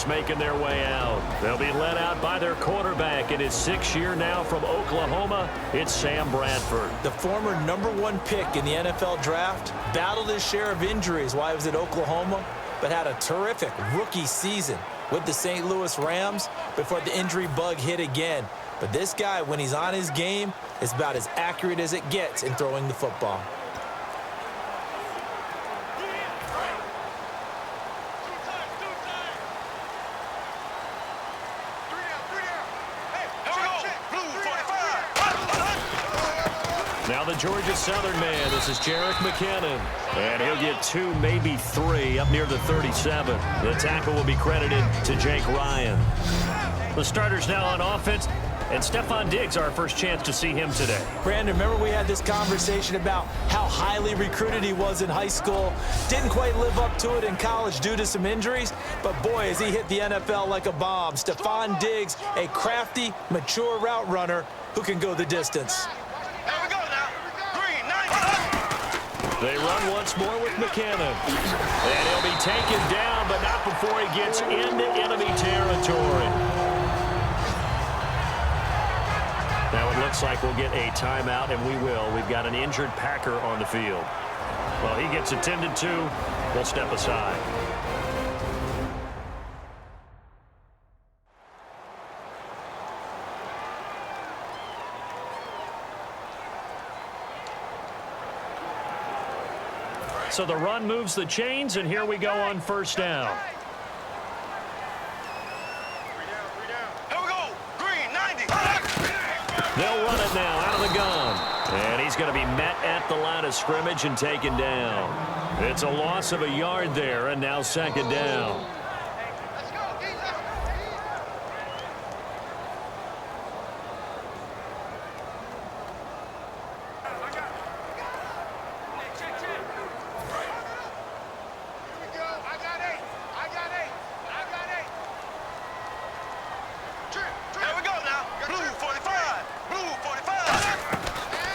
making their way out. They'll be led out by their quarterback in his 6th year now from Oklahoma. It's Sam Bradford. The former #1 pick in the NFL draft battled his share of injuries while he was at Oklahoma, but had a terrific rookie season with the St. Louis Rams before the injury bug hit again. But this guy, when he's on his game, is about as accurate as it gets in throwing the football. Now the Georgia Southern man, this is Jerick McKinnon. And he'll get 2, maybe 3, up near the 37. The tackle will be credited to Jake Ryan. The starters now on offense, and Stephon Diggs, our first chance to see him today. Brandon, remember we had this conversation about how highly recruited he was in high school. Didn't quite live up to it in college due to some injuries, but boy, has he hit the NFL like a bomb. Stephon Diggs, a crafty, mature route runner who can go the distance. They run once more with McKinnon. And he'll be taken down, but not before he gets into enemy territory. Now it looks like we'll get a timeout, and we will. We've got an injured Packer on the field. Well, he gets attended to. We'll step aside. So the run moves the chains, and here we go on first down. Here we go. Green, 90. They'll run it now out of the gun. And he's going to be met at the line of scrimmage and taken down. It's a loss of a yard there, and now second down.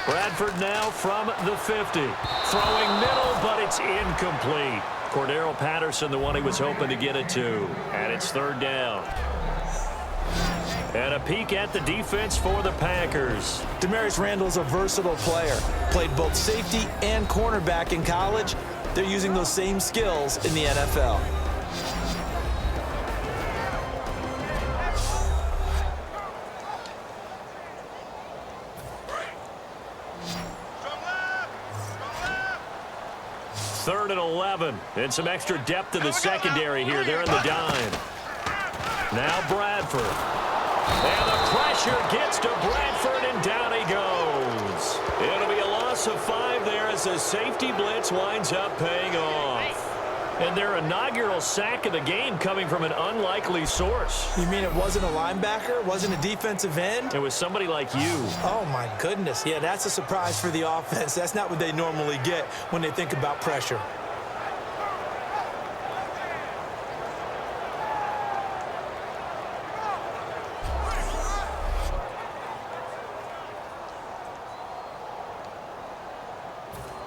Bradford now from the 50. Throwing middle, but it's incomplete. Cordero Patterson, the one he was hoping to get it to. And it's third down. And a peek at the defense for the Packers. Damarius Randall is a versatile player. Played both safety and cornerback in college. They're using those same skills in the NFL. Third and 11. And some extra depth to the secondary here. They're in the dime. Now Bradford. And the pressure gets to Bradford, and down he goes. It'll be a loss of 5 there as the safety blitz winds up paying off. And their inaugural sack of the game coming from an unlikely source. You mean it wasn't a linebacker? Wasn't a defensive end? It was somebody like you. Oh, my goodness. Yeah, that's a surprise for the offense. That's not what they normally get when they think about pressure.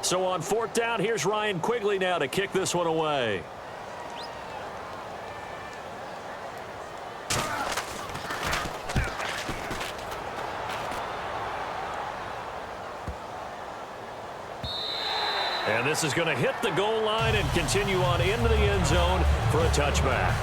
So on fourth down, here's Ryan Quigley now to kick this one away. And this is going to hit the goal line and continue on into the end zone for a touchback.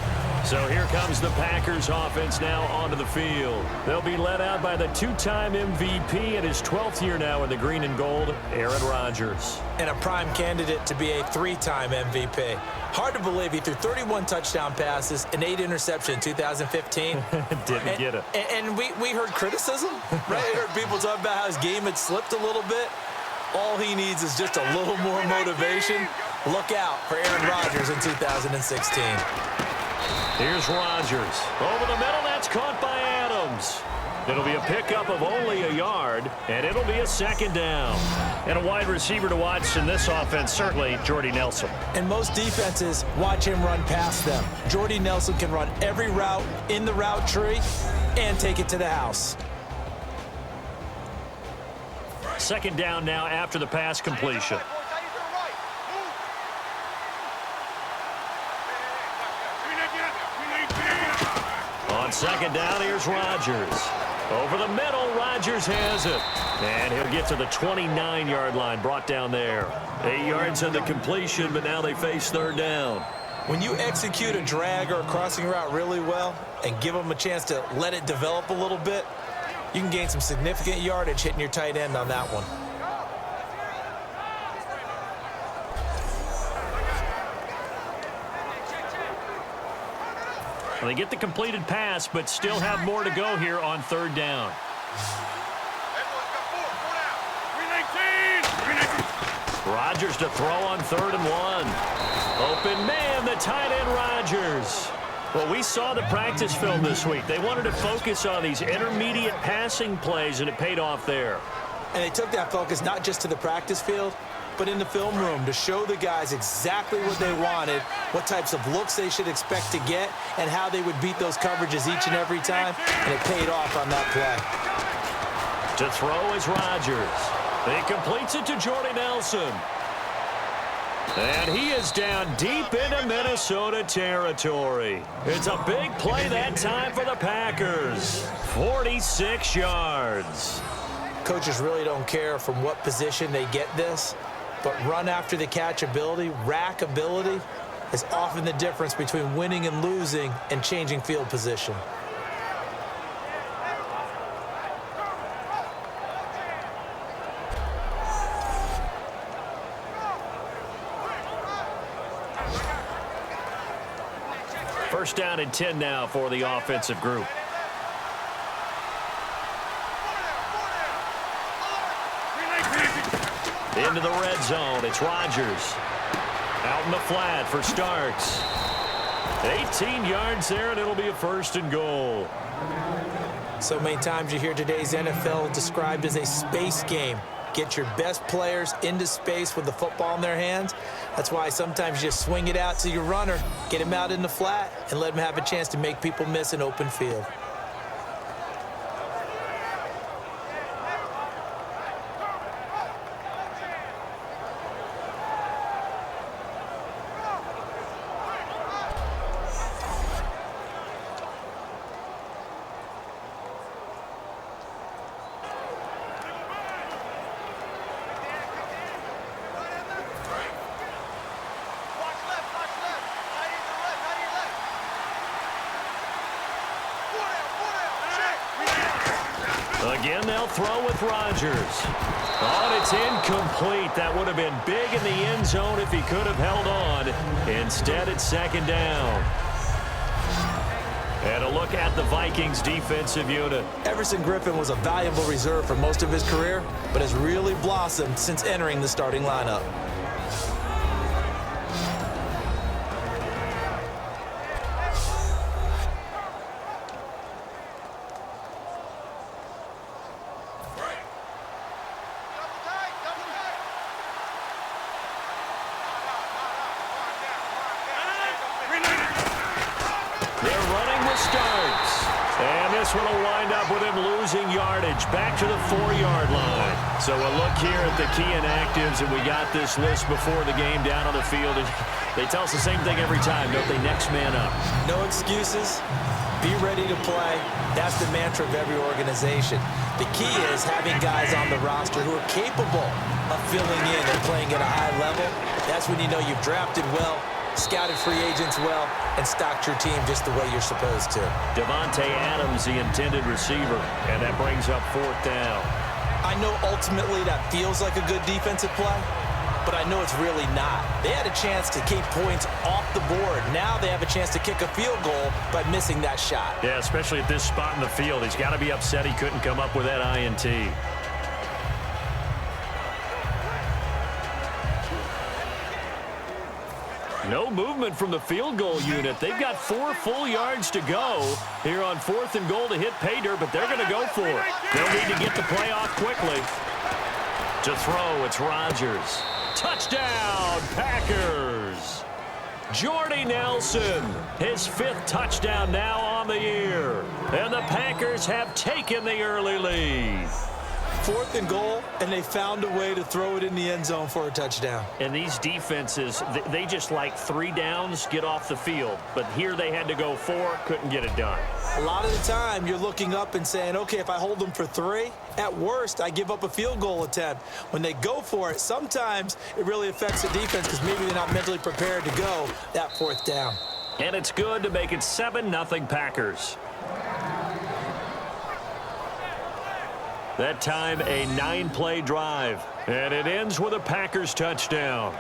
So here comes the Packers offense now onto the field. They'll be led out by the 2-time MVP in his 12th year now in the green and gold, Aaron Rodgers. And a prime candidate to be a 3-time MVP. Hard to believe he threw 31 touchdown passes and 8 interceptions in 2015. Didn't get it. And we heard criticism, right? We heard people talk about how his game had slipped a little bit. All he needs is just a little more motivation. Look out for Aaron Rodgers in 2016. Here's Rodgers. Over the middle, that's caught by Adams. It'll be a pickup of only a yard, and it'll be a second down. And a wide receiver to watch in this offense, certainly Jordy Nelson. And most defenses watch him run past them. Jordy Nelson can run every route in the route tree and take it to the house. Second down now after the pass completion. On second down, here's Rodgers. Over the middle, Rodgers has it. And he'll get to the 29-yard line, brought down there. 8 yards on the completion, but now they face third down. When you execute a drag or a crossing route really well and give them a chance to let it develop a little bit, you can gain some significant yardage hitting your tight end on that one. They get the completed pass, but still have more to go here on third down. Rodgers to throw on 3rd and 1. Open man, the tight end Rodgers. Well, we saw the practice film this week. They wanted to focus on these intermediate passing plays, and it paid off there. And they took that focus not just to the practice field, but in the film room to show the guys exactly what they wanted, what types of looks they should expect to get, and how they would beat those coverages each and every time, and it paid off on that play. To throw is Rodgers. He completes it to Jordy Nelson. And he is down deep into Minnesota territory. It's a big play that time for the Packers. 46 yards. Coaches really don't care from what position they get this, but run after the catch ability, rack ability, is often the difference between winning and losing and changing field position. First down and 10 now for the offensive group. Into the red zone, it's Rodgers. Out in the flat for Starks. 18 yards there, and it'll be a 1st and goal. So many times you hear today's NFL described as a space game. Get your best players into space with the football in their hands. That's why sometimes you just swing it out to your runner, get him out in the flat, and let him have a chance to make people miss an open field. Again, they'll throw with Rodgers. Oh, and it's incomplete. That would have been big in the end zone if he could have held on. Instead, it's 2nd down. And a look at the Vikings defensive unit. Everson Griffin was a valuable reserve for most of his career, but has really blossomed since entering the starting lineup. Will wind up with him losing yardage back to the 4-yard line. So a look here at the key inactives, and we got this list before the game down on the field. And they tell us the same thing every time, don't they? Next man up. No excuses. Be ready to play. That's the mantra of every organization. The key is having guys on the roster who are capable of filling in and playing at a high level. That's when you know you've drafted well, scouted free agents well, and stocked your team just the way you're supposed to. Devontae Adams, the intended receiver, and that brings up 4th down. I know ultimately that feels like a good defensive play, but I know it's really not. They had a chance to keep points off the board. Now they have a chance to kick a field goal by missing that shot. Yeah, especially at this spot in the field. He's got to be upset he couldn't come up with that INT. No movement from the field goal unit. They've got 4 full yards to go here on 4th and goal to hit pay dirt, but they're going to go for it. They'll need to get the play off quickly. To throw, it's Rodgers. Touchdown, Packers. Jordy Nelson, his 5th touchdown now on the year. And the Packers have taken the early lead. 4th and goal, and they found a way to throw it in the end zone for a touchdown. And these defenses, they just like 3 downs, get off the field. But here they had to go 4, couldn't get it done. A lot of the time, you're looking up and saying, okay, if I hold them for 3, at worst, I give up a field goal attempt. When they go for it, sometimes it really affects the defense because maybe they're not mentally prepared to go that 4th down. And it's good to make it 7-0 Packers. That time, a 9-play drive. And it ends with a Packers touchdown.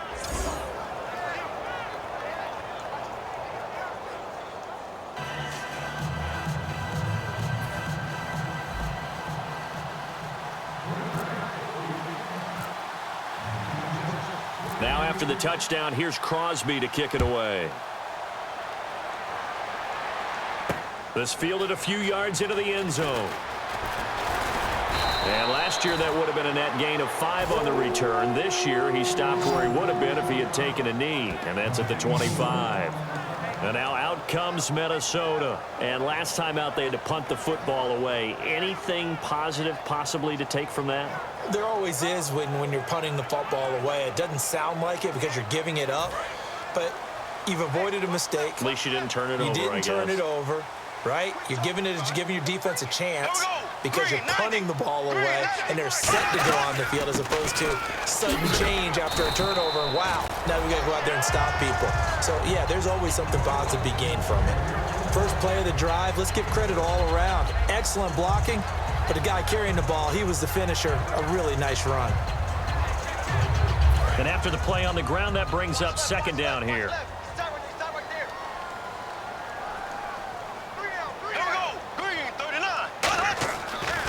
Now after the touchdown, here's Crosby to kick it away. This fielded a few yards into the end zone. And last year, that would have been a net gain of 5 on the return. This year, he stopped where he would have been if he had taken a knee, and that's at the 25. And now out comes Minnesota. And last time out, they had to punt the football away. Anything positive possibly to take from that? There always is when you're punting the football away. It doesn't sound like it because you're giving it up, but you've avoided a mistake. At least you didn't turn it over, You didn't I guess. turn it over, right? You're giving your defense a chance because you're punting the ball away, and they're set to go on the field as opposed to sudden change after a turnover. And wow, now we got to go out there and stop people. So, yeah, there's always something positive to be gained from it. First play of the drive, let's give credit all around. Excellent blocking, but the guy carrying the ball, he was the finisher. A really nice run. And after the play on the ground, that brings up 2nd down here. Stop right there. Here we go. Green, 39.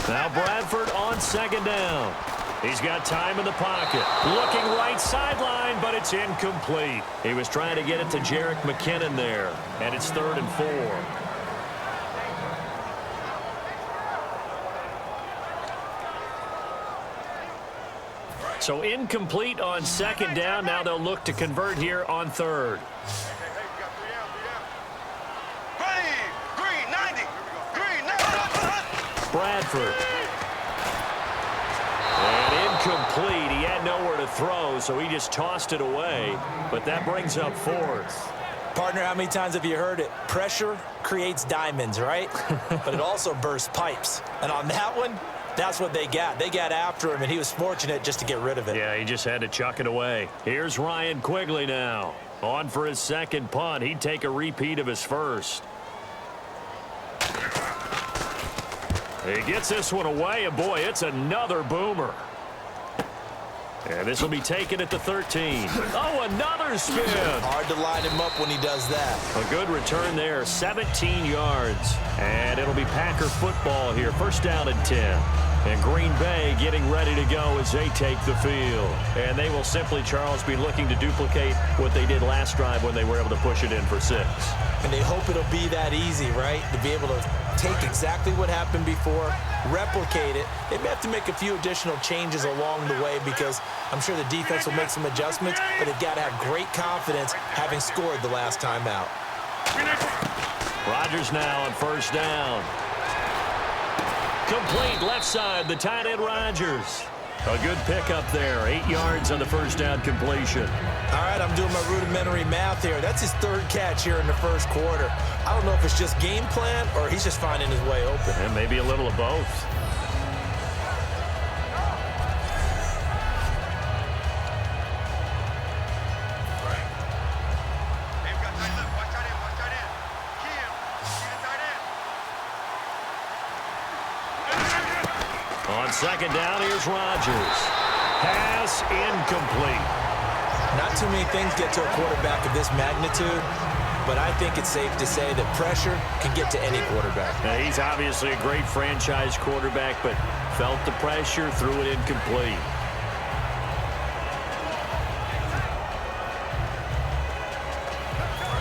Now Bradford on 2nd down. He's got time in the pocket. Looking right sideline, but it's incomplete. He was trying to get it to Jerick McKinnon there, and it's 3rd and 4. So incomplete on 2nd down. Now they'll look to convert here on 3rd. Ready. Green, 90. Green, 90. Bradford. And incomplete. He had nowhere to throw, so he just tossed it away. But that brings up 4th. Partner, how many times have you heard it? Pressure creates diamonds, right? But it also bursts pipes. And on that one, that's what they got. They got after him, and he was fortunate just to get rid of it. Yeah, he just had to chuck it away. Here's Ryan Quigley now. On for his 2nd punt. He'd take a repeat of his 1st. He gets this one away, and boy, it's another boomer. And this will be taken at the 13. Oh, another spin. Hard to line him up when he does that. A good return there, 17 yards. And it'll be Packer football here, 1st down and 10. And Green Bay getting ready to go as they take the field. And they will simply, Charles, be looking to duplicate what they did last drive when they were able to push it in for 6. And they hope it'll be that easy, right? To be able to take exactly what happened before, replicate it. They may have to make a few additional changes along the way because I'm sure the defense will make some adjustments, but they've got to have great confidence having scored the last time out. Rodgers now on 1st down. Complete left side, the tight end Rodgers. A good pickup there, 8 yards on the 1st down completion. All right, I'm doing my rudimentary math here. That's his 3rd catch here in the 1st quarter. I don't know if it's just game plan or he's just finding his way open. And maybe a little of both. On 2nd down, here's Rodgers. Pass incomplete. Not too many things get to a quarterback of this magnitude, but I think it's safe to say that pressure can get to any quarterback. Now, he's obviously a great franchise quarterback, but felt the pressure, threw it incomplete.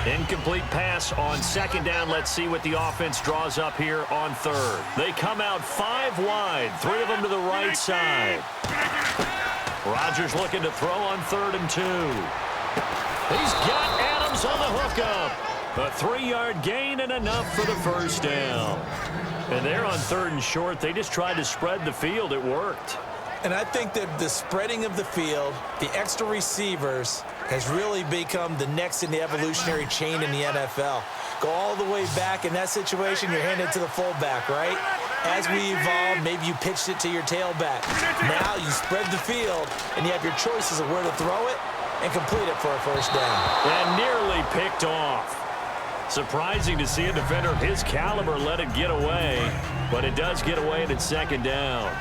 Incomplete pass on 2nd down. Let's see what the offense draws up here on 3rd. They come out 5 wide, 3 of them to the right side. Rodgers looking to throw on 3rd and 2. He's got Adams on the hookup. A 3-yard gain and enough for the first down. And they're on 3rd and short. They just tried to spread the field. It worked. And I think that the spreading of the field, the extra receivers, has really become the next in the evolutionary chain in the NFL. Go all the way back in that situation, you're handed to the fullback, right? As we evolve, maybe you pitched it to your tailback. Now you spread the field, and you have your choices of where to throw it and complete it for a first down. And nearly picked off. Surprising to see a defender of his caliber let it get away, but it does get away and it's 2nd down.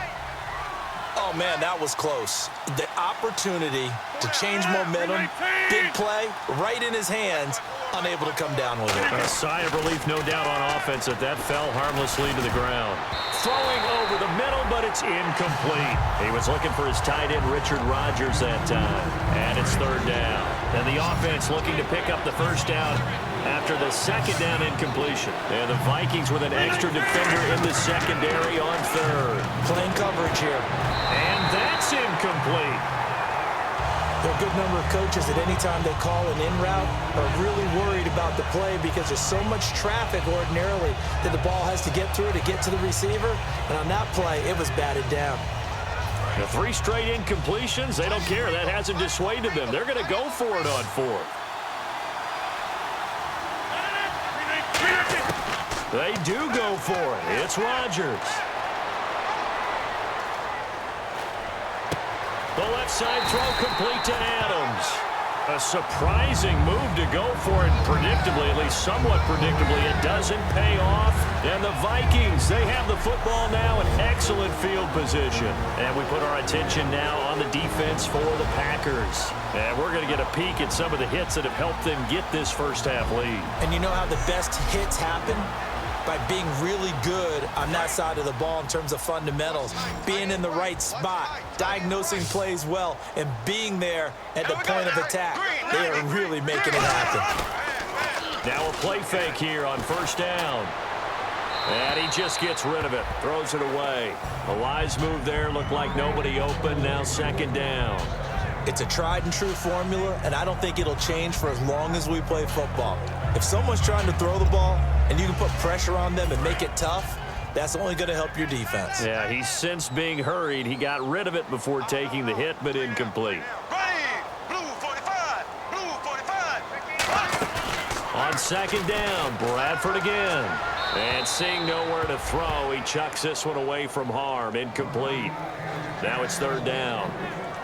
Oh, man, that was close. The opportunity to change momentum, big play, right in his hands, unable to come down with it. A sigh of relief, no doubt, on offense that fell harmlessly to the ground. Throwing over the middle, but it's incomplete. He was looking for his tight end, Richard Rodgers, that time. And it's 3rd down. And the offense looking to pick up the first down after the 2nd down incompletion. And the Vikings with an extra defender in the secondary on 3rd. Plain coverage here. And that's incomplete. There are a good number of coaches that any time they call an in route are really worried about the play because there's so much traffic ordinarily that the ball has to get through to get to the receiver. And on that play, it was batted down. The 3 straight incompletions, they don't care. That hasn't dissuaded them. They're going to go for it on 4th. They do go for it. It's Rodgers. The left side throw complete to Adams. A surprising move to go for it predictably, at least somewhat predictably. It doesn't pay off. And the Vikings, they have the football now in excellent field position. And we put our attention now on the defense for the Packers. And we're going to get a peek at some of the hits that have helped them get this first half lead. And you know how the best hits happen? By being really good on that side of the ball in terms of fundamentals, being in the right spot, diagnosing plays well, and being there at the point of attack. They are really making it happen. Now a play fake here on 1st down. And he just gets rid of it, throws it away. A wise move there, looked like nobody open, now 2nd down. It's a tried and true formula, and I don't think it'll change for as long as we play football. If someone's trying to throw the ball and you can put pressure on them and make it tough, that's only going to help your defense. Yeah, he's since being hurried. He got rid of it before taking the hit, but incomplete. Blue 45. Blue 45. On 2nd down, Bradford again. And seeing nowhere to throw, he chucks this one away from harm. Incomplete. Now it's 3rd down.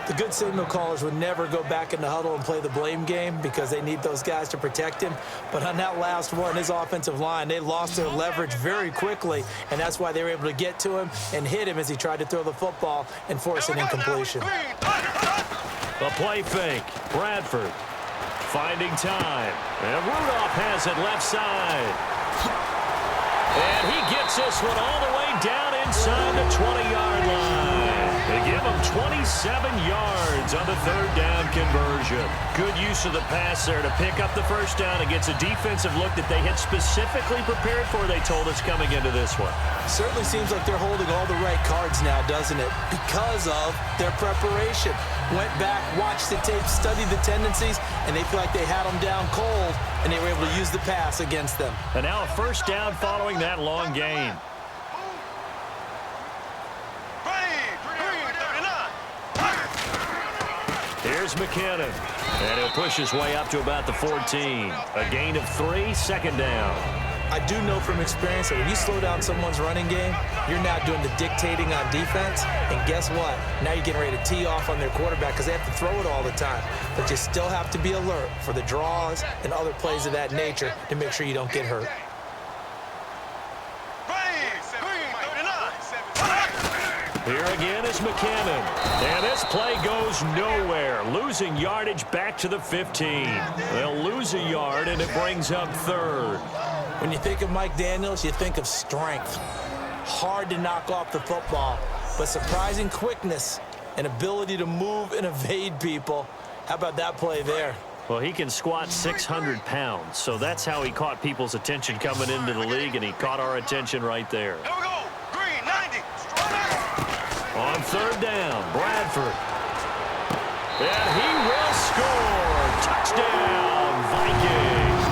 The good signal callers would never go back in the huddle and play the blame game because they need those guys to protect him. But on that last one, his offensive line, they lost their leverage very quickly, and that's why they were able to get to him and hit him as he tried to throw the football and force an incompletion. A play fake. Bradford finding time. And Rudolph has it left side. And he gets this one all the way down inside the 20-yard line. They give him 27 yards on the 3rd down conversion. Good use of the pass there to pick up the first down. It gets a defensive look that they had specifically prepared for, they told us, coming into this one. Certainly seems like they're holding all the right cards now, doesn't it? Because of their preparation. Went back, watched the tape, studied the tendencies, and they feel like they had them down cold, and they were able to use the pass against them. And now a first down following that long gain. Here's McKinnon. And he'll push his way up to about the 14. A gain of 3, 2nd down. I do know from experience that when you slow down someone's running game, you're now doing the dictating on defense. And guess what? Now you're getting ready to tee off on their quarterback because they have to throw it all the time. But you still have to be alert for the draws and other plays of that nature to make sure you don't get hurt. Here again is McKinnon. And this play goes nowhere. Losing yardage back to the 15. They'll lose a yard, and it brings up 3rd. When you think of Mike Daniels, you think of strength. Hard to knock off the football, but surprising quickness and ability to move and evade people. How about that play there? Well, he can squat 600 pounds, so that's how he caught people's attention coming into the league, and he caught our attention right there. Here we go. Green 90. On 3rd down, Bradford. And he will score. Touchdown, Vikings.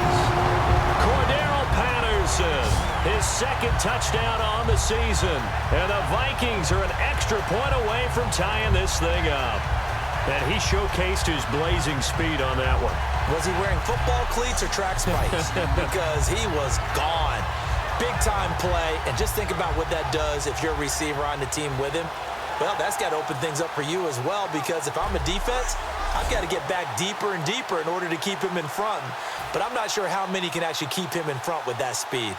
His second touchdown on the season. And the Vikings are an extra point away from tying this thing up. And he showcased his blazing speed on that one. Was he wearing football cleats or track spikes? Because he was gone. Big-time play. And just think about what that does if you're a receiver on the team with him. Well, that's got to open things up for you as well, because if I'm a defense, I've got to get back deeper and deeper in order to keep him in front. But I'm not sure how many can actually keep him in front with that speed.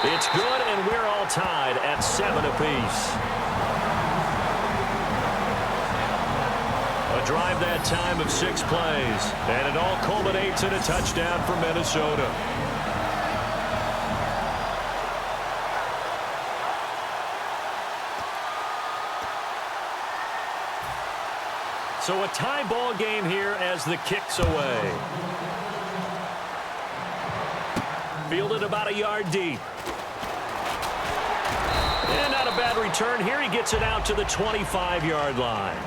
It's good, and we're all tied at 7 apiece. A drive that time of 6 plays, and it all culminates in a touchdown for Minnesota. So a tie ball game here as the kick's away. Fielded about a yard deep. And not a bad return here. He gets it out to the 25-yard line.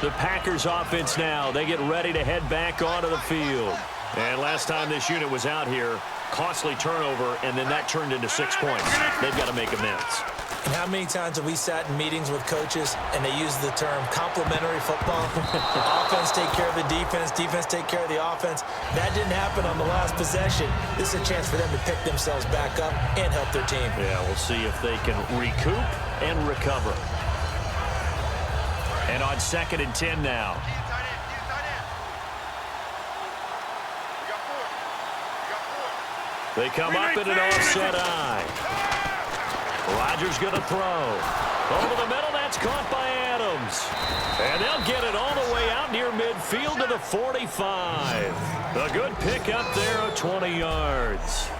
The Packers offense now. They get ready to head back onto the field. And last time this unit was out here, costly turnover, and then that turned into 6 points. They've got to make amends. And how many times have we sat in meetings with coaches and they use the term complementary football? Offense take care of the defense, defense take care of the offense. That didn't happen on the last possession. This is a chance for them to pick themselves back up and help their team. Yeah, we'll see if they can recoup and recover. And on 2nd and 10 now. They come up in an offset eye. Rodgers going to throw. Over the middle, that's caught by Adams. And they'll get it all the way out near midfield to the 45. A good pick up there of 20 yards.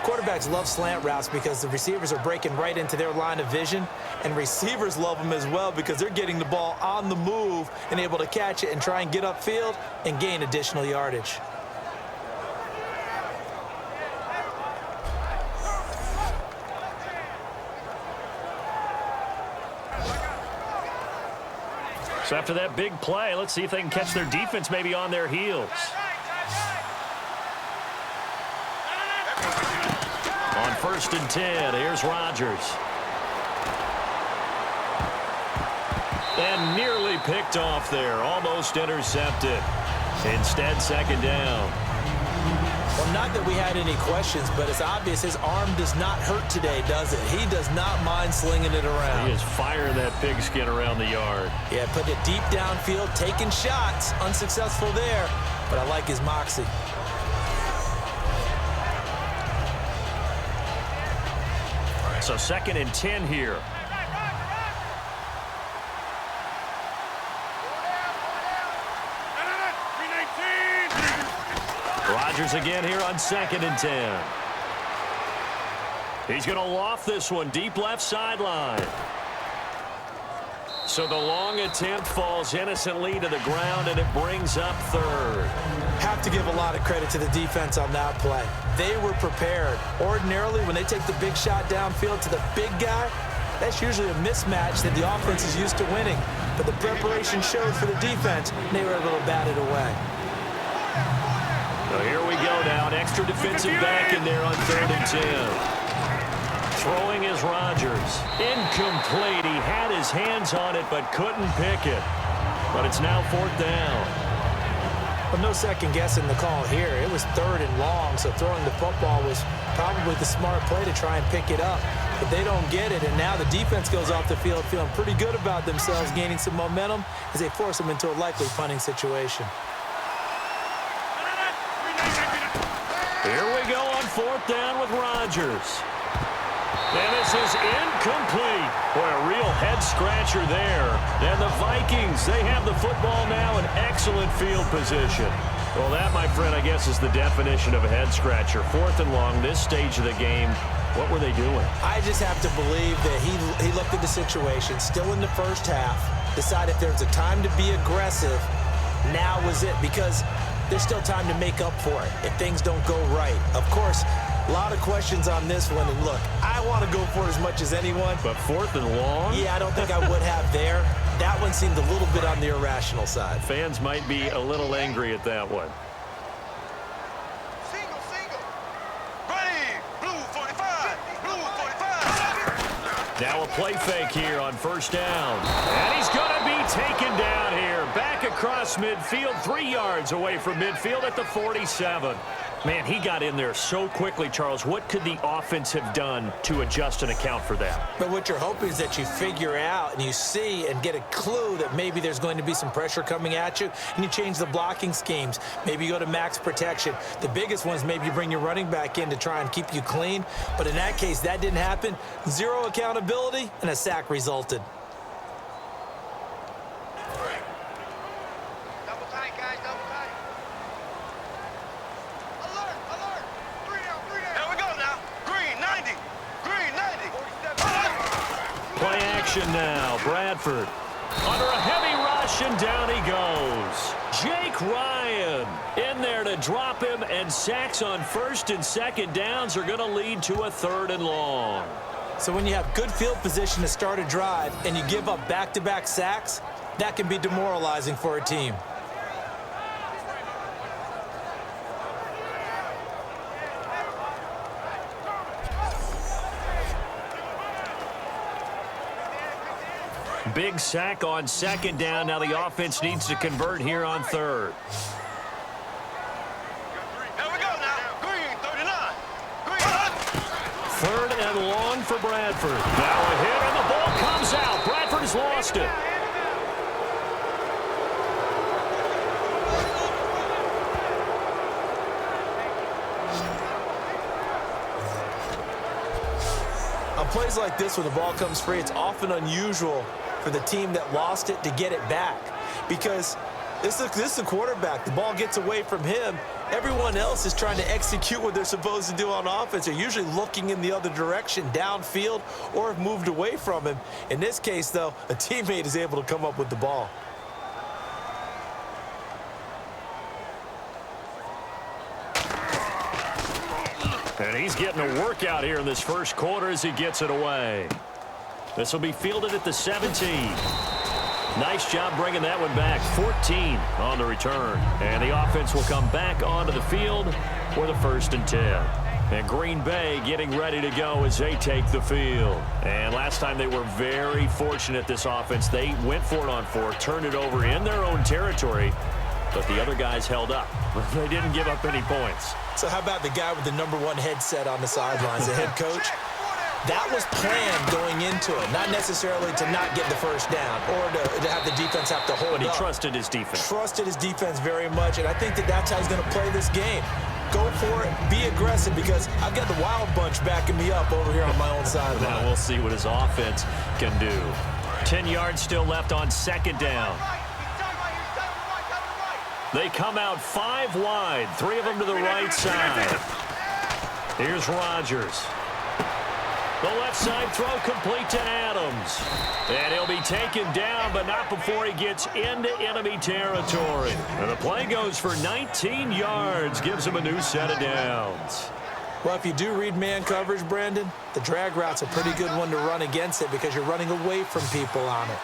Quarterbacks love slant routes because the receivers are breaking right into their line of vision, and receivers love them as well because they're getting the ball on the move and able to catch it and try and get upfield and gain additional yardage. So after that big play, let's see if they can catch their defense maybe on their heels. On 1st and 10, here's Rodgers. And nearly picked off there, almost intercepted. Instead, 2nd down. Well, not that we had any questions, but it's obvious his arm does not hurt today, does it? He does not mind slinging it around. He is firing that pigskin around the yard. Yeah, put it deep downfield, taking shots. Unsuccessful there, but I like his moxie. So 2nd and 10 here. Rodgers again here on 2nd and 10. He's going to loft this one deep left sideline. So the long attempt falls innocently to the ground, and it brings up 3rd. Have to give a lot of credit to the defense on that play. They were prepared. Ordinarily, when they take the big shot downfield to the big guy, that's usually a mismatch that the offense is used to winning. But the preparation showed for the defense, and they were able to bat it away. So here we go now. An extra defensive back in there on 3rd and 10. Throwing is Rodgers. Incomplete. He had his hands on it but couldn't pick it. But it's now 4th down. Well, no second guessing the call here. It was 3rd and long, so throwing the football was probably the smart play to try and pick it up. But they don't get it, and now the defense goes off the field feeling pretty good about themselves, gaining some momentum as they force them into a likely punting situation. Here we go on 4th down with Rodgers. And this is incomplete. Boy, a real head-scratcher there. And the Vikings, they have the football now in excellent field position. Well, that, my friend, I guess is the definition of a head-scratcher. 4th and long, this stage of the game. What were they doing? I just have to believe that he looked at the situation, still in the first half, decided there's a time to be aggressive. Now was it, because there's still time to make up for it if things don't go right. Of course, A lot of questions on this one, and look, I want to go for it as much as anyone. But 4th and long? Yeah, I don't think I would have there. That one seemed a little bit on the irrational side. Fans might be a little angry at that one. Single, single. Ready. Blue 45. Blue 45. Now a play fake here on 1st down. And he's going to be taken down here. Back across midfield, 3 yards away from midfield at the 47. Man, he got in there so quickly, Charles. What could the offense have done to adjust and account for that? But what you're hoping is that you figure out and you see and get a clue that maybe there's going to be some pressure coming at you, and you change the blocking schemes. Maybe you go to max protection. The biggest one is maybe you bring your running back in to try and keep you clean. But in that case, that didn't happen. 0 accountability, and a sack resulted. Double tight, guys. Double tight. Alert, alert. 3 down, 3 down. Here we go now. Green 90. Green 90. 47. Play action now. Bradford under a heavy rush, and down he goes. Jake Ryan in there to drop him, and sacks on 1st and 2nd downs are going to lead to a 3rd and long. So when you have good field position to start a drive and you give up back-to-back sacks, that can be demoralizing for a team. Big sack on 2nd down. Now the offense needs to convert here on 3rd. Here we go now. Green 39. Green. 3rd and long for Bradford. Now a hit, and the ball comes out. Bradford has lost it. On plays like this, when the ball comes free, it's often unusual for the team that lost it to get it back, because this is the quarterback. The ball gets away from him. Everyone else is trying to execute what they're supposed to do on offense. They're usually looking in the other direction, downfield, or have moved away from him. In this case, though, a teammate is able to come up with the ball. And he's getting a workout here in this 1st quarter as he gets it away. This will be fielded at the 17. Nice job bringing that one back. 14 on the return. And the offense will come back onto the field for the 1st and 10. And Green Bay getting ready to go as they take the field. And last time they were very fortunate, this offense. They went for it on 4, turned it over in their own territory, but the other guys held up. They didn't give up any points. So how about the guy with the #1 headset on the sidelines, the head coach? That was planned going into it, not necessarily to not get the 1st down or to have the defense have to hold up. But he trusted his defense. Trusted his defense very much, and I think that's how he's going to play this game. Go for it, be aggressive, because I've got the Wild Bunch backing me up over here on my own sideline. Now we'll see what his offense can do. 10 yards still left on 2nd down. They come out 5 wide, 3 of them to the right side. Here's Rodgers. The left side throw complete to Adams. And he'll be taken down, but not before he gets into enemy territory. And the play goes for 19 yards, gives him a new set of downs. Well, if you do read man coverage, Brandon, the drag route's a pretty good one to run against it because you're running away from people on it.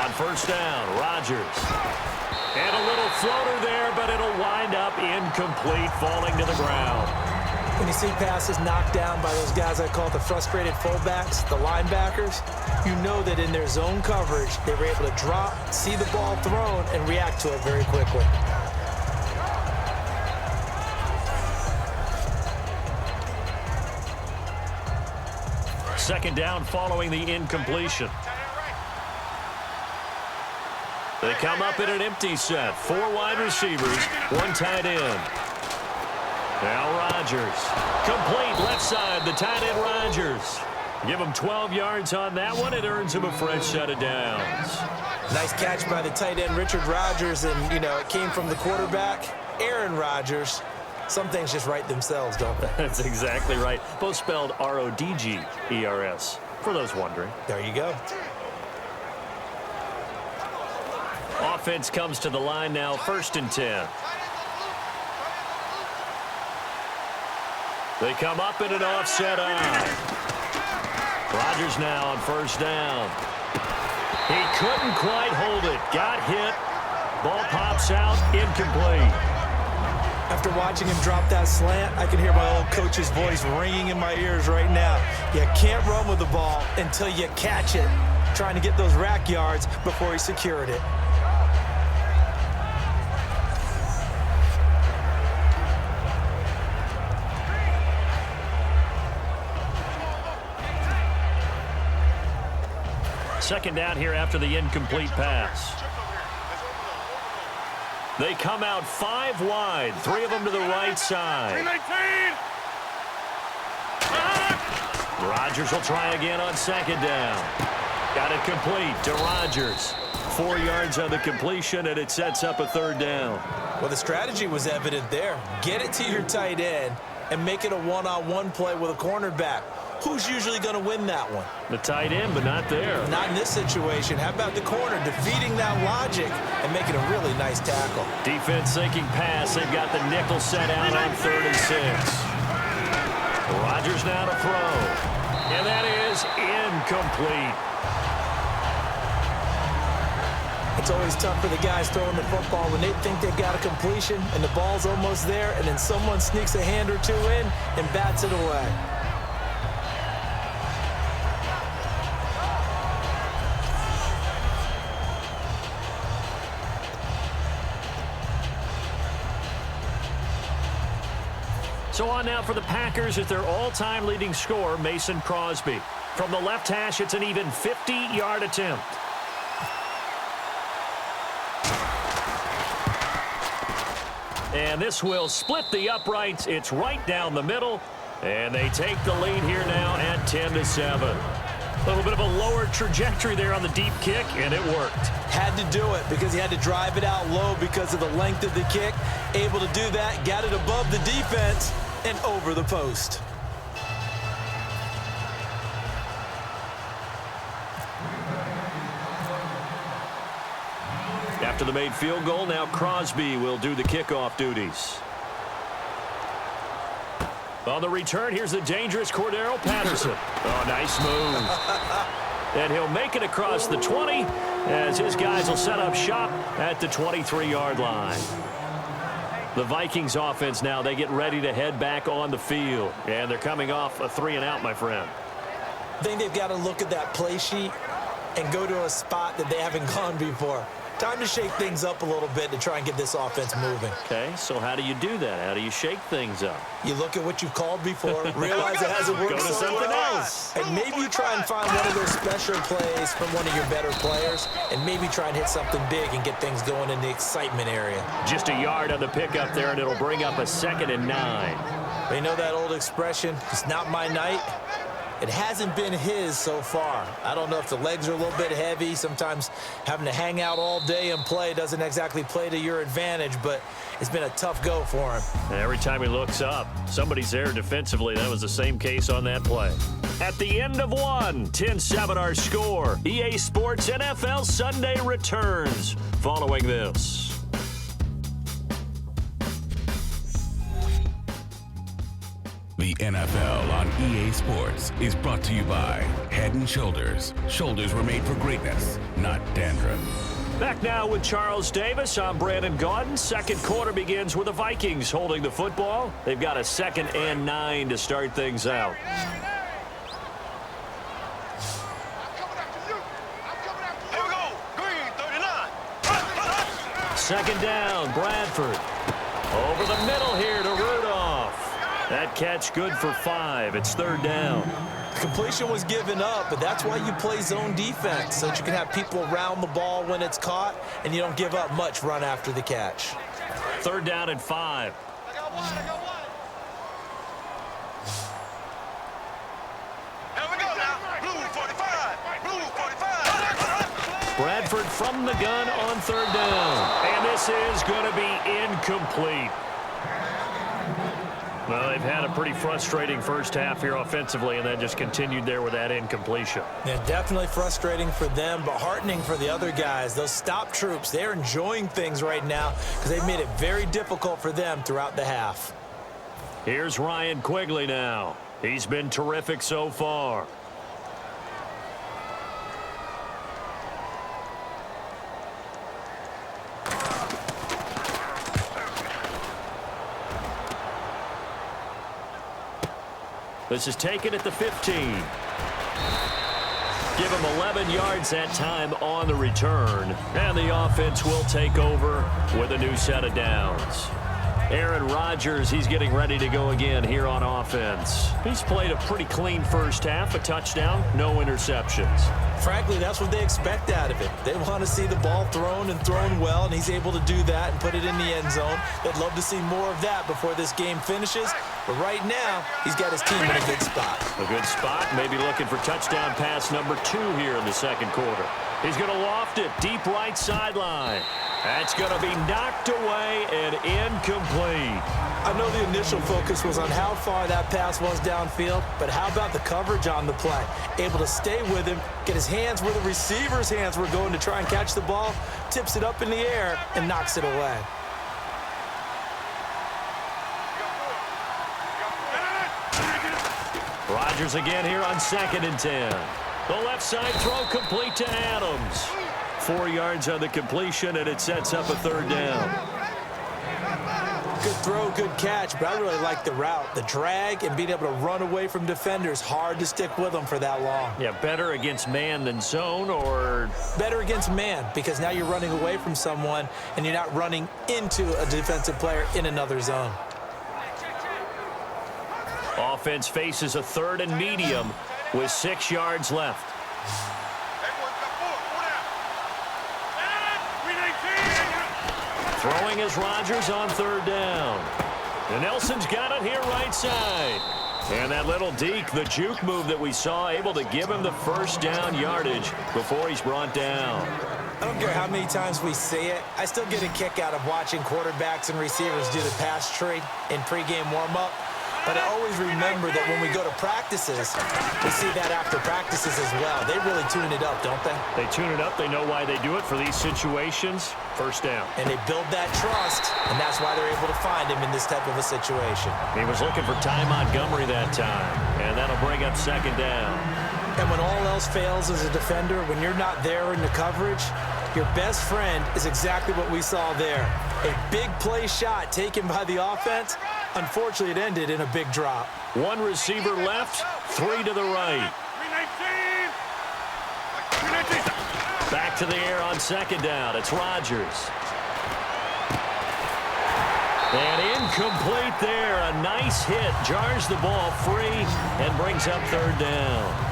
On 1st down, Rodgers. And a little floater there, but it'll wind up incomplete, falling to the ground. When you see passes knocked down by those guys I call the frustrated fullbacks, the linebackers, you know that in their zone coverage, they were able to drop, see the ball thrown, and react to it very quickly. Second down following the incompletion. They come up in an empty set. 4 wide receivers, 1 tight end. Now Rodgers. Complete left side, the tight end Rodgers. Give him 12 yards on that one. It earns him a fresh set of downs. Nice catch by the tight end Richard Rodgers, and, you know, it came from the quarterback, Aaron Rodgers. Some things just write themselves, don't they? That's exactly right. Both spelled R-O-D-G-E-R-S, for those wondering. There you go. Offense comes to the line now, 1st and 10. They come up in an offset eye. Rodgers now on first down. He couldn't quite hold it. Got hit. Ball pops out. Incomplete. After watching him drop that slant, I can hear my old coach's voice ringing in my ears right now. You can't run with the ball until you catch it. Trying to get those rack yards before he secured it. Second down here after the incomplete pass. They come out 5 wide, 3 of them to the right side. Rodgers will try again on second down. Got it complete to Rodgers. 4 yards on the completion, and it sets up a third down. Well, the strategy was evident there. Get it to your tight end and make it a one-on-one play with a cornerback. Who's usually going to win that one? The tight end, but not there. Not in this situation. How about the corner defeating that logic and making a really nice tackle? Defense sinking pass. They've got the nickel set out on 3rd and 6. Rodgers now to throw. And that is incomplete. It's always tough for the guys throwing the football when they think they've got a completion and the ball's almost there, and then someone sneaks a hand or two in and bats it away. So on now for the Packers is their all-time leading scorer, Mason Crosby. From the left hash, it's an even 50-yard attempt. And this will split the uprights. It's right down the middle. And they take the lead here now at 10-7. A little bit of a lower trajectory there on the deep kick, and it worked. Had to do it because he had to drive it out low because of the length of the kick. Able to do that, got it above the defense and over the post. After the made field goal, now Crosby will do the kickoff duties. On the return, here's the dangerous Cordero Patterson. Oh, nice move. And he'll make it across the 20 as his guys will set up shop at the 23-yard line. The Vikings offense now, they get ready to head back on the field. And they're coming off a 3-and-out, my friend. I think they've got to look at that play sheet and go to a spot that they haven't gone before. Time to shake things up a little bit to try and get this offense moving. Okay, so how do you do that? How do you shake things up? You look at what you've called before, realize it hasn't worked Go to something else. And maybe you try and find one of those special plays from one of your better players, and maybe try and hit something big and get things going in the excitement area. Just a yard on the pickup there, and it'll bring up a 2nd and 9. They know that old expression, it's not my night. It hasn't been his so far. I don't know if the legs are a little bit heavy. Sometimes having to hang out all day and play doesn't exactly play to your advantage, but it's been a tough go for him. Every time he looks up, somebody's there defensively. That was the same case on that play. At the end of one, 10-7 our score. EA Sports NFL Sunday returns following this. The NFL on EA Sports is brought to you by Head & Shoulders. Shoulders were made for greatness, not dandruff. Back now with Charles Davis. I'm Brandon Gaudin. Second quarter begins with the Vikings holding the football. They've got a 2nd and 9 to start things out. Here we go. Green, 39. Second down, Bradford. Over the middle here to Rudolph. That catch good for 5. It's 3rd down. The completion was given up, but that's why you play zone defense, so that you can have people around the ball when it's caught, and you don't give up much run after the catch. 3rd down and 5. I got one. Here we go now. Blue 45. Blue 45. Bradford from the gun on 3rd down. And this is going to be incomplete. Well, they've had a pretty frustrating first half here offensively, and then just continued there with that incompletion. Yeah, definitely frustrating for them, but heartening for the other guys. Those stop troops, they're enjoying things right now because they've made it very difficult for them throughout the half. Here's Ryan Quigley now. He's been terrific so far. This is taken at the 15. Give him 11 yards that time on the return. And the offense will take over with a new set of downs. Aaron Rodgers, he's getting ready to go again here on offense. He's played a pretty clean first half, a touchdown, no interceptions. Frankly, that's what they expect out of it. They want to see the ball thrown and thrown well, and he's able to do that and put it in the end zone. They'd love to see more of that before this game finishes. But right now, he's got his team in a good spot. A good spot, maybe looking for touchdown pass number 2 here in the second quarter. He's going to loft it deep right sideline. That's going to be knocked away and incomplete. I know the initial focus was on how far that pass was downfield, but how about the coverage on the play? Able to stay with him, get his hands where the receiver's hands were going to try and catch the ball, tips it up in the air, and knocks it away. Rodgers again here on 2nd and 10. The left side throw complete to Adams. 4 yards on the completion, and it sets up a 3rd down. Good throw, good catch, but I really like the route. The drag and being able to run away from defenders, hard to stick with them for that long. Yeah, better against man than zone, or? Better against man, because now you're running away from someone and you're not running into a defensive player in another zone. Offense faces a 3rd and medium with 6 yards left. Throwing is Rodgers on 3rd down. And Nelson's got it here right side. And that little deke, the juke move that we saw, able to give him the 1st down yardage before he's brought down. I don't care how many times we see it. I still get a kick out of watching quarterbacks and receivers do the pass tree in pregame warm-up. But I always remember that when we go to practices, we see that after practices as well. They really tune it up, don't they? They tune it up. They know why they do it for these situations. 1st down. And they build that trust, and that's why they're able to find him in this type of a situation. He was looking for Ty Montgomery that time, and that'll bring up 2nd down. And when all else fails as a defender, when you're not there in the coverage, your best friend is exactly what we saw there. A big play shot taken by the offense. Unfortunately, it ended in a big drop. 1 receiver left, 3 to the right. Back to the air on 2nd down. It's Rodgers. And incomplete there. A nice hit. Jars the ball free and brings up 3rd down.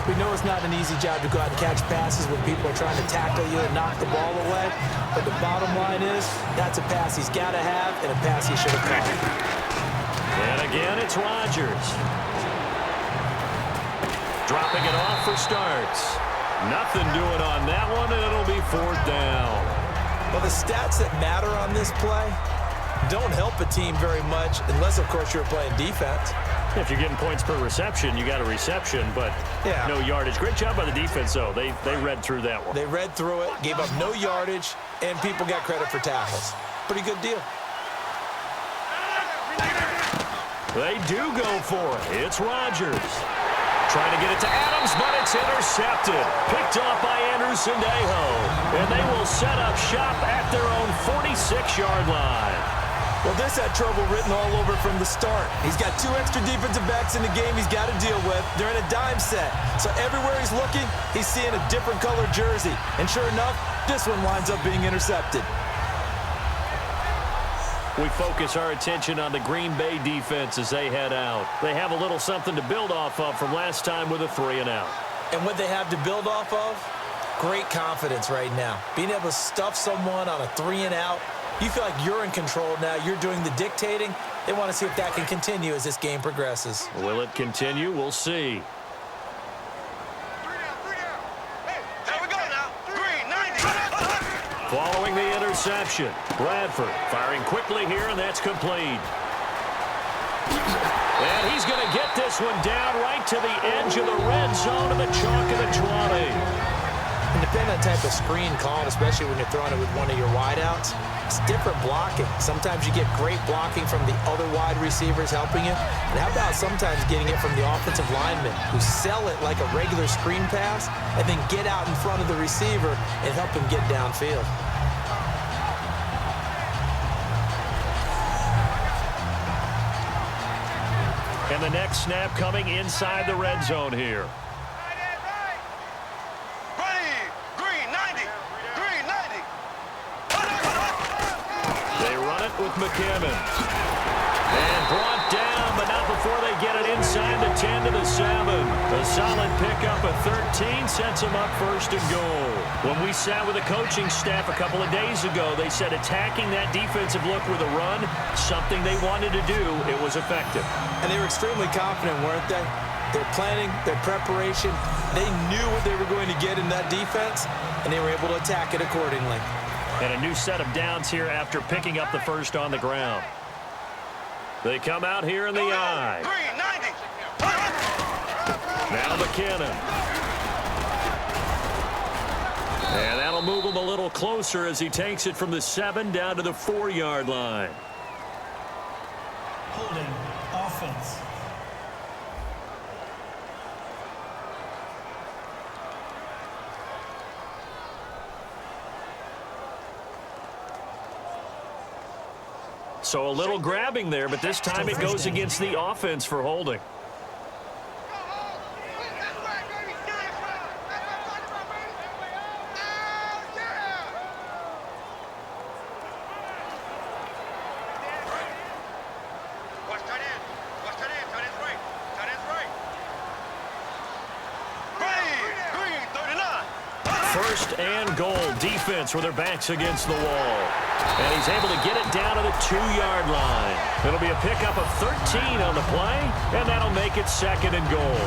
We know it's not an easy job to go out and catch passes when people are trying to tackle you and knock the ball away. But the bottom line is, that's a pass he's got to have and a pass he should have caught. And again, it's Rodgers. Dropping it off for starts. Nothing doing on that one, and it'll be 4th down. Well, the stats that matter on this play don't help a team very much unless, of course, you're playing defense. If you're getting points per reception, you got a reception, but no yardage. Great job by the defense, though. They read through that one. They read through it, gave up no yardage, and people got credit for tackles. Pretty good deal. They do go for it. It's Rodgers. Trying to get it to Adams, but it's intercepted. Picked off by Sandejo. And they will set up shop at their own 46-yard line. Well, this had trouble written all over from the start. He's got 2 extra defensive backs in the game he's got to deal with. They're in a dime set. So everywhere he's looking, he's seeing a different color jersey. And sure enough, this one winds up being intercepted. We focus our attention on the Green Bay defense as they head out. They have a little something to build off of from last time with a 3-and-out. And what they have to build off of? Great confidence right now. Being able to stuff someone on a 3-and-out. You feel like you're in control now. You're doing the dictating. They want to see if that can continue as this game progresses. Will it continue? We'll see. Following the interception, Bradford firing quickly here, and that's complete. And he's going to get this one down right to the edge of the red zone of the chalk of the 20. And the depending on the type of screen called, especially when you're throwing it with one of your wideouts, it's different blocking. Sometimes you get great blocking from the other wide receivers helping you. And how about sometimes getting it from the offensive linemen who sell it like a regular screen pass and then get out in front of the receiver and help him get downfield. And the next snap coming inside the red zone here. Ready. Green 90. Green 90. They run it with McKinnon. And brought down, but not before they get it inside the 10 to the 7. A solid pickup of 13 sets them up first and goal. When we sat with the coaching staff a couple of days ago, they said attacking that defensive look with a run, something they wanted to do, it was effective. And they were extremely confident, weren't they? Their planning, their preparation, they knew what they were going to get in that defense, and they were able to attack it accordingly. And a new set of downs here after picking up the first on the ground. They come out here in the eye. Green 90. Now McKinnon. And that'll move him a little closer as he takes it from the 7 down to the 4-yard line. Holding offense. So a little grabbing there, but this time it goes against the offense for holding. Watch tight end. Watch tight end. Tight end's right. Tight end's right. Green 39. First and goal, defense with their backs against the wall. And he's able to get it down to the 2-yard line. It'll be a pickup of 13 on the play, and that'll make it second and goal.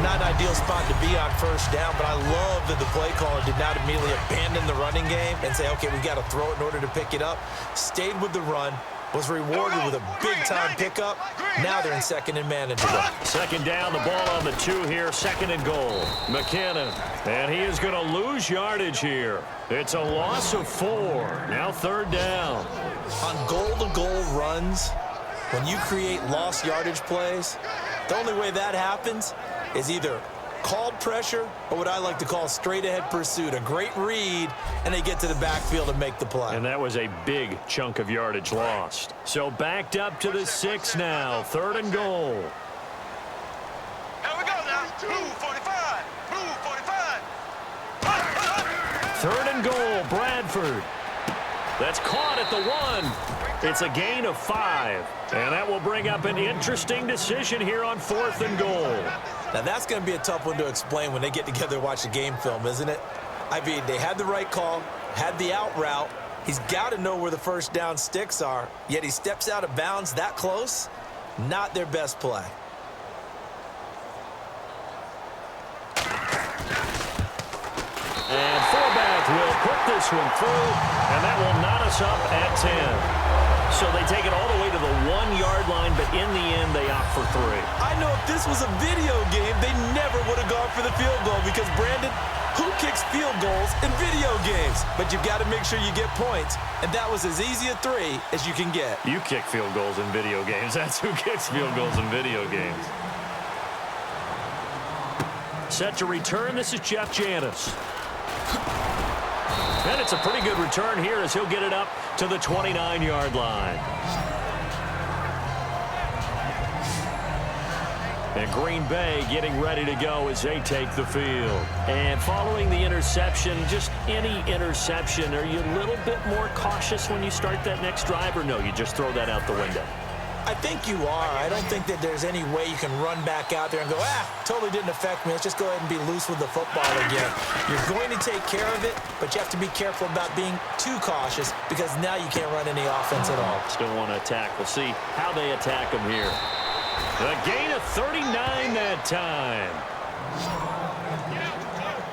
Not an ideal spot to be on first down, but I love that the play caller did not immediately abandon the running game and say, okay, we got to throw it in order to pick it up. Stayed with the run, was rewarded with a big-time pickup. Now they're in second and manageable. Second down, the ball on the 2 here, second and goal. McKinnon, and he is going to lose yardage here. It's a loss of 4. Now third down. On goal-to-goal runs, when you create lost yardage plays, the only way that happens is either called pressure or what I like to call straight-ahead pursuit. A great read, and they get to the backfield and make the play. And that was a big chunk of yardage lost. So backed up to the 6 now, third and goal. Here we go now. Blue 45. Blue 45. Third and goal, Bradford. That's caught at the 1. It's a gain of 5. And that will bring up an interesting decision here on 4th and goal. Now, that's going to be a tough one to explain when they get together and watch the game film, isn't it? I mean, they had the right call, had the out route. He's got to know where the first down sticks are, yet he steps out of bounds that close. Not their best play. And fullback will put this one through, and that will knot us up at 10. So they take it all the way to the 1-yard line, but in the end, they opt for 3. I know if this was a video game, they never would have gone for the field goal because, Brandon, who kicks field goals in video games? But you've got to make sure you get points, and that was as easy a 3 as you can get. You kick field goals in video games. That's who kicks field goals in video games. Set to return, this is Jeff Janis. And it's a pretty good return here as he'll get it up to the 29-yard line. And Green Bay getting ready to go as they take the field. And following the interception, just any interception, are you a little bit more cautious when you start that next drive, or no, you just throw that out the window? I think you are. I don't think that there's any way you can run back out there and go, totally didn't affect me. Let's just go ahead and be loose with the football again. You're going to take care of it, but you have to be careful about being too cautious because now you can't run any offense at all. Still want to attack. We'll see how they attack him here. A gain of 39 that time.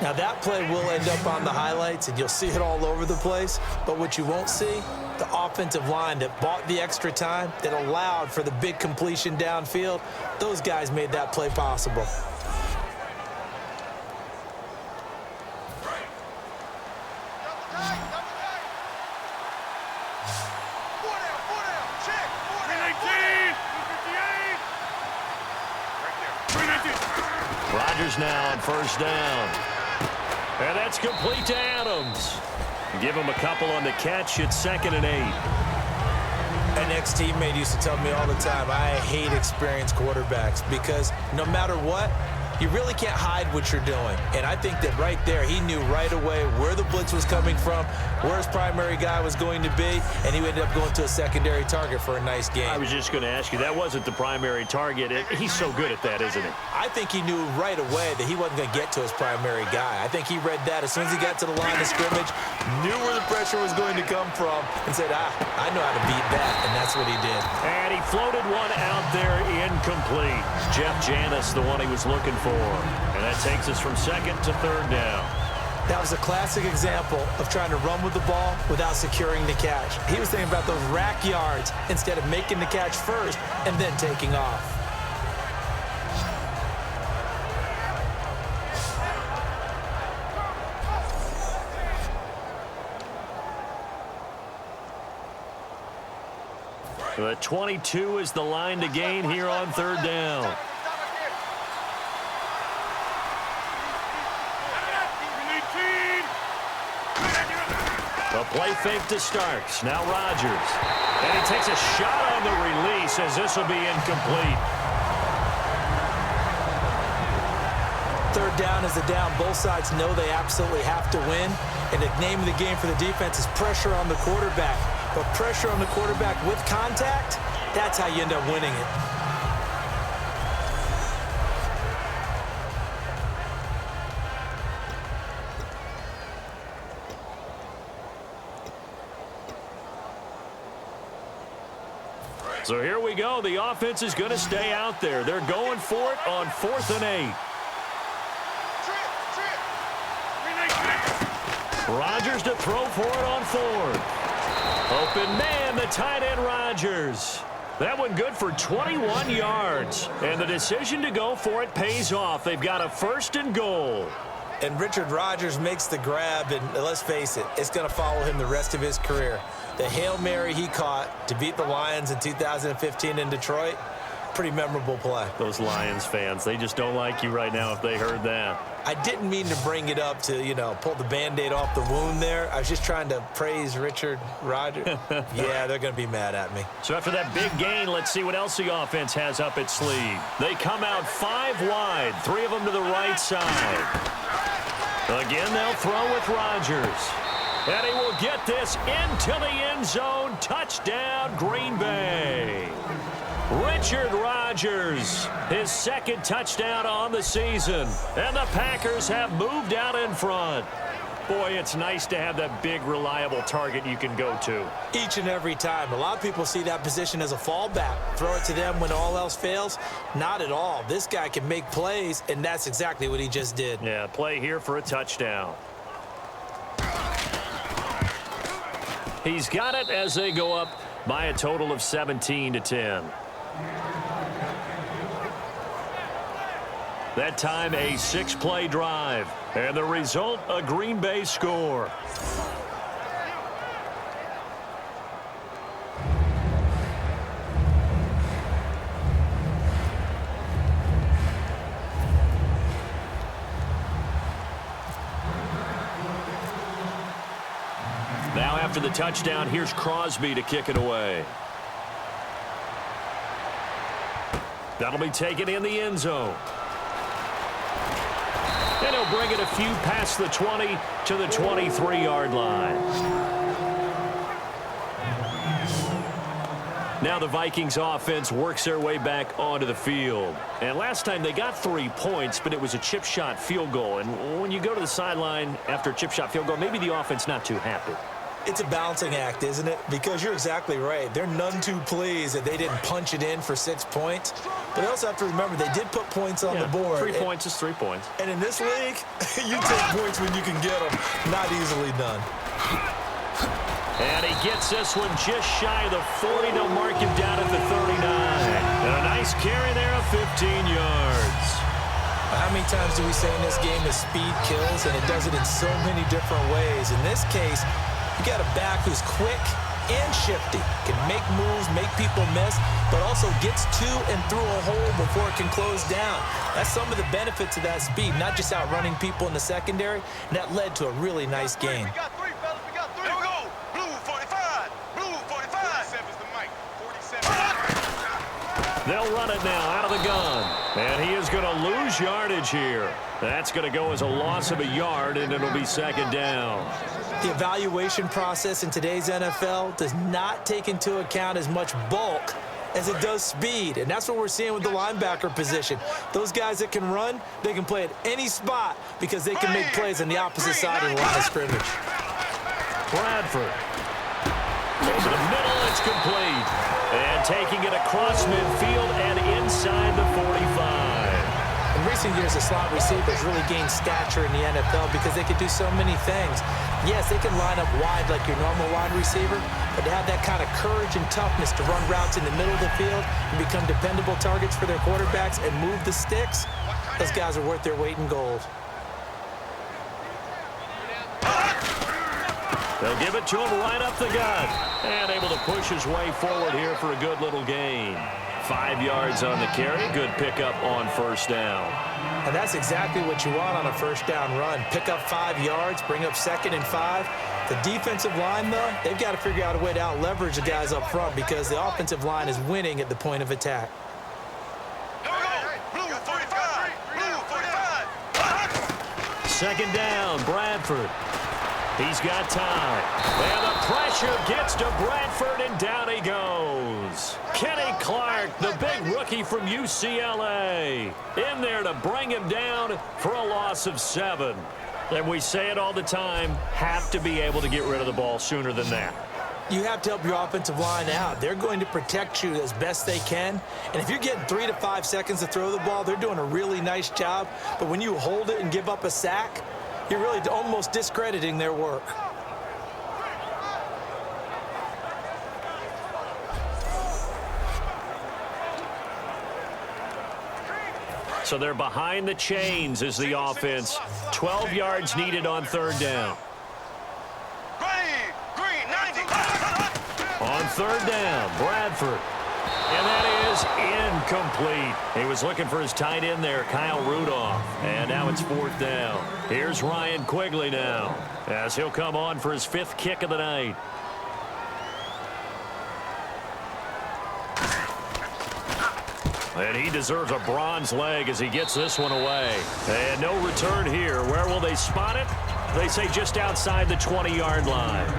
Now that play will end up on the highlights, and you'll see it all over the place. But what you won't see, the offensive line that bought the extra time, that allowed for the big completion downfield, those guys made that play possible. Rodgers now on first down. And that's complete to Adams. Give him a couple on the catch. It's 2nd and 8. An ex-teammate used to tell me all the time, I hate experienced quarterbacks because no matter what, you really can't hide what you're doing. And I think that right there, he knew right away where the blitz was coming from, where his primary guy was going to be, and he ended up going to a secondary target for a nice game. I was just going to ask you, that wasn't the primary target. He's so good at that, isn't he? I think he knew right away that he wasn't going to get to his primary guy. I think he read that as soon as he got to the line of scrimmage, knew where the pressure was going to come from, and said, I know how to beat that, and that's what he did. And he floated one out there incomplete. Jeff Janis, the one he was looking for. And that takes us from 2nd to 3rd down. That was a classic example of trying to run with the ball without securing the catch. He was thinking about those rack yards instead of making the catch first and then taking off. The 22 is the line to gain here on 3rd down. The play fake to Starks. Now Rodgers. And he takes a shot on the release as this will be incomplete. 3rd down is the down. Both sides know they absolutely have to win. And the name of the game for the defense is pressure on the quarterback. But pressure on the quarterback with contact, that's how you end up winning it. So here we go. The offense is going to stay out there. They're going for it on 4th and 8. Rodgers to throw for it on 4th. Open man, the tight end Rodgers. That one good for 21 yards. And the decision to go for it pays off. They've got a 1st and goal. And Richard Rodgers makes the grab, and let's face it, it's going to follow him the rest of his career. The Hail Mary he caught to beat the Lions in 2015 in Detroit, pretty memorable play. Those Lions fans, they just don't like you right now if they heard that. I didn't mean to bring it up to, pull the Band-Aid off the wound there. I was just trying to praise Richard Rodgers. Yeah, they're going to be mad at me. So after that big gain, let's see what else the offense has up its sleeve. They come out 5 wide, 3 of them to the right side. Again, they'll throw with Rodgers. And he will get this into the end zone. Touchdown, Green Bay. Richard Rodgers, his 2nd touchdown on the season. And the Packers have moved out in front. Boy, it's nice to have that big, reliable target you can go to. Each and every time. A lot of people see that position as a fallback. Throw it to them when all else fails. Not at all. This guy can make plays, and that's exactly what he just did. Yeah, play here for a touchdown. He's got it as they go up by a total of 17-10. That time a 6-play drive. And the result, a Green Bay score. Now after the touchdown, here's Crosby to kick it away. That'll be taken in the end zone. And he'll bring it a few past the 20 to the 23-yard line. Now the Vikings offense works their way back onto the field. And last time they got 3 points, but it was a chip shot field goal. And when you go to the sideline after a chip shot field goal, maybe the offense not too happy. It's a balancing act, isn't it? Because you're exactly right. They're none too pleased that they didn't punch it in for 6 points. But they also have to remember they did put points on the board. 3 points is 3 points. And in this league, you take points when you can get them. Not easily done. And he gets this one just shy of the 40. They'll mark him down at the 39. And a nice carry there of 15 yards. How many times do we say in this game that speed kills, and it does it in so many different ways? In this case, you got a back who's quick, and shifty. Can make moves, make people miss, but also gets to and through a hole before it can close down. That's some of the benefits of that speed, not just outrunning people in the secondary, and that led to a really nice game. We got three, fellas. We got three. Here we go. Blue 45. Blue 45. 47's the mic. 47. They'll run it now out of the gun. And he is going to lose yardage here. That's going to go as a loss of a yard, and it'll be second down. The evaluation process in today's NFL does not take into account as much bulk as it does speed, and that's what we're seeing with the linebacker position. Those guys that can run, they can play at any spot because they can make plays on the opposite side of the line of scrimmage. Bradford. Over the middle, it's complete. And taking it across midfield and inside the 45. In recent years, the slot receivers really gained stature in the NFL because they could do so many things. Yes, they can line up wide like your normal wide receiver, but to have that kind of courage and toughness to run routes in the middle of the field and become dependable targets for their quarterbacks and move the sticks, those guys are worth their weight in gold. They'll give it to him right up the gut. And able to push his way forward here for a good little gain. 5 yards on the carry. Good pickup on first down. And that's exactly what you want on a first down run. Pick up 5 yards, bring up 2nd and 5. The defensive line, though, they've got to figure out a way to out-leverage the guys up front because the offensive line is winning at the point of attack. Here we go. Blue 45. Blue 45. Second down, Bradford. He's got time. And the pressure gets to Bradford, and down he goes. Kenny Clark, the big rookie from UCLA, in there to bring him down for a loss of 7. And we say it all the time, have to be able to get rid of the ball sooner than that. You have to help your offensive line out. They're going to protect you as best they can. And if you're getting 3 to 5 seconds to throw the ball, they're doing a really nice job. But when you hold it and give up a sack, you're really almost discrediting their work. So they're behind the chains as the offense. 12 yards needed on third down. Green 90. On third down, Bradford. And that is incomplete. He was looking for his tight end there, Kyle Rudolph. And now it's 4th down. Here's Ryan Quigley now as he'll come on for his 5th kick of the night. And he deserves a bronze leg as he gets this one away. And no return here. Where will they spot it? They say just outside the 20-yard line.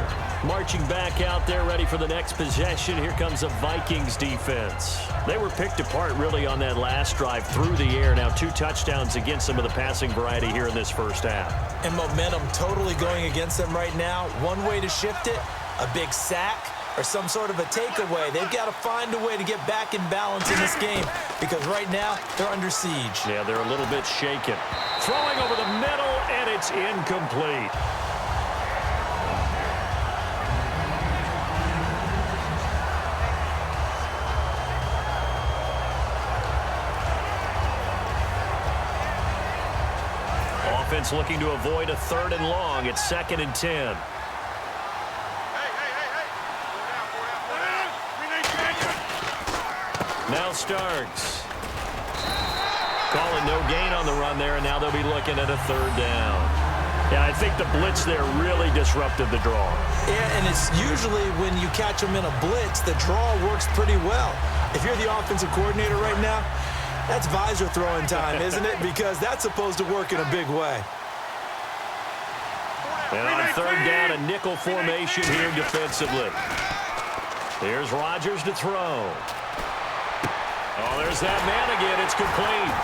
Marching back out there, ready for the next possession. Here comes the Vikings defense. They were picked apart really on that last drive through the air. Now 2 touchdowns against some of the passing variety here in this first half. And momentum totally going against them right now. One way to shift it, a big sack or some sort of a takeaway. They've got to find a way to get back in balance in this game because right now they're under siege. Yeah, they're a little bit shaken. Throwing over the middle, and it's incomplete. Offense looking to avoid a 3rd and long. It's 2nd and 10. Now Starks. Calling no gain on the run there, and now they'll be looking at a 3rd down. Yeah, I think the blitz there really disrupted the draw. Yeah, and it's usually when you catch them in a blitz, the draw works pretty well. If you're the offensive coordinator right now, that's visor throwing time, isn't it? Because that's supposed to work in a big way. And on 3rd down, a nickel formation here defensively. Here's Rodgers to throw. Oh, there's that man again. It's complete.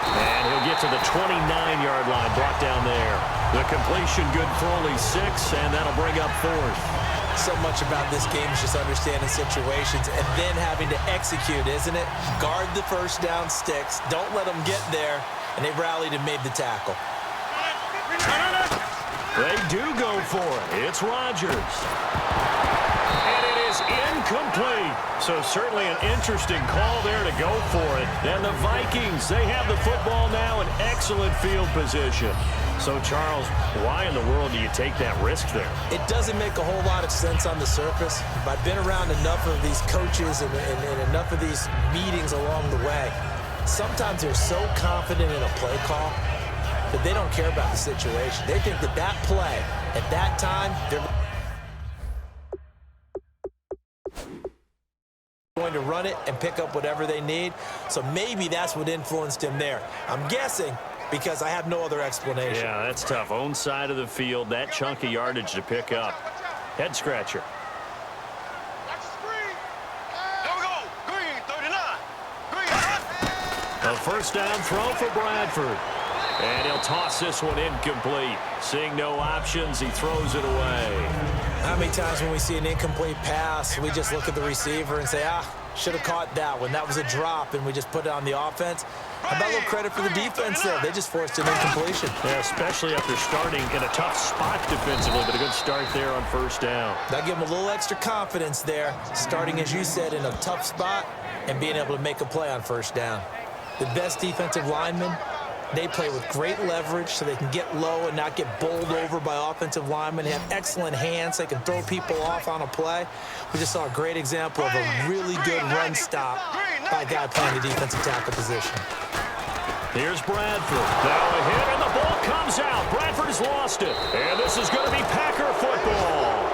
And he'll get to the 29-yard line, brought down there. The completion good for only 6, and that'll bring up 4th. So much about this game is just understanding situations and then having to execute, isn't it? Guard the first down sticks. Don't let them get there. And they rallied and made the tackle. They do go for it. It's Rodgers. And it is incomplete. So certainly an interesting call there to go for it. And the Vikings, they have the football now in excellent field position. So, Charles, why in the world do you take that risk there? It doesn't make a whole lot of sense on the surface, but I've been around enough of these coaches and enough of these meetings along the way. Sometimes they're so confident in a play call that they don't care about the situation. They think that that play, at that time, they're going to run it and pick up whatever they need. So maybe that's what influenced him there. I'm guessing because I have no other explanation. Yeah, that's tough. Own side of the field, that chunk of yardage to pick up. Head scratcher. Watch the screen. There we go. Green, 39. Green, hot. A first down throw for Bradford. And he'll toss this one incomplete. Seeing no options, he throws it away. How many times when we see an incomplete pass, we just look at the receiver and say, should have caught that one. That was a drop, and we just put it on the offense. How about a little credit for the defense there? They just forced an incompletion. Yeah, especially after starting in a tough spot defensively, but a good start there on first down. That gave them a little extra confidence there, starting, as you said, in a tough spot and being able to make a play on first down. The best defensive linemen, they play with great leverage so they can get low and not get bowled over by offensive linemen. They have excellent hands. They can throw people off on a play. We just saw a great example of a really good run stop by a guy playing the defensive tackle position. Here's Bradford. Now a hit, and the ball comes out. Bradford has lost it. And this is going to be Packer football.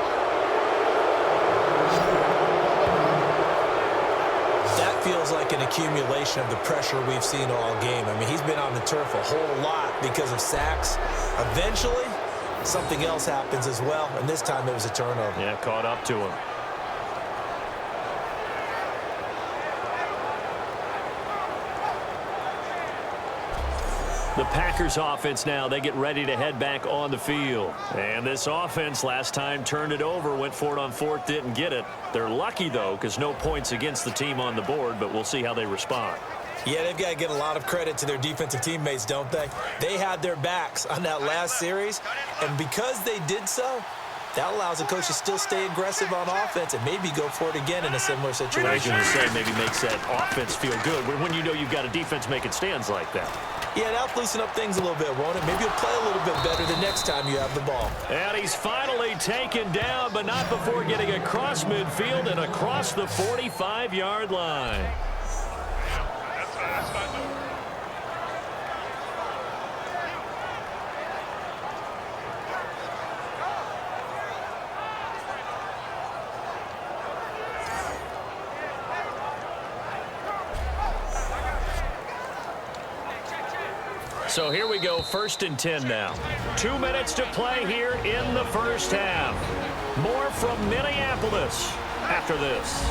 That feels like an accumulation of the pressure we've seen all game. I mean, he's been on the turf a whole lot because of sacks. Eventually, something else happens as well, and this time it was a turnover. Yeah, caught up to him. The Packers offense now, they get ready to head back on the field. And this offense last time turned it over, went for it on fourth, didn't get it. They're lucky, though, because no points against the team on the board, but we'll see how they respond. Yeah, they've got to get a lot of credit to their defensive teammates, don't they? They had their backs on that last series, and because they did so, that allows the coach to still stay aggressive on offense and maybe go for it again in a similar situation. I was going to say maybe makes that offense feel good when you know you've got a defense making stands like that. Yeah, that'll loosen up things a little bit, won't it? Maybe you'll play a little bit better the next time you have the ball. And he's finally taken down, but not before getting across midfield and across the 45-yard line. That's fine. So here we go, 1st and 10 now. 2 minutes to play here in the first half. More from Minneapolis after this.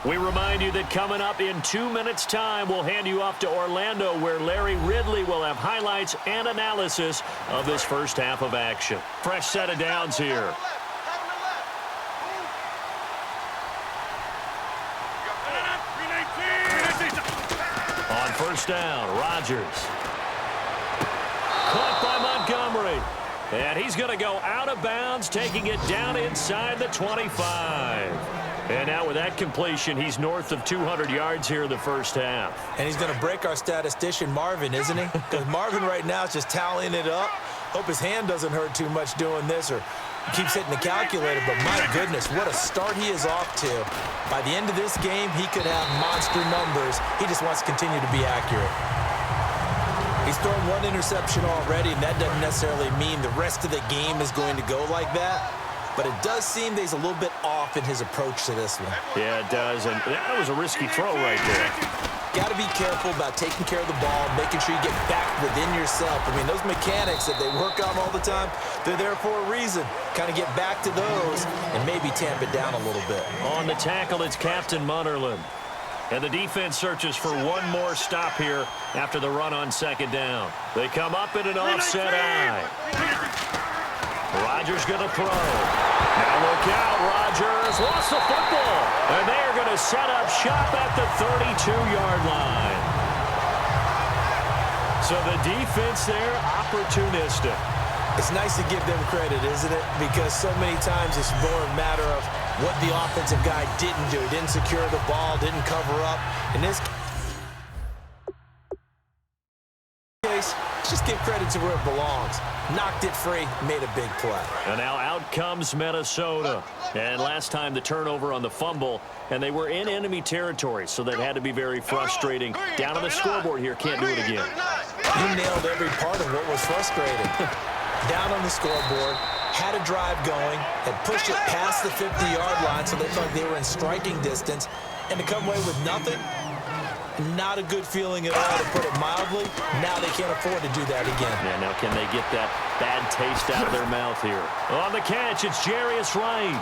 We remind you that coming up in 2 minutes' time, we'll hand you off to Orlando, where Larry Ridley will have highlights and analysis of this first half of action. Fresh set of downs here. On first down, Rodgers. Caught by Montgomery. And he's going to go out of bounds, taking it down inside the 25. And now with that completion, he's north of 200 yards here in the first half. And he's going to break our statistician, Marvin, isn't he? Because Marvin right now is just tallying it up. Hope his hand doesn't hurt too much doing this or keeps hitting the calculator. But my goodness, what a start he is off to. By the end of this game, he could have monster numbers. He just wants to continue to be accurate. He's thrown one interception already, and that doesn't necessarily mean the rest of the game is going to go like that. But it does seem that he's a little bit off in his approach to this one. Yeah, it does. And that was a risky throw right there. Got to be careful about taking care of the ball, making sure you get back within yourself. I mean, those mechanics that they work on all the time, they're there for a reason. Kind of get back to those and maybe tamp it down a little bit. On the tackle, it's Captain Munnerlyn. And the defense searches for one more stop here after the run on second down. They come up in an offset eye. Rodgers going to throw. Now look out, Rodgers lost the football. And they are going to set up shop at the 32-yard line. So the defense there, opportunistic. It's nice to give them credit, isn't it? Because so many times it's more a matter of what the offensive guy didn't do. Didn't secure the ball, didn't cover up. In this case, let's just give credit to where it belongs. Knocked it free, made a big play. And now out comes Minnesota. And last time the turnover on the fumble, and they were in enemy territory, so that had to be very frustrating. Down on the scoreboard here, can't do it again. You nailed every part of what was frustrating. Down on the scoreboard, had a drive going, had pushed it past the 50-yard line so they thought they were in striking distance, and to come away with nothing, not a good feeling at all, to put it mildly. Now they can't afford to do that again. Yeah, now can they get that bad taste out of their mouth here? On the catch, it's Jarius Wright.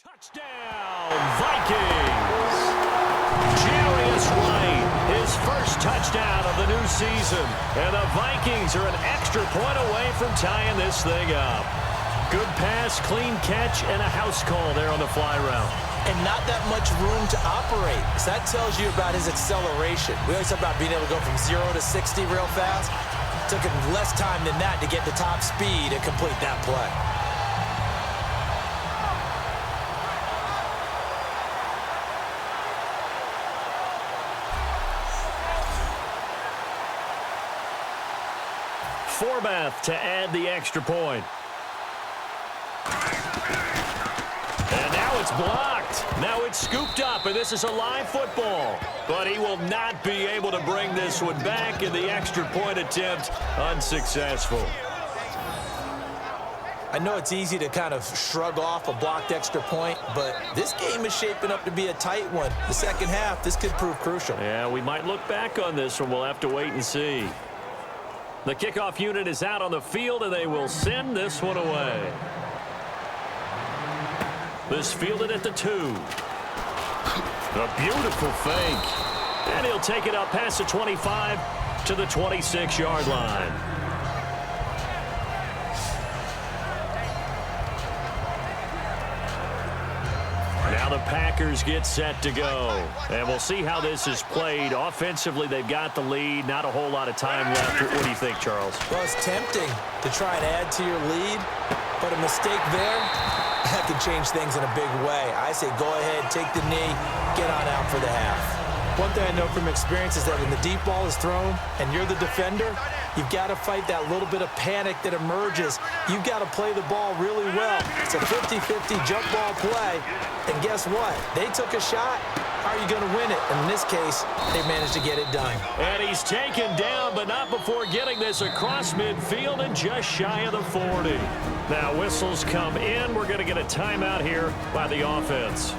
Touchdown, Vikings! Jarius Wright, his first touchdown of the new season. And the Vikings are an extra point away from tying this thing up. Good pass, clean catch, and a house call there on the fly route. And not that much room to operate. So that tells you about his acceleration. We always talk about being able to go from 0 to 60 real fast. Took him less time than that to get the top speed and complete that play. Forbath to add the extra point. And now it's blocked. Now it's scooped up, and this is a live football. But he will not be able to bring this one back, and the extra point attempt unsuccessful. I know it's easy to kind of shrug off a blocked extra point, but this game is shaping up to be a tight one. The second half, this could prove crucial. Yeah, we might look back on this one. We'll have to wait and see. The kickoff unit is out on the field, and they will send this one away. This fielded at the 2. A beautiful fake. And he'll take it up past the 25 to the 26-yard line. Now the Packers get set to go. And we'll see how this is played. Offensively, they've got the lead. Not a whole lot of time left. What do you think, Charles? Well, it's tempting to try and add to your lead, but a mistake there, that could change things in a big way. I say go ahead, take the knee, get on out for the half. One thing I know from experience is that when the deep ball is thrown and you're the defender, you've got to fight that little bit of panic that emerges. You've got to play the ball really well. It's a 50-50 jump ball play, and guess what? They took a shot. How are you going to win it? And in this case, they managed to get it done. And he's taken down, but not before getting this across midfield and just shy of the 40. Now whistles come in. We're going to get a timeout here by the offense.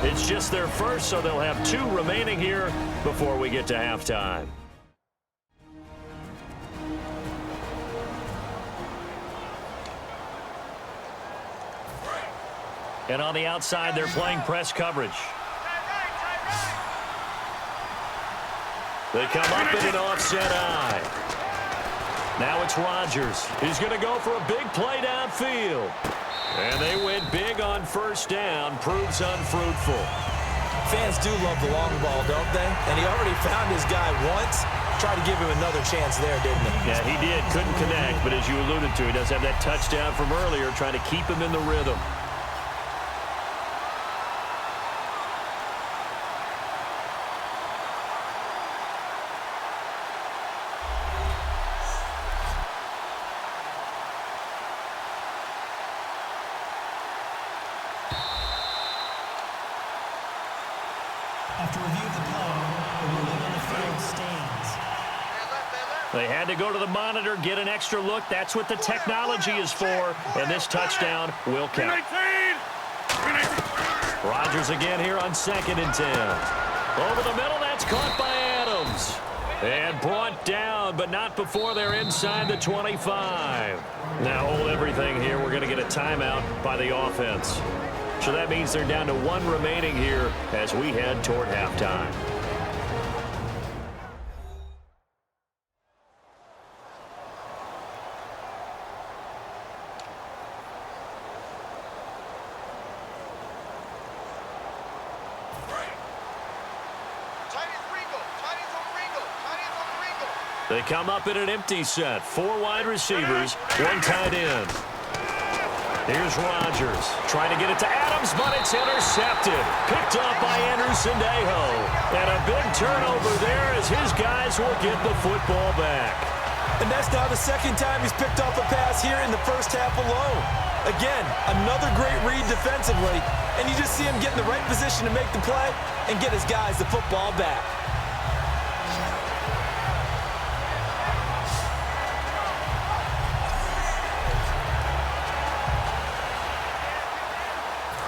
It's just their first, so they'll have 2 remaining here before we get to halftime. And on the outside, they're playing press coverage. They come up in an offset eye. Now it's Rodgers. He's going to go for a big play downfield. And they went big on first down. Proves unfruitful. Fans do love the long ball, don't they? And he already found his guy once. Tried to give him another chance there, didn't he? Yeah, he did. Couldn't connect. But as you alluded to, he does have that touchdown from earlier, trying to keep him in the rhythm. After review of the play, the ruling on the field stands. They had to go to the monitor, get an extra look. That's what the technology is for. And this touchdown will count. Rodgers again here on 2nd and 10. Over the middle, that's caught by Adams. And brought down, but not before they're inside the 25. Now hold everything here. We're going to get a timeout by the offense. So that means they're down to 1 remaining here as we head toward halftime. They come up in an empty set. 4 wide receivers, 1 tight end. Here's Rodgers trying to get it to Adams, but it's intercepted. Picked up by Andrew Sendejo. And a big turnover there as his guys will get the football back. And that's now the second time he's picked off a pass here in the first half alone. Again, another great read defensively, and you just see him get in the right position to make the play and get his guys the football back.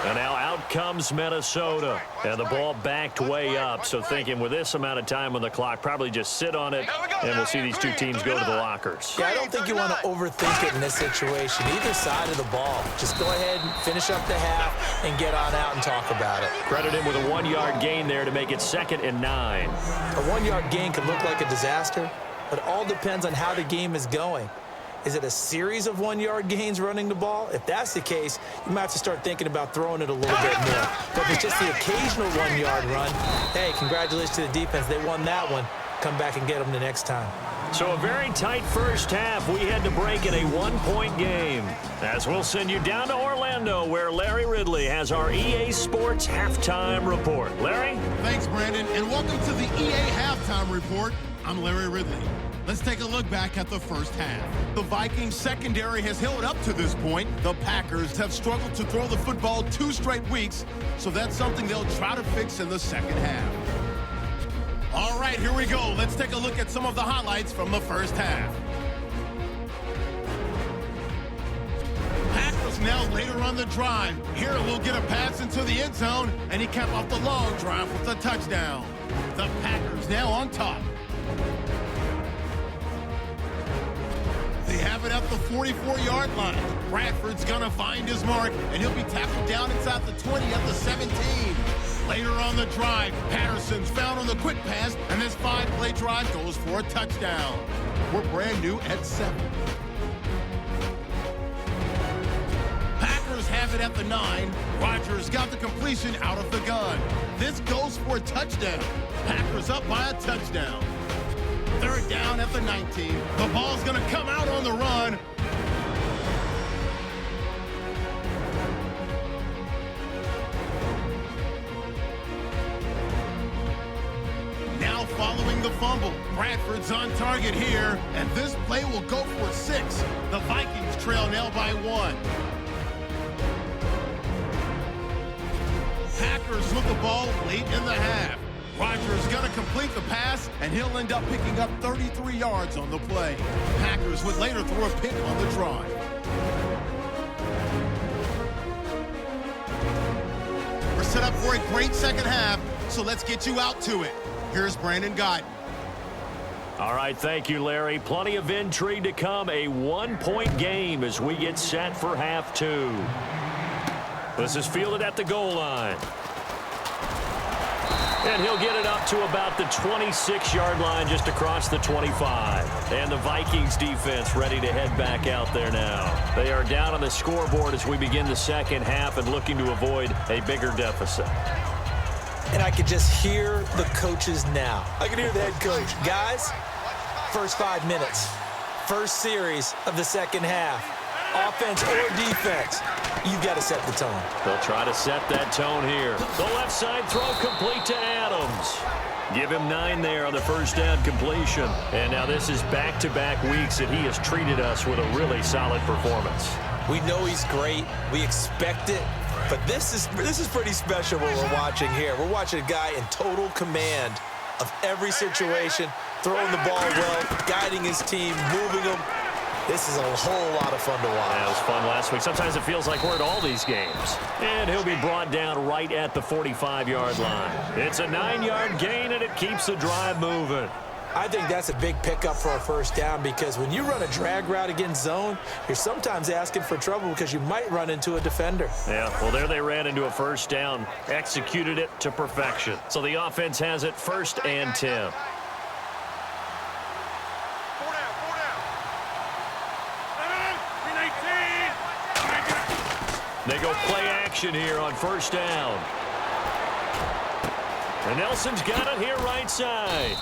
And now out comes Minnesota. And the ball backed way up. So thinking with this amount of time on the clock, probably just sit on it, and we'll see these two teams go to the lockers. Yeah, I don't think you want to overthink it in this situation. Either side of the ball. Just go ahead and finish up the half and get on out and talk about it. Credit him with a 1-yard gain there to make it 2nd and 9. A 1-yard gain can look like a disaster, but it all depends on how the game is going. Is it a series of 1-yard gains running the ball? If that's the case, you might have to start thinking about throwing it a little bit more. But if it's just the occasional 1-yard run, hey, congratulations to the defense. They won that one. Come back and get them the next time. So a very tight first half. We had to break in a 1-point game. As we'll send you down to Orlando, where Larry Ridley has our EA Sports Halftime Report. Larry? Thanks, Brandon, and welcome to the EA Halftime Report. I'm Larry Ridley. Let's take a look back at the first half. The Vikings secondary has held up to this point. The Packers have struggled to throw the football 2 straight weeks, so that's something they'll try to fix in the second half. All right, here we go. Let's take a look at some of the highlights from the first half. Packers now later on the drive. Here we'll get a pass into the end zone, and he capped off the long drive with a touchdown. The Packers now on top. They have it at the 44-yard line. Bradford's going to find his mark, and he'll be tackled down inside the 20 at the 17. Later on the drive, Patterson's found on the quick pass, and this 5-play drive goes for a touchdown. We're brand new at 7. Packers have it at the 9. Rodgers got the completion out of the gun. This goes for a touchdown. Packers up by a touchdown. 3rd down at the 19. The ball's going to come out on the run. Now following the fumble, Bradford's on target here, and this play will go for 6. The Vikings trail now by 1. Packers with the ball late in the half. Rodgers going to complete the pass, and he'll end up picking up 33 yards on the play. Packers would later throw a pick on the drive. We're set up for a great second half, so let's get you out to it. Here's Brandon Guyton. All right, thank you, Larry. Plenty of intrigue to come. A 1-point game as we get set for half 2. This is fielded at the goal line. And he'll get it up to about the 26-yard line, just across the 25. And the Vikings defense ready to head back out there now. They are down on the scoreboard as we begin the second half and looking to avoid a bigger deficit. And I could just hear the coaches now. I can hear the head coach. Guys, first 5 minutes, first series of the second half. Offense or defense, you've got to set the tone. They'll try to set that tone here. The left side throw complete to Adams. Give him 9 there on the first down completion. And now this is back-to-back weeks that he has treated us with a really solid performance. We know he's great. We expect it. But this is pretty special what we're watching here. We're watching a guy in total command of every situation, throwing the ball well, guiding his team, moving them. This is a whole lot of fun to watch. Yeah, it was fun last week. Sometimes it feels like we're at all these games. And he'll be brought down right at the 45-yard line. It's a 9-yard gain, and it keeps the drive moving. I think that's a big pickup for a first down because when you run a drag route against zone, you're sometimes asking for trouble because you might run into a defender. Yeah, well, there they ran into a first down, executed it to perfection. So the offense has it 1st and 10. They go play action here on first down. And Nelson's got it here right side.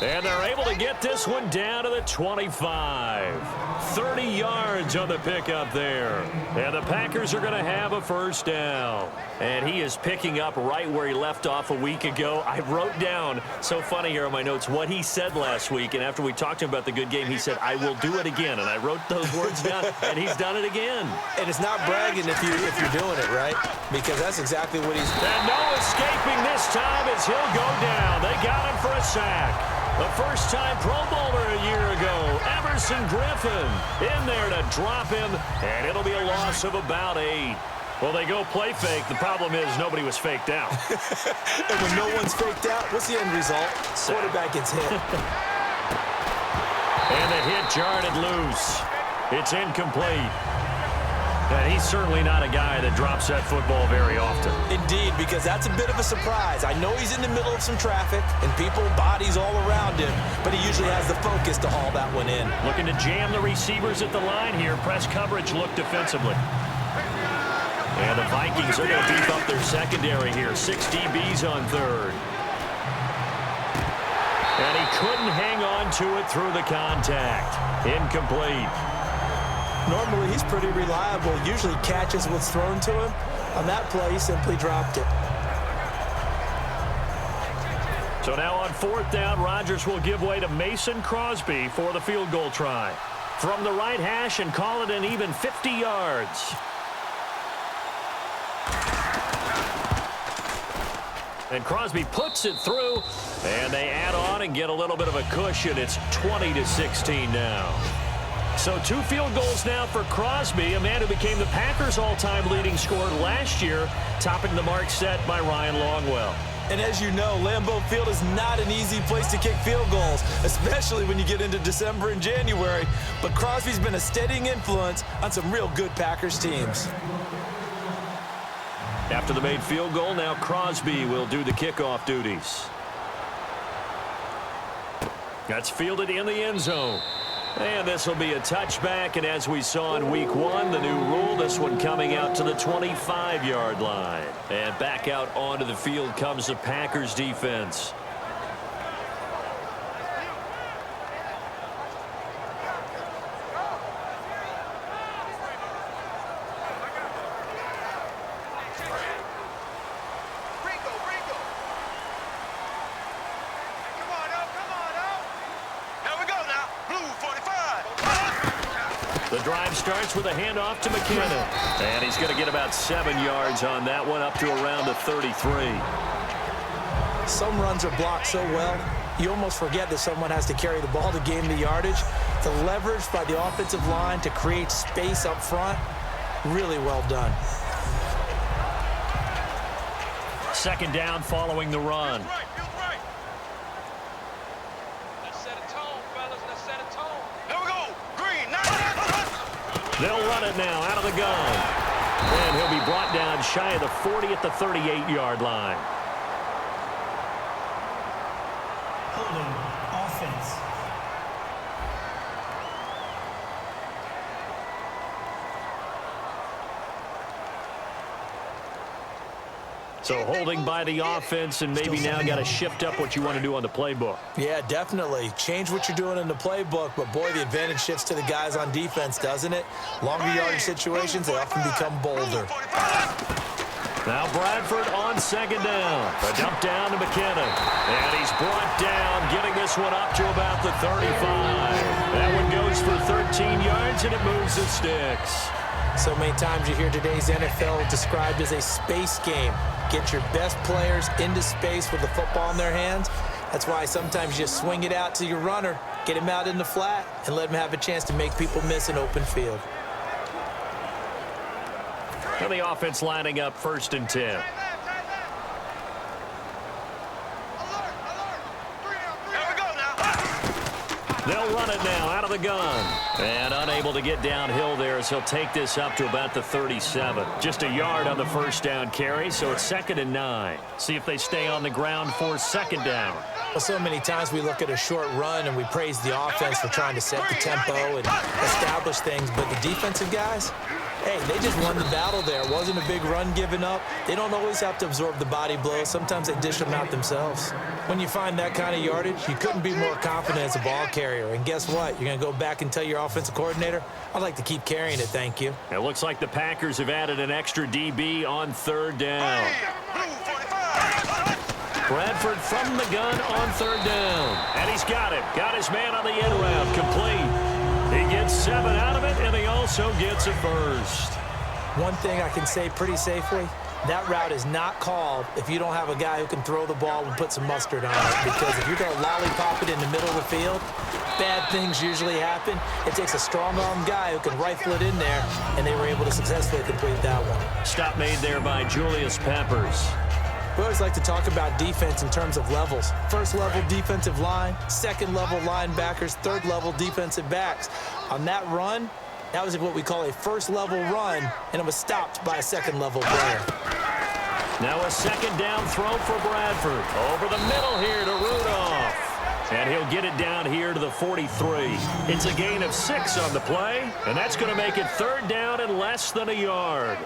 And they're able to get this one down to the 25. 30 yards on the pickup there. And the Packers are going to have a first down. And he is picking up right where he left off a week ago. I wrote down, so funny here on my notes, what he said last week. And after we talked to him about the good game, he said, I will do it again. And I wrote those words down, and he's done it again. And it's not bragging if you're doing it, right? Because that's exactly what he's... And no escaping this time as he'll go down. They got him for a sack. The first-time Pro Bowler a year ago, Emerson Griffin, in there to drop him, and it'll be a loss of about 8. Well, they go play fake. The problem is nobody was faked out. And when no one's faked out, what's the end result? Quarterback gets hit. And the hit jarred it loose. It's incomplete. And he's certainly not a guy that drops that football very often. Indeed, because that's a bit of a surprise. I know he's in the middle of some traffic and people, bodies all around him, but he usually has the focus to haul that one in. Looking to jam the receivers at the line here. Press coverage look defensively. And the Vikings are going to beef up their secondary here. 6 DBs on third. And he couldn't hang on to it through the contact. Incomplete. Normally, he's pretty reliable. Usually catches what's thrown to him. On that play, he simply dropped it. So now on 4th down, Rodgers will give way to Mason Crosby for the field goal try. From the right hash and call it an even 50 yards. And Crosby puts it through, and they add on and get a little bit of a cushion. It's 20-16 now. So 2 field goals now for Crosby, a man who became the Packers' all-time leading scorer last year, topping the mark set by Ryan Longwell. And as you know, Lambeau Field is not an easy place to kick field goals, especially when you get into December and January. But Crosby's been a steadying influence on some real good Packers teams. After the made field goal, now Crosby will do the kickoff duties. That's fielded in the end zone. And this will be a touchback, and as we saw in week 1, the new rule, this one coming out to the 25-yard line. And back out onto the field comes the Packers defense. The drive starts with a handoff to McKinnon. And he's going to get about 7 yards on that one, up to around the 33. Some runs are blocked so well, you almost forget that someone has to carry the ball to gain the yardage. The leverage by the offensive line to create space up front, really well done. 2nd down following the run. They'll run it now out of the gun. And he'll be brought down shy of the 40 at the 38-yard line. Holding offense. So holding by the offense, and maybe now got to shift up what you want to do on the playbook. Yeah, definitely. Change what you're doing in the playbook, but boy, the advantage shifts to the guys on defense, doesn't it? Longer yardage situations, they often become bolder. Now Bradford on 2nd down. A dump down to McKinnon. And he's brought down, getting this one up to about the 35. That one goes for 13 yards, and it moves the sticks. So many times you hear today's NFL described as a space game. Get your best players into space with the football in their hands. That's why sometimes you just swing it out to your runner, get him out in the flat, and let him have a chance to make people miss an open field. And the offense lining up 1st and 10. They'll run it now out of the gun. And unable to get downhill there as he'll take this up to about the 37. Just a yard on the 1st down carry, so it's 2nd and 9. See if they stay on the ground for 2nd down. Well, so many times we look at a short run and we praise the offense for trying to set the tempo and establish things, but the defensive guys, Hey, they just won the battle there. It wasn't a big run given up. They don't always have to absorb the body blows. Sometimes they dish them out themselves. When you find that kind of yardage, you couldn't be more confident as a ball carrier. And guess what? You're going to go back and tell your offensive coordinator, I'd like to keep carrying it, thank you. It looks like the Packers have added an extra DB on third down. Bradford from the gun on third down. And he's got it. Got his man on the end route. Complete. He gets 7 out of it, and he also gets a first. One thing I can say pretty safely, that route is not called if you don't have a guy who can throw the ball and put some mustard on it. Because if you're going to lollipop it in the middle of the field, bad things usually happen. It takes a strong-arm guy who can rifle it in there, and they were able to successfully complete that one. Stop made there by Julius Peppers. We always like to talk about defense in terms of levels. First-level defensive line, second-level linebackers, third-level defensive backs. On that run, that was what we call a first-level run, and it was stopped by a second-level player. Now a second down throw for Bradford. Over the middle here to Rudolph. And he'll get it down here to the 43. It's a gain of 6 on the play, and that's going to make it third down and less than a yard.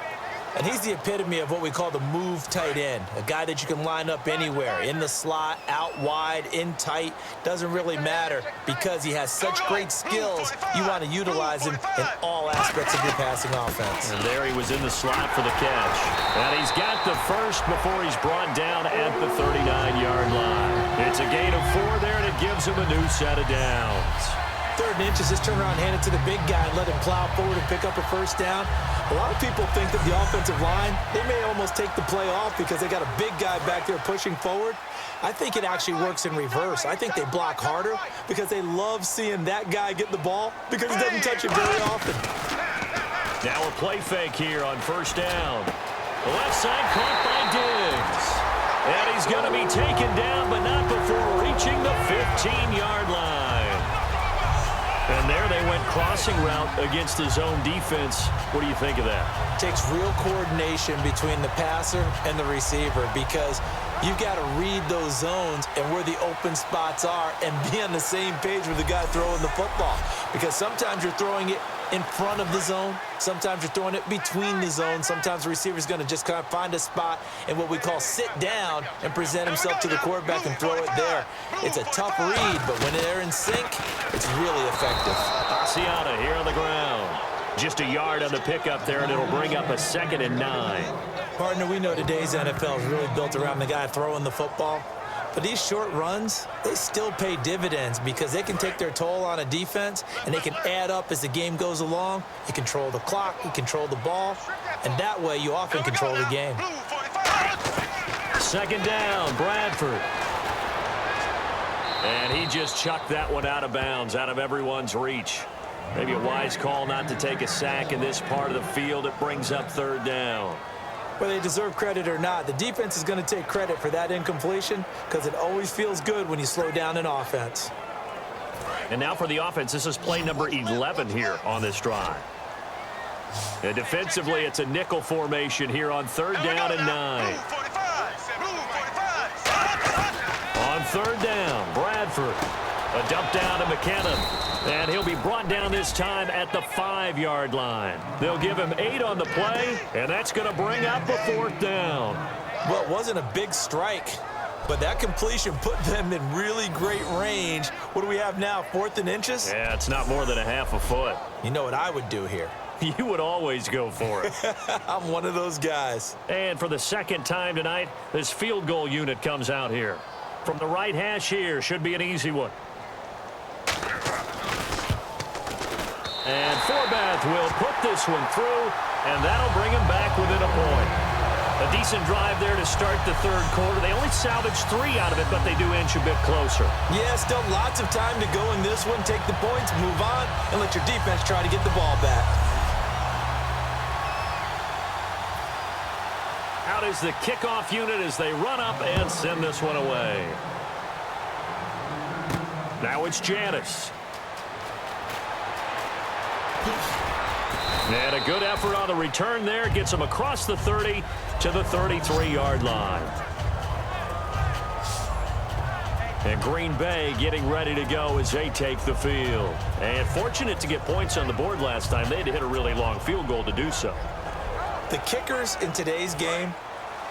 And he's the epitome of what we call the move tight end, a guy that you can line up anywhere, in the slot, out wide, in tight, doesn't really matter because he has such great skills. You want to utilize him in all aspects of your passing offense. And there he was in the slot for the catch. And he's got the first before he's brought down at the 39-yard line. It's a gain of 4 there, and it gives him a new set of downs. 3rd and inches, just turn around, hand it to the big guy, and let him plow forward and pick up a first down. A lot of people think that the offensive line, they may almost take the play off because they got a big guy back there pushing forward. I think it actually works in reverse. I think they block harder because they love seeing that guy get the ball because he doesn't touch it very often. Now a play fake here on first down. The left side caught by Diggs. And he's going to be taken down, but not before reaching the 15-yard line. And there they went crossing route against the zone defense. What do you think of that? It takes real coordination between the passer and the receiver because you've got to read those zones and where the open spots are and be on the same page with the guy throwing the football. Because sometimes you're throwing it in front of the zone. Sometimes you're throwing it between the zones. Sometimes the receiver's going to just kind of find a spot and what we call sit down and present himself to the quarterback and throw it there. It's a tough read, but when they're in sync, it's really effective. Asiata here on the ground. Just a yard on the pickup there, and it'll bring up a 2nd and 9. Partner, we know today's NFL is really built around the guy throwing the football. But these short runs, they still pay dividends because they can take their toll on a defense and they can add up as the game goes along. You control the clock, you control the ball, and that way you often control the game. 2nd down, Bradford. And he just chucked that one out of bounds, out of everyone's reach. Maybe a wise call not to take a sack in this part of the field. It brings up 3rd down. Whether they deserve credit or not, the defense is going to take credit for that incompletion because it always feels good when you slow down an offense. And now for the offense, this is play number 11 here on this drive. And defensively, it's a nickel formation here on 3rd down and 9. On 3rd down, Bradford. A dump down to McKinnon. And he'll be brought down this time at the 5-yard line. They'll give him 8 on the play, and that's going to bring up a 4th down. Well, it wasn't a big strike, but that completion put them in really great range. What do we have now, 4th and inches? Yeah, it's not more than a half a foot. You know what I would do here? You would always go for it. I'm one of those guys. And for the 2nd time tonight, this field goal unit comes out here. From the right hash here, should be an easy one. And Forbath will put this one through, and that'll bring him back within a point. A decent drive there to start the 3rd quarter. They only salvaged 3 out of it, but they do inch a bit closer. Yeah, still lots of time to go in this one. Take the points, move on, and let your defense try to get the ball back. Out is the kickoff unit as they run up and send this one away. Now it's Janis. And a good effort on the return there. Gets him across the 30 to the 33-yard line. And Green Bay getting ready to go as they take the field. And fortunate to get points on the board last time. They had to hit a really long field goal to do so. The kickers in today's game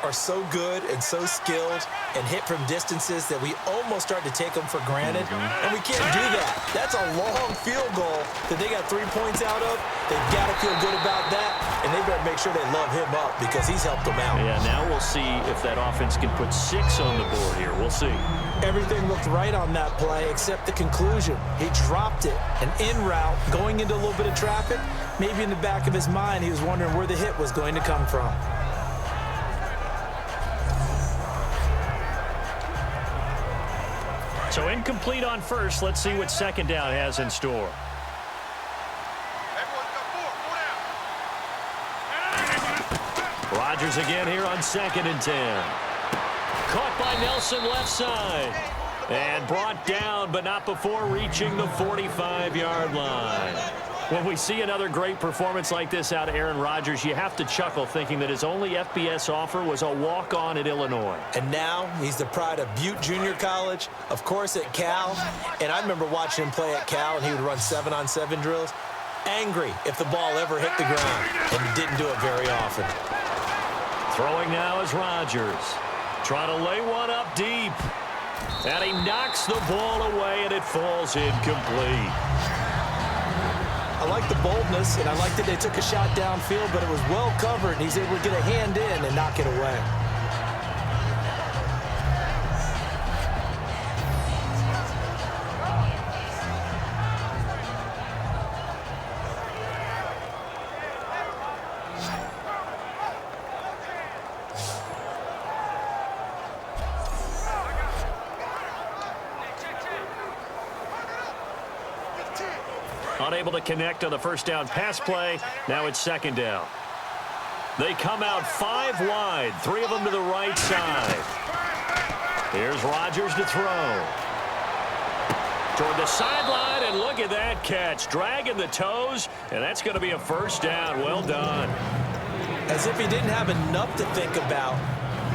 are so good and so skilled and hit from distances that we almost start to take them for granted, and we can't do that. That's a long field goal that they got 3 points out of. They've got to feel good about that, and they better make sure they love him up because he's helped them out. Yeah, now we'll see if that offense can put 6 on the board here. We'll see. Everything looked right on that play except the conclusion. He dropped it, an in route, going into a little bit of traffic. Maybe in the back of his mind, he was wondering where the hit was going to come from. So incomplete on first. Let's see what second down has in store. Rodgers again here on 2nd and 10. Caught by Nelson left side. And brought down, but not before reaching the 45-yard line. When we see another great performance like this out of Aaron Rodgers, you have to chuckle thinking that his only FBS offer was a walk-on at Illinois. And now he's the pride of Butte Junior College, of course at Cal. And I remember watching him play at Cal, and he would run 7-on-7 drills. Angry if the ball ever hit the ground, and he didn't do it very often. Throwing now is Rodgers. Trying to lay one up deep. And he knocks the ball away, and it falls incomplete. I like the boldness, and I like that they took a shot downfield, but it was well covered, and he's able to get a hand in and knock it away. Unable to connect on the first down pass play. Now it's 2nd down. They come out 5 wide, 3 of them to the right side. Here's Rodgers to throw. Toward the sideline, and look at that catch. Dragging the toes, and that's going to be a first down. Well done. As if he didn't have enough to think about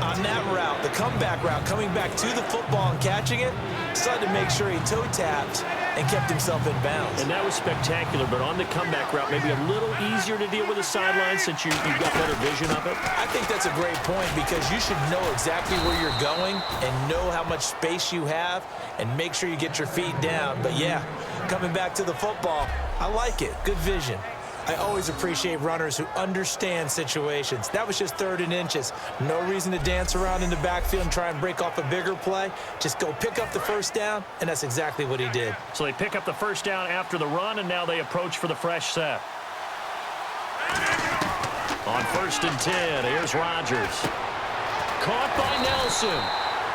on that route, the comeback route, coming back to the football and catching it, decided to make sure he toe-tapped and kept himself in bounds. And that was spectacular, but on the comeback route, maybe a little easier to deal with the sideline since you've got better vision of it. I think that's a great point because you should know exactly where you're going and know how much space you have and make sure you get your feet down. But, yeah, coming back to the football, I like it. Good vision. I always appreciate runners who understand situations. That was just 3rd and inches. No reason to dance around in the backfield and try and break off a bigger play. Just go pick up the first down, and that's exactly what he did. So they pick up the first down after the run, and now they approach for the fresh set. On 1st and 10, here's Rodgers. Caught by Nelson.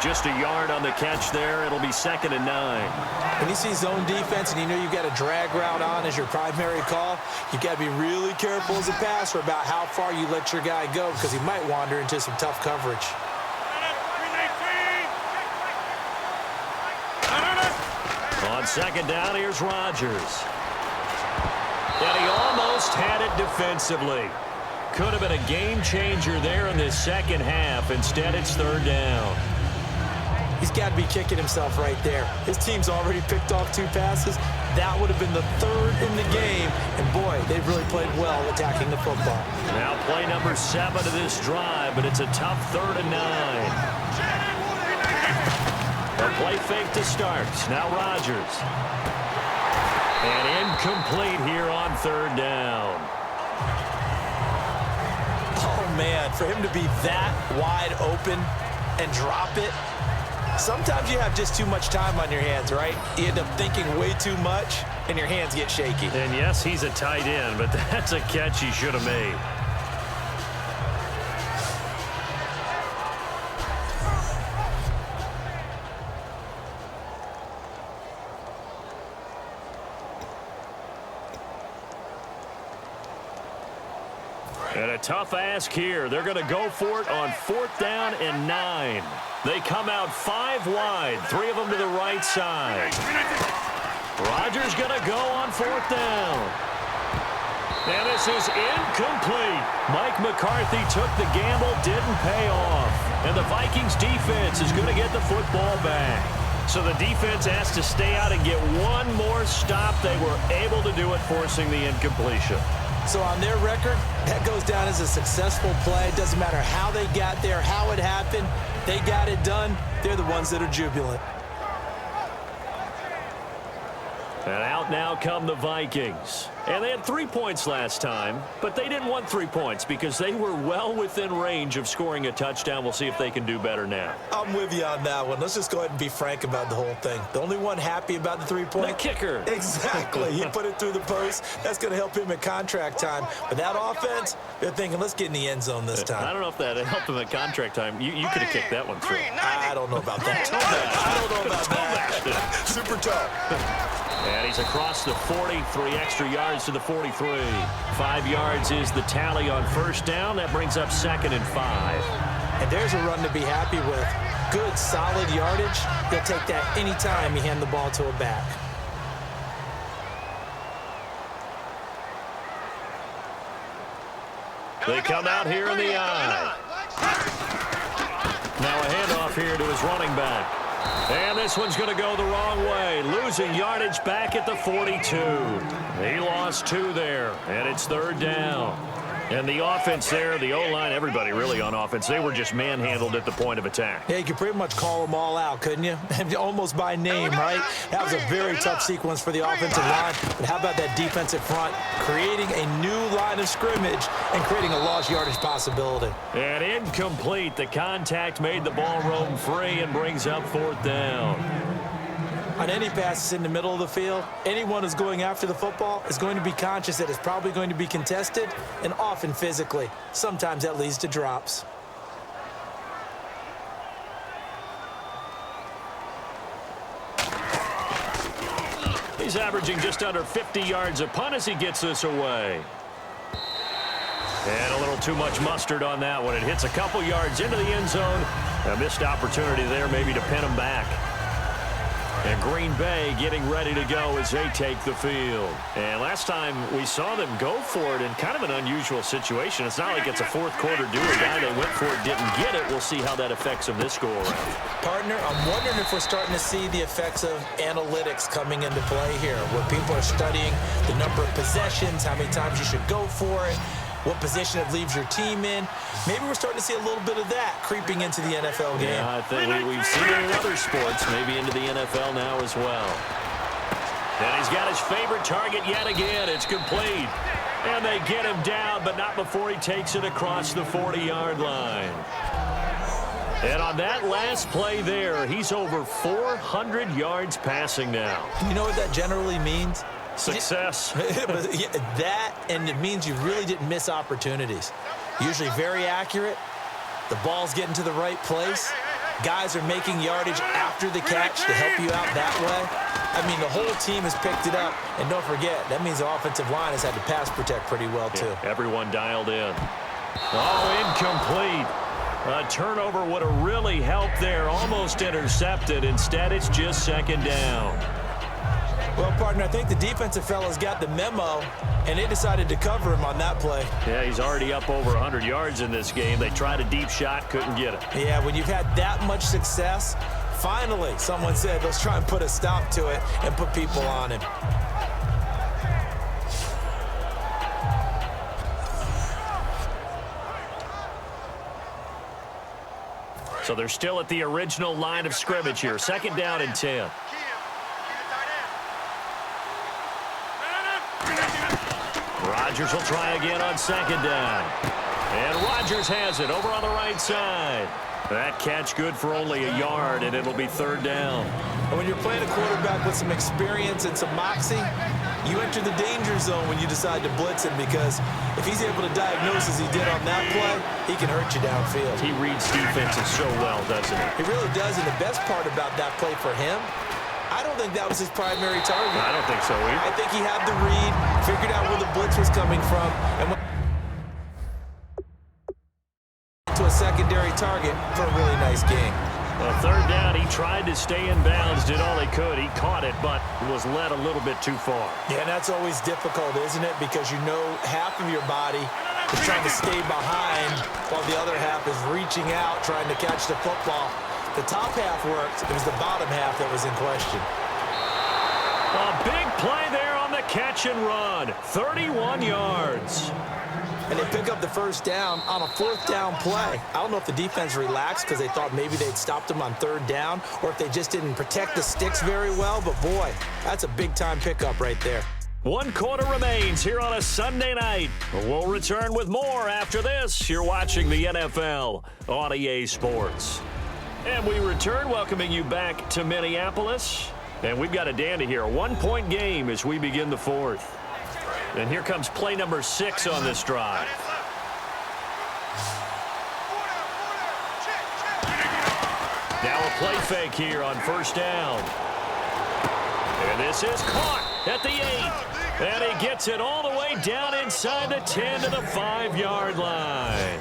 Just a yard on the catch there. It'll be 2nd and 9. When you see zone defense and you know you've got a drag route on as your primary call, you've got to be really careful as a passer about how far you let your guy go because he might wander into some tough coverage. On 2nd down, here's Rodgers. And he almost had it defensively. Could have been a game changer there in this second half. Instead, it's 3rd down. He's got to be kicking himself right there. His team's already picked off 2 passes. That would have been the 3rd in the game. And, boy, they've really played well attacking the football. Now play number 7 of this drive, but it's a tough 3rd and 9. A play fake to start. Now Rodgers. And incomplete here on 3rd down. Oh, man, for him to be that wide open and drop it, sometimes you have just too much time on your hands, right? You end up thinking way too much, and your hands get shaky. And, yes, he's a tight end, but that's a catch he should have made. And a tough ask here. They're going to go for it on 4th down and 9. They come out 5 wide, 3 of them to the right side. Rodgers going to go on 4th down. And this is incomplete. Mike McCarthy took the gamble, didn't pay off. And the Vikings defense is going to get the football back. So the defense asked to stay out and get one more stop. They were able to do it, forcing the incompletion. So on their record, that goes down as a successful play. Doesn't matter how they got there, how it happened. They got it done. They're the ones that are jubilant. And out now come the Vikings. And they had 3 points last time, but they didn't want 3 points because they were well within range of scoring a touchdown. We'll see if they can do better now. I'm with you on that one. Let's just go ahead and be frank about the whole thing. The only one happy about the 3-point. The kicker. Exactly. He put it through the post. That's going to help him at contract time. But that offense, they're thinking, let's get in the end zone this time. I don't know if that helped him at contract time. You could have kicked that one through. I don't know about that. I don't know about that. Super tough. And he's across the 40, 3 extra yards to the 43. 5 yards is the tally on first down. That brings up 2nd and 5. And there's a run to be happy with. Good, solid yardage. He'll take that anytime you hand the ball to a back. They come out here in the eye. Now a handoff here to his running back. And this one's going to go the wrong way. Losing yardage back at the 42. He lost 2 there, and it's 3rd down. And the offense there, the O-line, everybody really on offense, they were just manhandled at the point of attack. Yeah, you could pretty much call them all out, couldn't you? Almost by name, right? That was a very tough sequence for the offensive line. But how about that defensive front creating a new line of scrimmage and creating a lost yardage possibility? And incomplete. The contact made the ball roam free and brings up 4th down. On any passes in the middle of the field, anyone who's going after the football is going to be conscious that it's probably going to be contested and often physically. Sometimes that leads to drops. He's averaging just under 50 yards a punt as he gets this away. And a little too much mustard on that one. It hits a couple yards into the end zone. A missed opportunity there maybe to pin him back. And Green Bay getting ready to go as they take the field. And last time we saw them go for it in kind of an unusual situation. It's not like it's a fourth quarter do-or-die. They went for it, didn't get it. We'll see how that affects them this go-around. Partner, I'm wondering if we're starting to see the effects of analytics coming into play here, where people are studying the number of possessions, how many times you should go for it, what position it leaves your team in. Maybe we're starting to see a little bit of that creeping into the NFL game. Yeah, I think we've seen it in other sports, maybe into the NFL now as well. And he's got his favorite target yet again. It's complete. And they get him down, but not before he takes it across the 40-yard line. And on that last play there, he's over 400 yards passing now. You know what that generally means? Success. That, and it means you really didn't miss opportunities. Usually very accurate. The ball's getting to the right place. Guys are making yardage after the catch to help you out that way. I mean, the whole team has picked it up. And don't forget, that means the offensive line has had to pass protect pretty well, too. Yeah, everyone dialed in. Oh, incomplete. A turnover would have really helped there. Almost intercepted. Instead, it's just 2nd down. Well, partner, I think the defensive fellas got the memo, and they decided to cover him on that play. Yeah, he's already up over 100 yards in this game. They tried a deep shot, couldn't get it. Yeah, when you've had that much success, finally, someone said, let's try and put a stop to it and put people on him. So they're still at the original line of scrimmage here. 2nd down and 10. Rodgers will try again on 2nd down. And Rodgers has it over on the right side. That catch good for only a yard, and it'll be 3rd down. And when you're playing a quarterback with some experience and some moxie, you enter the danger zone when you decide to blitz him, because if he's able to diagnose as he did on that play, he can hurt you downfield. He reads defenses so well, doesn't he? He really does, and the best part about that play for him, I don't think that was his primary target. I don't think so either. I think he had the read, figured out where the blitz was coming from, and went to a secondary target for a really nice game. Well, 3rd down, he tried to stay in bounds, did all he could. He caught it, but was led a little bit too far. Yeah, and that's always difficult, isn't it? Because you know half of your body is trying to stay behind while the other half is reaching out, trying to catch the football. The top half worked. It was the bottom half that was in question. A big play there on the catch and run. 31 yards. And they pick up the first down on a fourth down play. I don't know if the defense relaxed because they thought maybe they'd stopped them on third down or if they just didn't protect the sticks very well. But, boy, that's a big-time pickup right there. 1 quarter remains here on a Sunday night. We'll return with more after this. You're watching the NFL on EA Sports. And we return, welcoming you back to Minneapolis. And we've got a dandy here. A 1-point game as we begin the fourth. And here comes play number 6 on this drive. Now a play fake here on first down. And this is caught at the 8. And he gets it all the way down inside the 10 to the 5-yard line.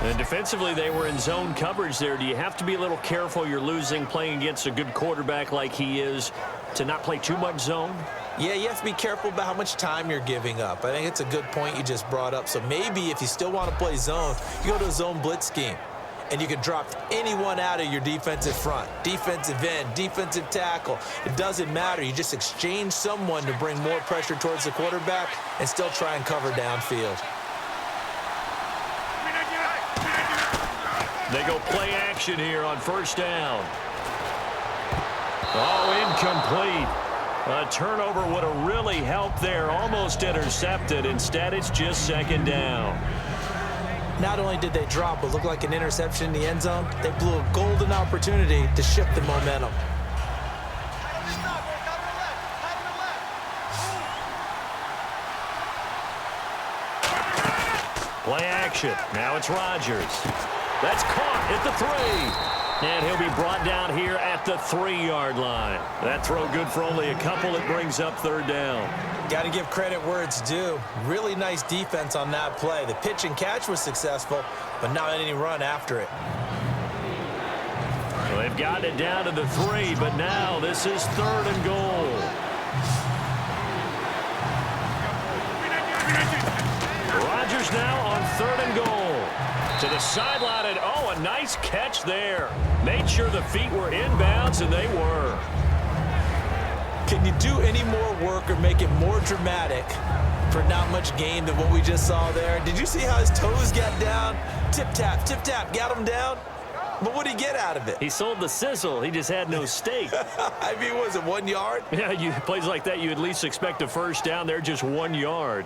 And defensively, they were in zone coverage there. Do you have to be a little careful? You're losing playing against a good quarterback like he is to not play too much zone? Yeah, you have to be careful about how much time you're giving up. I think it's a good point you just brought up. So maybe if you still want to play zone, you go to a zone blitz scheme. And you can drop anyone out of your defensive front. Defensive end, defensive tackle. It doesn't matter. You just exchange someone to bring more pressure towards the quarterback and still try and cover downfield. They go play action here on first down. Oh, incomplete. A turnover would have really helped there. Almost intercepted. Instead, it's just second down. Not only did they drop what looked like an interception in the end zone, they blew a golden opportunity to shift the momentum. Play action. Now it's Rodgers. That's caught at the 3. And he'll be brought down here at the 3-yard line. That throw good for only a couple. It brings up third down. Got to give credit where it's due. Really nice defense on that play. The pitch and catch was successful, but not any run after it. Well, they've gotten it down to the 3, but now this is 3rd and goal. Rodgers now on 3rd and goal. To the sideline, and oh, a nice catch there. Made sure the feet were inbounds, and they were. Can you do any more work or make it more dramatic for not much gain than what we just saw there? Did you see how his toes got down? Tip-tap, got him down. But what did he get out of it? He sold the sizzle. He just had no steak. I mean, was it 1 yard? Yeah, plays like that, you at least expect a first down. They're just 1 yard.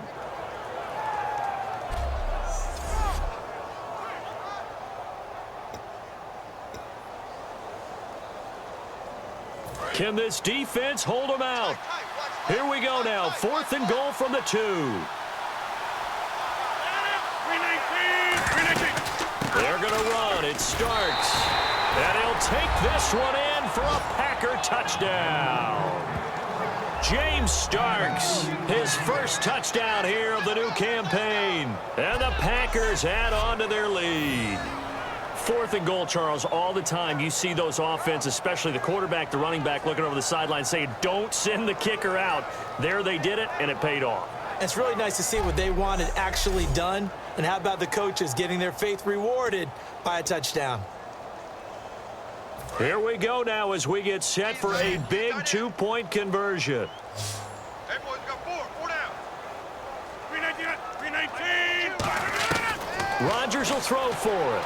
Can this defense hold them out? Here we go now. 4th and goal from the 2. They're going to run. It starts. And he'll take this one in for a Packer touchdown. James Starks, his first touchdown here of the new campaign. And the Packers add on to their lead. 4th and goal, Charles, all the time you see those offenses, especially the quarterback, the running back, looking over the sideline saying, don't send the kicker out. There they did it, and it paid off. It's really nice to see what they wanted actually done. And how about the coaches getting their faith rewarded by a touchdown? Here we go now as we get set for a big 2-point conversion. Hey, boys, got 4 down. 319. Rodgers will throw for it.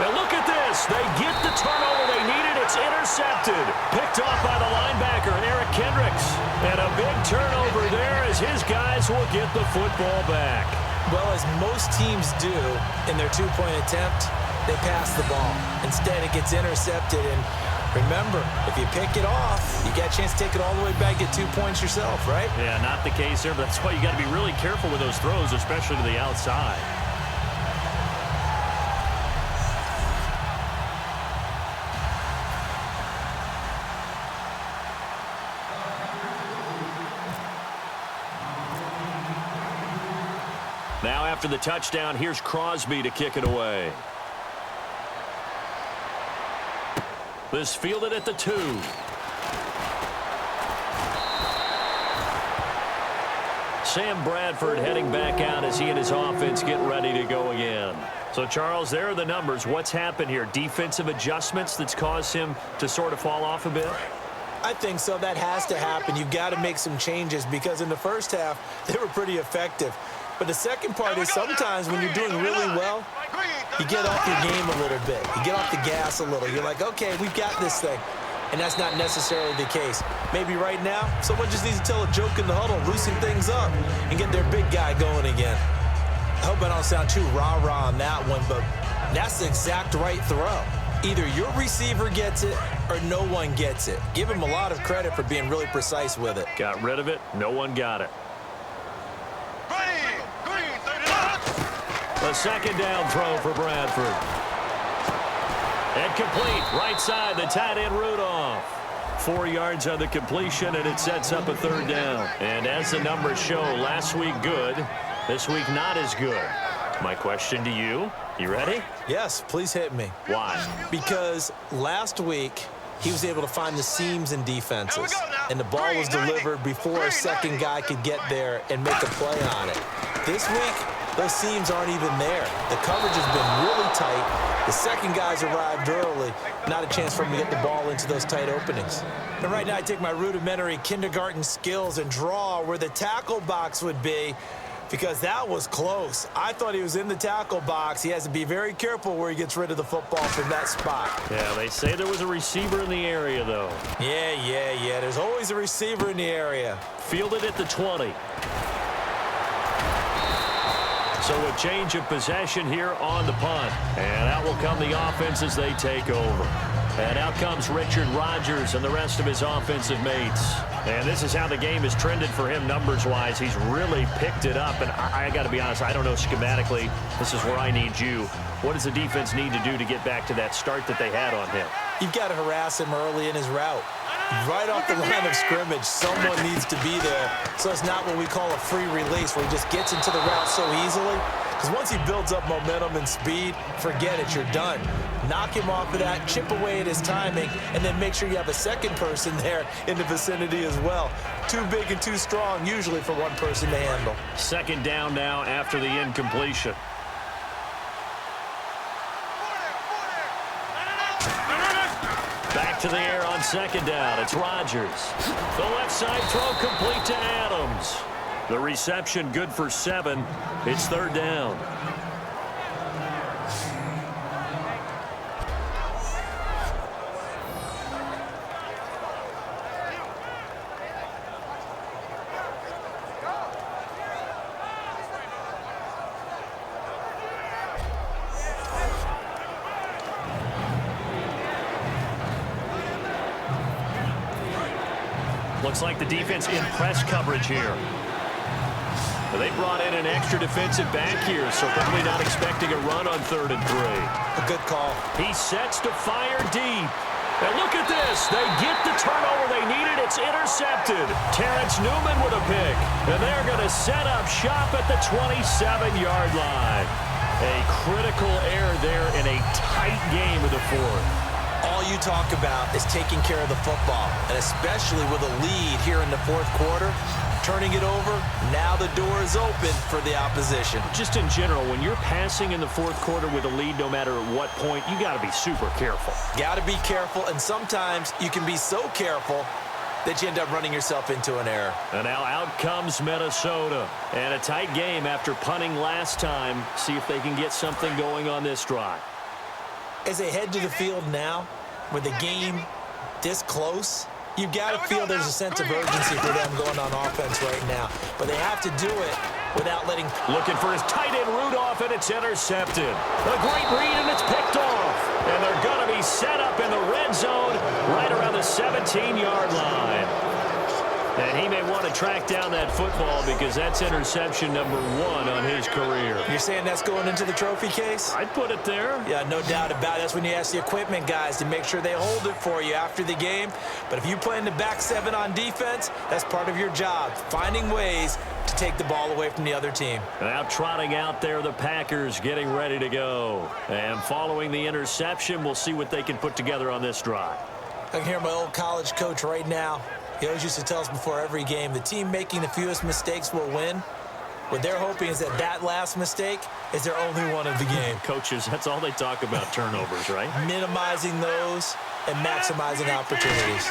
And look at this. They get the turnover they needed. It's intercepted. Picked off by the linebacker, Eric Kendricks. And a big turnover there as his guys will get the football back. Well, as most teams do in their 2-point attempt, they pass the ball. Instead, it gets intercepted. And remember, if you pick it off, you got a chance to take it all the way back, get 2 points yourself, right? Yeah, not the case there, but that's why you got to be really careful with those throws, especially to the outside. Now after the touchdown, here's Crosby to kick it away. This fielded at the 2. Sam Bradford heading back out as he and his offense get ready to go again. So, Charles, there are the numbers. What's happened here? Defensive adjustments that's caused him to sort of fall off a bit? I think so. That has to happen. You've got to make some changes because in the first half, they were pretty effective. But the second part is sometimes when you're doing really well, you get off your game a little bit. You get off the gas a little. You're like, okay, we've got this thing. And that's not necessarily the case. Maybe right now, someone just needs to tell a joke in the huddle, loosen things up, and get their big guy going again. I hope I don't sound too rah-rah on that one, but that's the exact right throw. Either your receiver gets it or no one gets it. Give him a lot of credit for being really precise with it. Got rid of it. No one got it. Green, 39. A second down throw for Bradford. And complete. Right side, the tight end Rudolph. 4 yards on the completion, and it sets up a third down. And as the numbers show, last week good, this week not as good. My question to you, you ready? Yes, please hit me. Why? Because last week, he was able to find the seams in defenses, and the ball was delivered before a second guy could get there and make a play on it. This week, those seams aren't even there. The coverage has been really tight. The second guys arrived early. Not a chance for him to get the ball into those tight openings. And right now, I take my rudimentary kindergarten skills and draw where the tackle box would be, because that was close. I thought he was in the tackle box. He has to be very careful where he gets rid of the football from that spot. Yeah, they say there was a receiver in the area, though. Yeah. There's always a receiver in the area. Fielded at the 20. So a change of possession here on the punt. And out will come the offense as they take over. And out comes Richard Rodgers and the rest of his offensive mates. And this is how the game has trended for him numbers-wise. He's really picked it up. And I got to be honest, I don't know schematically. This is where I need you. What does the defense need to do to get back to that start that they had on him? You've got to harass him early in his route. Right off the line of scrimmage, someone needs to be there. So it's not what we call a free release where he just gets into the route so easily. Because once he builds up momentum and speed, forget it, you're done. Knock him off of that, chip away at his timing, and then make sure you have a second person there in the vicinity as well. Too big and too strong usually for one person to handle. Second down now after the incompletion. Back to the air on second down. It's Rodgers. The left side throw complete to Adams. The reception good for 7. It's third down. Looks like the defense in press coverage here. They brought in an extra defensive back here, so probably not expecting a run on 3rd and 3. A good call. He sets to fire deep. And look at this. They get the turnover they needed. It's intercepted. Terrence Newman with a pick. And they're going to set up shop at the 27-yard line. A critical error there in a tight game of the 4th. All you talk about is taking care of the football, and especially with a lead here in the 4th quarter, turning it over, now the door is open for the opposition. Just in general, when you're passing in the 4th quarter with a lead, no matter at what point, you got to be super careful. Got to be careful, and sometimes you can be so careful that you end up running yourself into an error. And now out comes Minnesota. And a tight game after punting last time. See if they can get something going on this drive. As they head to the field now, with the game this close, you've got to feel there's a sense of urgency for them going on offense right now. But they have to do it without letting... Looking for his tight end Rudolph, and it's intercepted. A great read, and it's picked off. And they're going to be set up in the red zone right around the 17-yard line. And he may want to track down that football because that's interception number 1 on his career. You're saying that's going into the trophy case? I'd put it there. Yeah, no doubt about it. That's when you ask the equipment guys to make sure they hold it for you after the game. But if you play in the back 7 on defense, that's part of your job, finding ways to take the ball away from the other team. Now trotting out there, the Packers getting ready to go. And following the interception, we'll see what they can put together on this drive. I can hear my old college coach right now. He always used to tell us before every game, the team making the fewest mistakes will win. What they're hoping is that that last mistake is their only one of the game. Coaches, that's all they talk about, turnovers, right? Minimizing those and maximizing opportunities.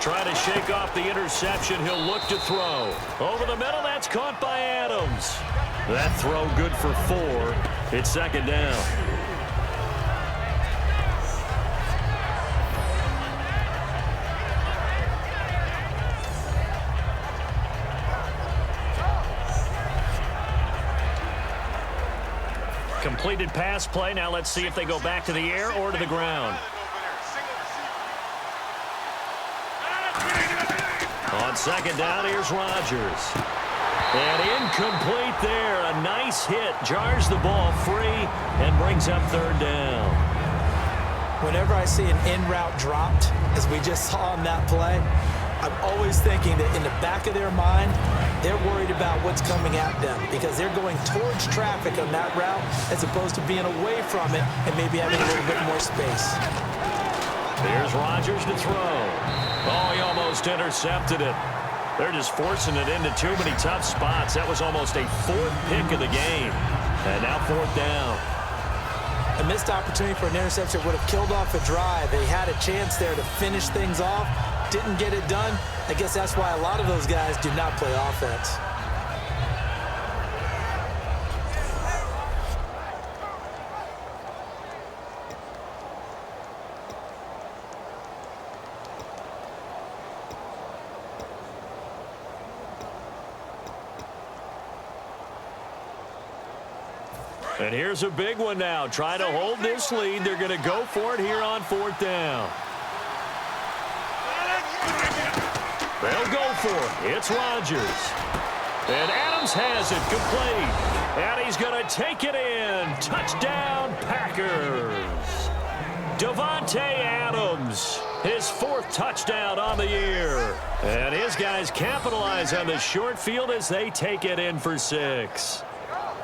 Trying to shake off the interception. He'll look to throw. Over the middle, that's caught by Adams. That throw good for 4. It's second down. Completed pass play. Now let's see if they go back to the air or to the ground. On second down, here's Rodgers. And incomplete there. A nice hit. Jars the ball free and brings up third down. Whenever I see an in-route dropped, as we just saw on that play, I'm always thinking that in the back of their mind, they're worried about what's coming at them because they're going towards traffic on that route as opposed to being away from it and maybe having a little bit more space. Here's Rodgers to throw. Oh, he almost intercepted it. They're just forcing it into too many tough spots. That was almost a 4th pick of the game. And now 4th down. A missed opportunity for an interception would have killed off a drive. They had a chance there to finish things off. Didn't get it done. I guess that's why a lot of those guys do not play offense. And here's a big one now. Try to hold this lead. They're going to go for it here on 4th down. They'll go for it. It's Rodgers. And Adams has it complete. And he's going to take it in. Touchdown, Packers. Davante Adams, his 4th touchdown on the year. And his guys capitalize on the short field as they take it in for 6.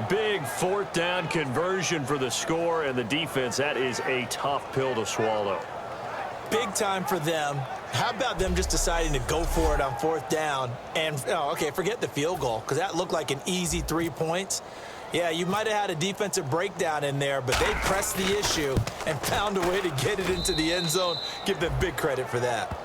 Big 4th down conversion for the score, and the defense, that is a tough pill to swallow. Big time for them. How about them just deciding to go for it on 4th down? And, oh, okay, forget the field goal, because that looked like an easy 3 points. Yeah, you might have had a defensive breakdown in there, but they pressed the issue and found a way to get it into the end zone. Give them big credit for that.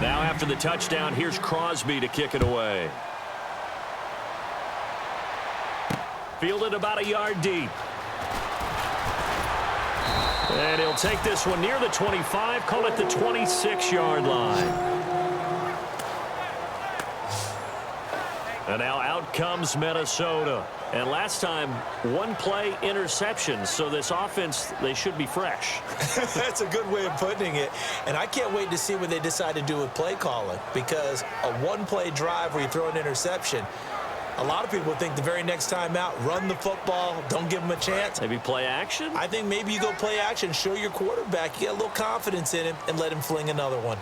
Now after the touchdown, here's Crosby to kick it away. Fielded about a yard deep. And he'll take this one near the 25, call it the 26-yard line. And now out comes Minnesota. And last time, 1-play interception. So this offense, they should be fresh. That's a good way of putting it. And I can't wait to see what they decide to do with play calling. Because a 1-play drive where you throw an interception, a lot of people think the very next time out, run the football, don't give them a chance. Maybe play action? I think maybe you go play action, show your quarterback, you get a little confidence in him, and let him fling another one.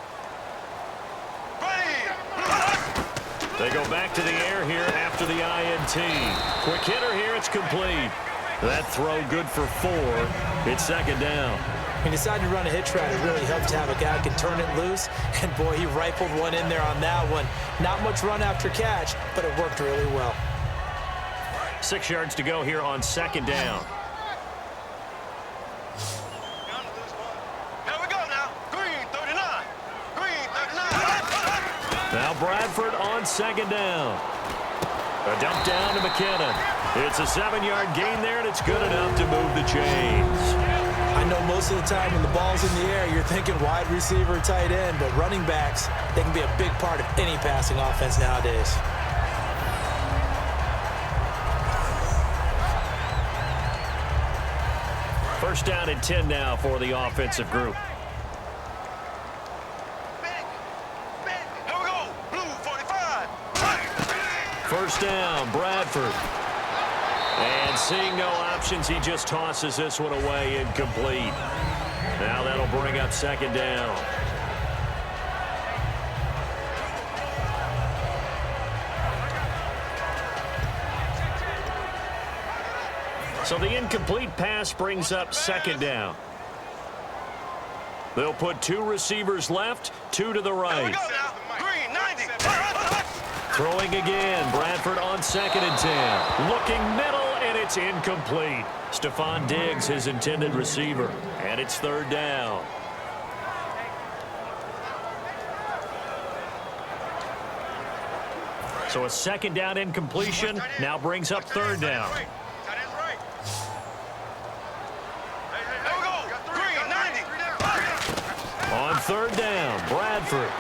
They go back to the air here after the INT. Quick hitter here, it's complete. That throw good for 4. It's second down. He decided to run a hitch route. It really helps to have a guy who can turn it loose. And, boy, he rifled one in there on that one. Not much run after catch, but it worked really well. 6 yards to go here on second down. Here we go now. Green 39. Green 39. Now Bradford on second down. A dump down to McKinnon. It's a 7-yard gain there, and it's good enough to move the chains. I know most of the time when the ball's in the air, you're thinking wide receiver, tight end, but running backs, they can be a big part of any passing offense nowadays. First down and 10 now for the offensive group. Here we go. Blue 45. First down, Bradford. And seeing no options, he just tosses this one away incomplete. Now that'll bring up second down. So the incomplete pass brings up second down. They'll put 2 receivers left, 2 to the Here we right. go now. Green, 90. Throwing again, Bradford on 2nd and 10. Looking middle, and it's incomplete. Stephon Diggs, his intended receiver, and it's 3rd down. So a 2nd down incompletion now brings up 3rd down. Tight end's right. Here we go. Green, 90. On 3rd down, Bradford.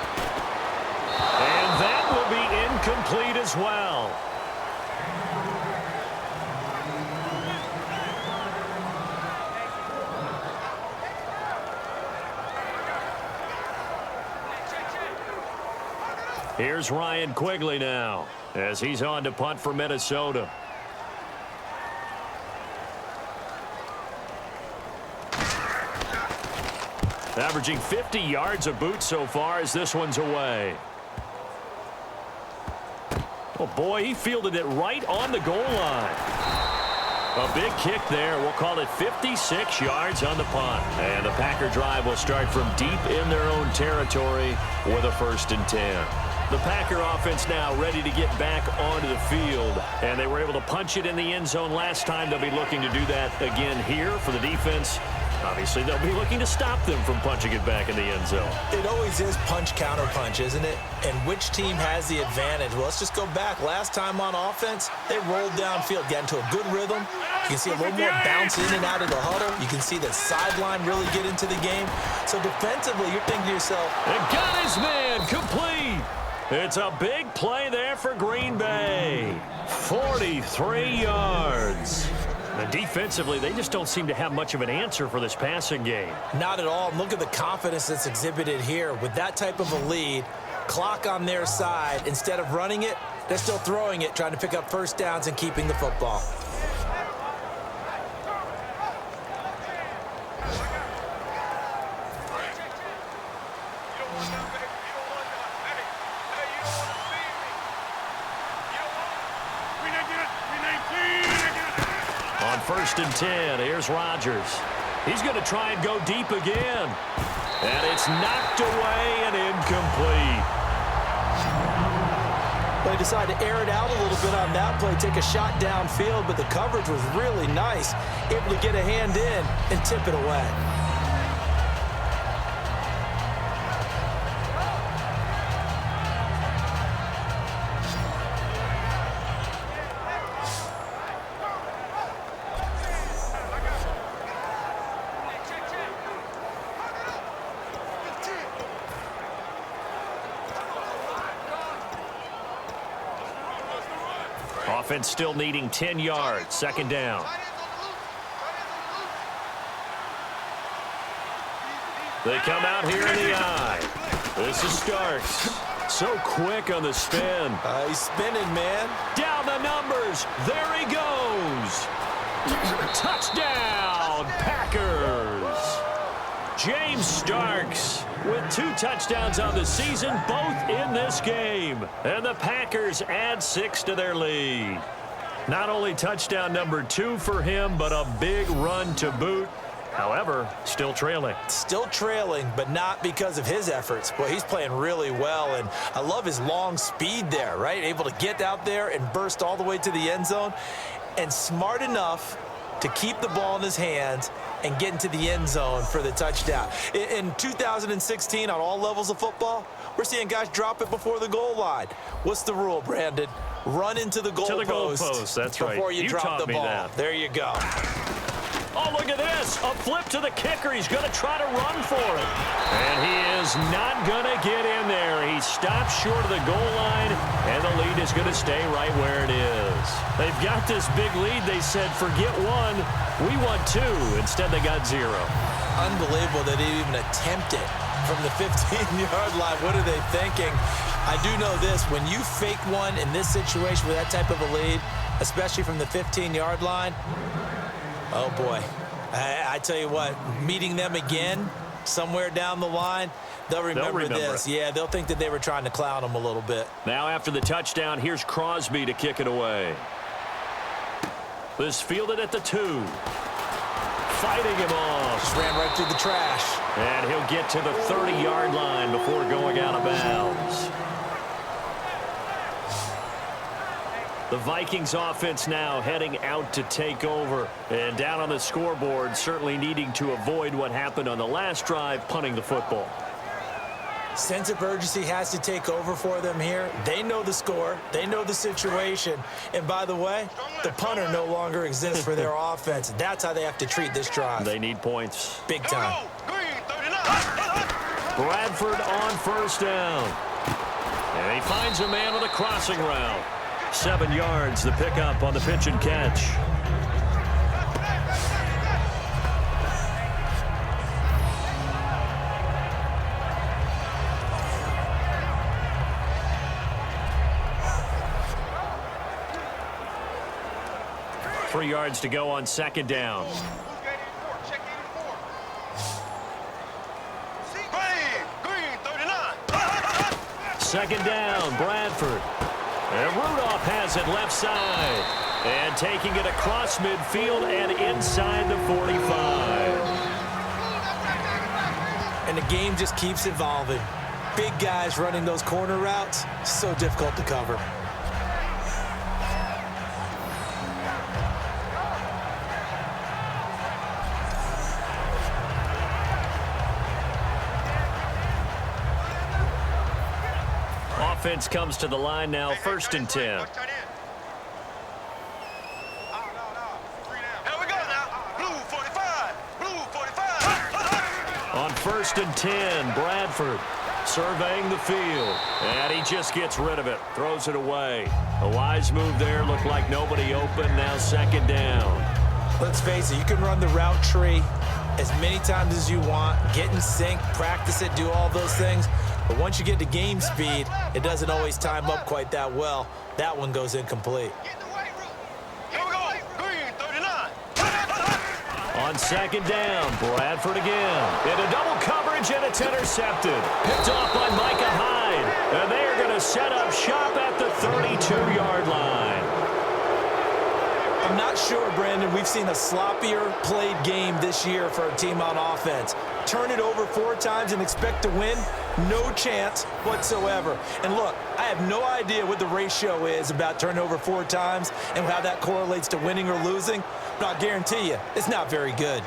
And that will be incomplete as well. Here's Ryan Quigley now as he's on to punt for Minnesota. Averaging 50 yards a boot so far as this one's away. Oh, boy, he fielded it right on the goal line. A big kick there. We'll call it 56 yards on the punt. And the Packer drive will start from deep in their own territory with a 1st and 10. The Packer offense now ready to get back onto the field. And they were able to punch it in the end zone last time. They'll be looking to do that again here for the defense. Obviously, they'll be looking to stop them from punching it back in the end zone. It always is punch-counter-punch, isn't it? And which team has the advantage? Well, let's just go back. Last time on offense, they rolled downfield, got into a good rhythm. You can see a little more bounce in and out of the huddle. You can see the sideline really get into the game. So defensively, you're thinking to yourself, and got his man complete. It's a big play there for Green Bay. 43 yards. And defensively, they just don't seem to have much of an answer for this passing game. not at all. And look at the confidence that's exhibited here. With that type of a lead, clock on their side, instead of running it, they're still throwing it, trying to pick up 1st downs and keeping the football. On 1st and 10, here's Rodgers. He's going to try and go deep again. And it's knocked away and incomplete. They decided to air it out a little bit on that play, take a shot downfield, but the coverage was really nice. Able to get a hand in and tip it away. Offense still needing 10 yards. 2nd down. They come out here in the eye. This is Starks. So quick on the spin. He's spinning, man. Down the numbers. There he goes. Touchdown, Packers. James Starks with 2 touchdowns on the season, both in this game. And the Packers add 6 to their lead. Not only touchdown number 2 for him, but a big run to boot. However, still trailing. Still trailing, but not because of his efforts. Well, he's playing really well, and I love his long speed there, right? Able to get out there and burst all the way to the end zone, and smart enough to keep the ball in his hands and get into the end zone for the touchdown. In 2016, on all levels of football, we're seeing guys drop it before the goal line. What's the rule, Brandon? Run into the goalpost. That's right. Before you drop the ball. That. There you go. Oh, look at this. A flip to the kicker. He's going to try to run for it. And he is not going to get in there. He stops short of the goal line, and the lead is going to stay right where it is. They've got this big lead. They said, forget 1. We want 2. Instead, they got 0. Unbelievable that they even attempt it from the 15-yard line. What are they thinking? I do know this. When you fake one in this situation with that type of a lead, especially from the 15-yard line, oh, boy. I tell you what, meeting them again somewhere down the line, they'll remember this. Yeah, they'll think that they were trying to clown them a little bit. Now after the touchdown, here's Crosby to kick it away. This fielded at the 2. Fighting him off. Just ran right through the trash. And he'll get to the 30-yard line before going out of bounds. The Vikings offense now heading out to take over. And down on the scoreboard, certainly needing to avoid what happened on the last drive, punting the football. Sense of urgency has to take over for them here. They know the score. They know the situation. And by the way, the punter no longer exists for their offense. That's how they have to treat this drive. They need points. Big time. Bradford on first down. And he finds a man on the crossing route. 7 yards, the pickup on the pitch and catch. Three yards to go on second down. Second down, Bradford. And Rudolph has it left side. And taking it across midfield and inside the 45. And the game just keeps evolving. Big guys running those corner routes, so difficult to cover. Offense comes to the line now, first and 10. Here we go now. Blue 45. Blue 45. On first and 10, Bradford surveying the field. And he just gets rid of it. Throws it away. A wise move there. Looked like nobody open. Now second down. Let's face it, you can run the route tree as many times as you want. Get in sync, practice it, do all those things. But once you get to game speed, it doesn't always time up quite that well. That one goes incomplete. Here we go. Green 39. On second down, Bradford again. Into double coverage, and it's intercepted. Picked off by Micah Hyde. And they are going to set up shop at the 32-yard line. I'm not sure, Brandon, we've seen a sloppier played game this year for a team on offense. Turn it over 4 times and expect to win? No chance whatsoever. And look, I have no idea what the ratio is about turning over 4 times and how that correlates to winning or losing, but I'll guarantee you, it's not very good.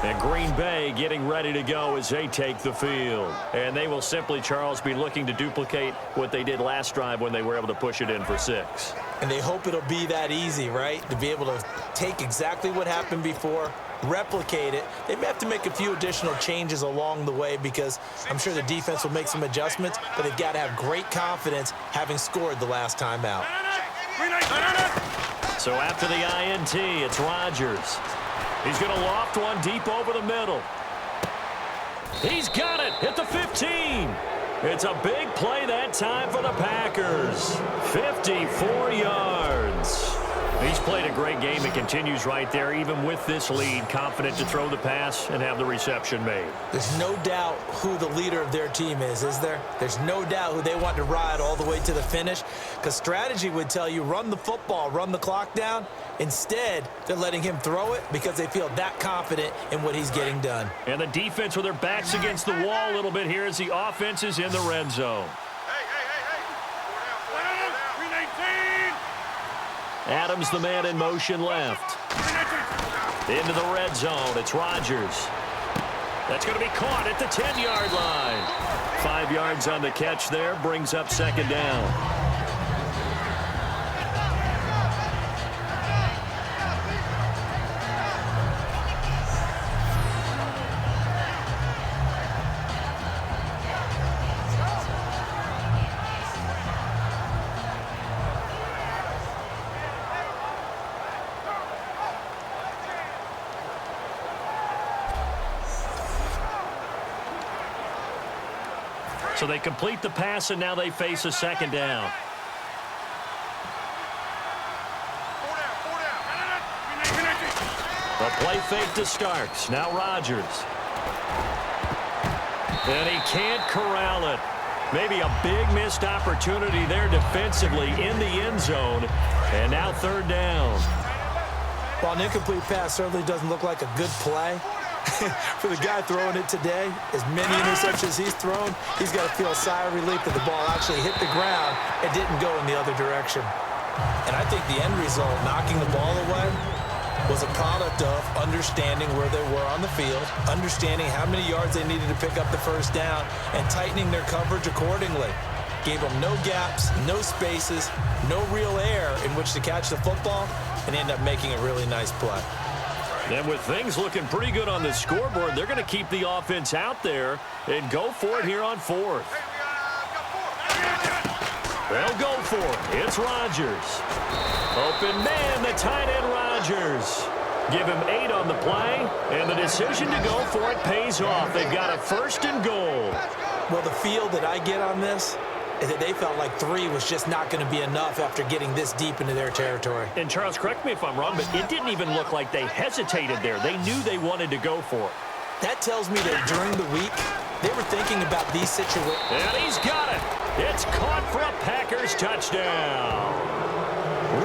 And Green Bay getting ready to go as they take the field. And they will simply, Charles, be looking to duplicate what they did last drive when they were able to push it in for 6. And they hope it'll be that easy, right? To be able to take exactly what happened before, replicate it. They may have to make a few additional changes along the way because I'm sure the defense will make some adjustments, but they've got to have great confidence having scored the last time out. So after the INT, it's Rodgers. He's going to loft one deep over the middle. He's got it at the 15. It's a big play that time for the Packers. 54 yards. He's played a great game and continues right there, even with this lead, confident to throw the pass and have the reception made. There's no doubt who the leader of their team is there? There's no doubt who they want to ride all the way to the finish, because strategy would tell you run the football, run the clock down. Instead, they're letting him throw it because they feel that confident in what he's getting done. And the defense with their backs against the wall a little bit here as the offense is in the red zone. Adams, the man in motion left. Into the red zone. It's Rodgers. That's going to be caught at the 10-yard line. 5 yards on the catch there. Brings up second down. So they complete the pass, and now they face a second down. The play fake to Starks. Now Rodgers. And he can't corral it. Maybe a big missed opportunity there defensively in the end zone. And now third down. While an incomplete pass certainly doesn't look like a good play, for the guy throwing it today, as many interceptions he's thrown, he's got to feel a sigh of relief that the ball actually hit the ground and didn't go in the other direction. And I think the end result, knocking the ball away, was a product of understanding where they were on the field, understanding how many yards they needed to pick up the first down, and tightening their coverage accordingly. Gave them no gaps, no spaces, no real air in which to catch the football, and end up making a really nice play. And with things looking pretty good on the scoreboard, they're going to keep the offense out there and go for it here on fourth. They'll go for it. It's Rodgers. Open man, the tight end Rodgers. Give him 8 on the play, and the decision to go for it pays off. They've got a first and goal. Well, the feel that I get on this is that they felt like 3 was just not going to be enough after getting this deep into their territory. And Charles, correct me if I'm wrong, but it didn't even look like they hesitated there. They knew they wanted to go for it. That tells me that during the week, they were thinking about these situations. And he's got it. It's caught for a Packers touchdown.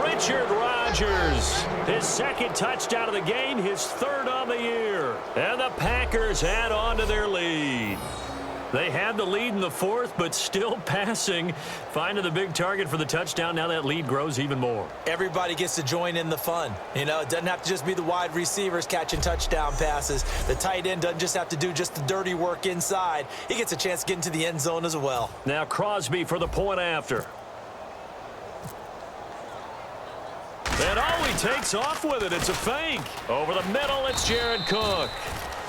Richard Rodgers, his second touchdown of the game, his third on the year. And the Packers add on to their lead. They had the lead in the fourth, but still passing. Finding the big target for the touchdown. Now that lead grows even more. Everybody gets to join in the fun. You know, it doesn't have to just be the wide receivers catching touchdown passes. The tight end doesn't just have to do just the dirty work inside. He gets a chance to get into the end zone as well. Now Crosby for the point after. And he takes off with it. It's a fake. Over the middle, it's Jared Cook.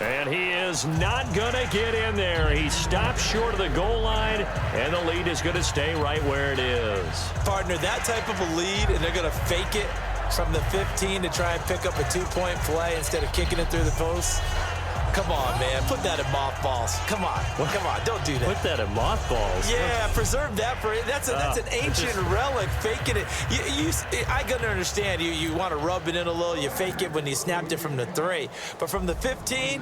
And he is not going to get in there. He stops short of the goal line, and the lead is going to stay right where it is. Partner, that type of a lead, and they're going to fake it from the 15 to try and pick up a 2-point play instead of kicking it through the post. Come on, man. Put that in mothballs. Come on. Come on. Don't do that. Put that in mothballs? Yeah, preserve that for it. That's an ancient relic, faking it. I got to understand, you want to rub it in a little. You fake it when you snapped it from the 3. But from the 15,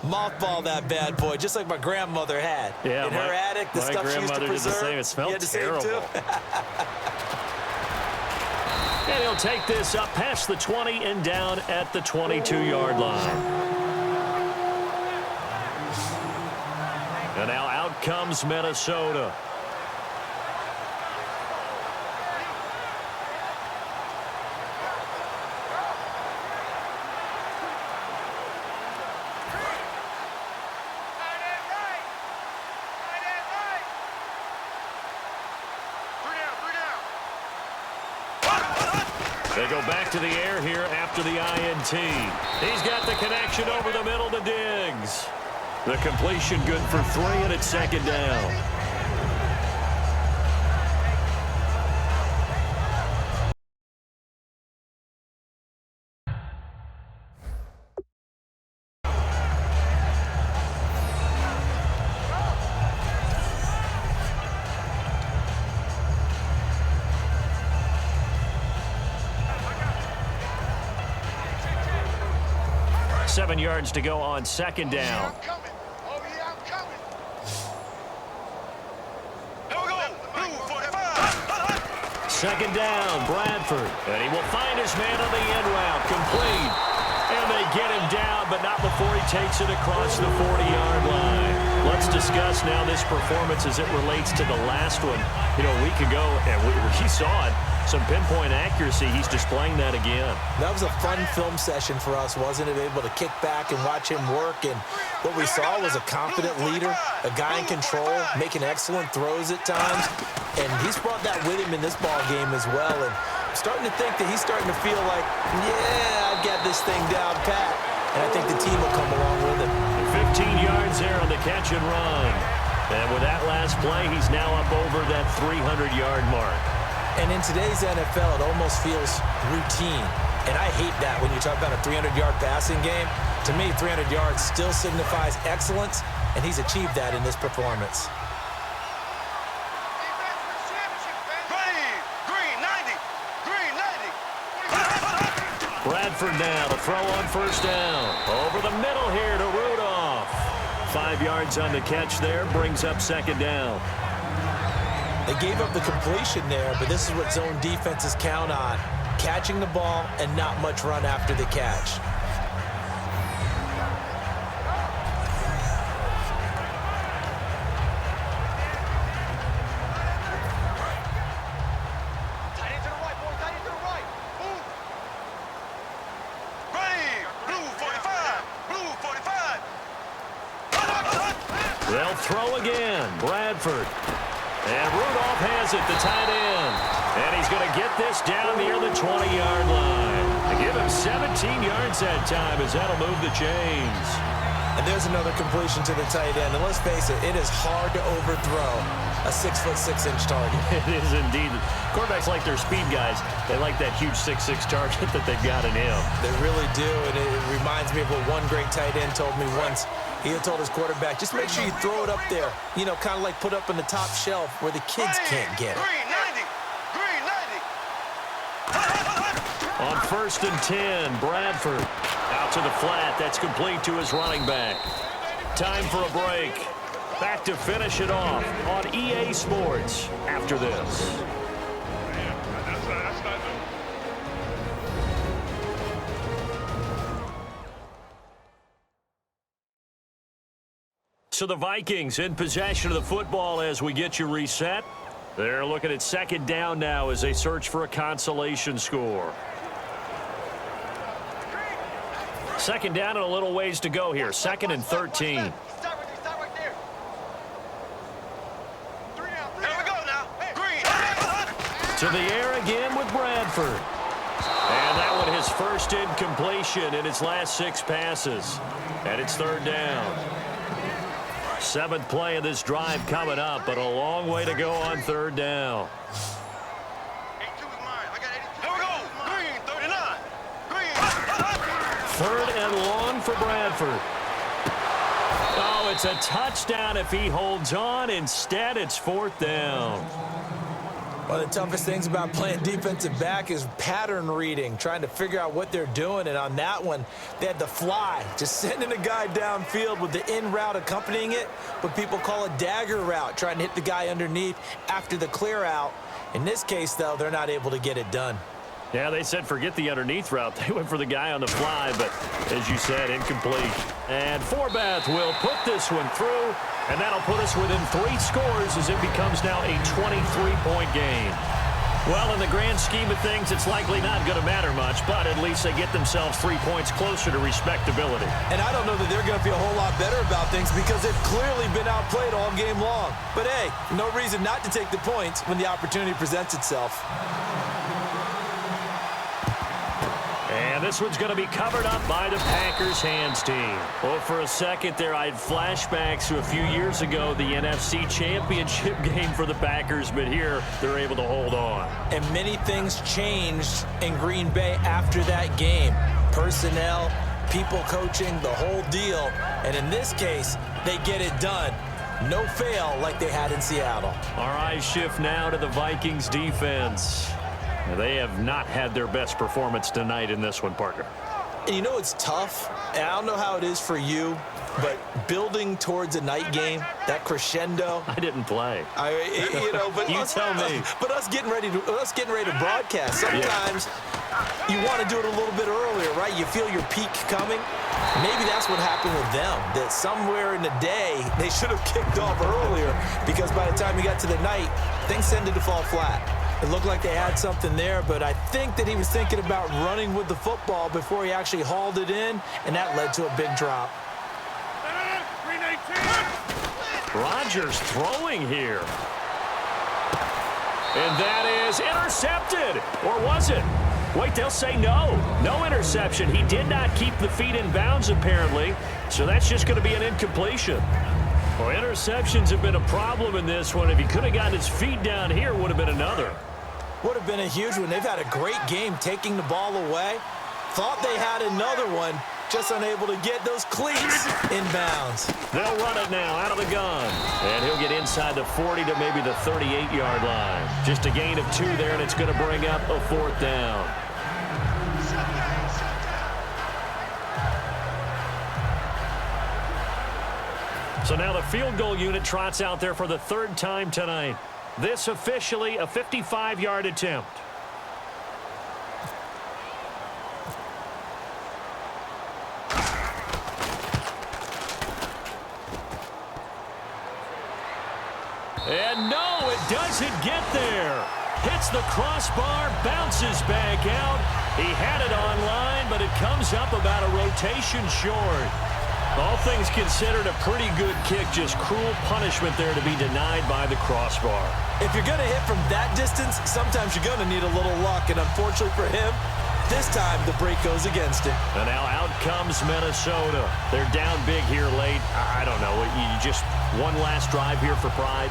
mothball that bad boy, just like my grandmother had. Yeah, in her attic, the stuff she used to preserve. Did the same. It smelled terrible. Too? And he'll take this up past the 20 and down at the 22-yard line. And now out comes Minnesota. They go back to the air here after the INT. He's got the connection over the middle to Diggs. The completion good for 3, and it's second down. Seven yards to go on second down. Second down, Bradford. And he will find his man on the end route. Complete. And they get him down, but not before he takes it across the 40-yard line. Let's discuss now this performance as it relates to the last one. You know, a week ago, and we saw it. Some pinpoint accuracy. He's displaying that again. That was a fun film session for us, wasn't it? Able to kick back and watch him work. And what we saw was a confident leader, a guy in control, making excellent throws at times. And he's brought that with him in this ball game as well. And I'm starting to think that he's starting to feel like, yeah, I've got this thing down pat. And I think the team will come along with him. 15 yards there on the catch and run. And with that last play, he's now up over that 300-yard mark. And in today's NFL, it almost feels routine. And I hate that when you talk about a 300-yard passing game. To me, 300 yards still signifies excellence, and he's achieved that in this performance. Bradford now to throw on first down. Over the middle here to Rudolph. 5 yards on the catch there, brings up second down. They gave up the completion there, but this is what zone defenses count on. Catching the ball and not much run after the catch. Tight end to the right, boy. Tight end to the right. Move. Ready. Blue 45. Blue 45. They'll throw again. Bradford. And Rudolph has it, the tight end. And he's going to get this down near the 20-yard line. They give him 17 yards that time as that'll move the chains. And there's another completion to the tight end. And let's face it, it is hard to overthrow a 6'6" target. It is indeed. Quarterbacks like their speed guys. They like that huge 6'6" target that they've got in him. They really do, and it reminds me of what one great tight end told me once. He had told his quarterback, just make sure you throw it up there, you know, kind of like put up on the top shelf where the kids can't get it. Green 90. Green 90. On 1st and 10, Bradford out to the flat. That's complete to his running back. Time for a break. Back to finish it off on EA Sports after this. So the Vikings in possession of the football as we get you reset. They're looking at 2nd down now as they search for a consolation score. 2nd down and a little ways to go here. 2nd and 13. Stop right there. 3 down. Here we go now. Green. To the air again with Bradford. And that one his first incompletion in his last 6 passes. And it's 3rd down. 7th play of this drive coming up, but a long way to go on 3rd down. 82 is mine. I got 82. Here we go. Green 39. Green. 3rd and long for Bradford. Oh, it's a touchdown if he holds on. Instead, it's 4th down. One of the toughest things about playing defensive back is pattern reading, trying to figure out what they're doing. And on that one, they had the fly, just sending a guy downfield with the in route accompanying it, what people call a dagger route, trying to hit the guy underneath after the clear out. In this case, though, they're not able to get it done. Yeah, they said forget the underneath route. They went for the guy on the fly, but as you said, incomplete. And Forbath will put this one through, and that'll put us within 3 scores as it becomes now a 23-point game. Well, in the grand scheme of things, it's likely not going to matter much, but at least they get themselves 3 points closer to respectability. And I don't know that they're going to feel a whole lot better about things because they've clearly been outplayed all game long. But, hey, no reason not to take the points when the opportunity presents itself. And this one's going to be covered up by the Packers hands team. Well, for a second there, I had flashbacks to a few years ago, the NFC Championship game for the Packers, but here they're able to hold on. And many things changed in Green Bay after that game. Personnel, people coaching, the whole deal. And in this case, they get it done. No fail like they had in Seattle. Our eyes shift now to the Vikings defense. They have not had their best performance tonight in this one, partner. And you know it's tough, and I don't know how it is for you, but building towards a night game, that crescendo. I didn't play. But You tell me. But us getting ready to broadcast. Sometimes you want to do it a little bit earlier, right? You feel your peak coming. Maybe that's what happened with them. That somewhere in the day they should have kicked off earlier because by the time you got to the night, things tended to fall flat. It looked like they had something there, but I think that he was thinking about running with the football before he actually hauled it in, and that led to a big drop. Rodgers throwing here. And that is intercepted. Or was it? Wait, they'll say no. No interception. He did not keep the feet in bounds, apparently, so that's just going to be an incompletion. Well, interceptions have been a problem in this one. If he could have gotten his feet down here, would have been another. Would have been a huge one. They've had a great game taking the ball away. Thought they had another one, just unable to get those cleats in bounds. They'll run it now out of the gun. And he'll get inside the 40 to maybe the 38-yard line. Just a gain of 2 there, and it's going to bring up a 4th down. So now the field goal unit trots out there for the 3rd time tonight. This officially a 55-yard attempt. And no, it doesn't get there. Hits the crossbar, bounces back out. He had it online, but it comes up about a rotation short. All things considered, a pretty good kick, just cruel punishment there to be denied by the crossbar. If you're going to hit from that distance, sometimes you're going to need a little luck, and unfortunately for him, this time the break goes against him. And now out comes Minnesota. They're down big here late. I don't know. You just one last drive here for pride?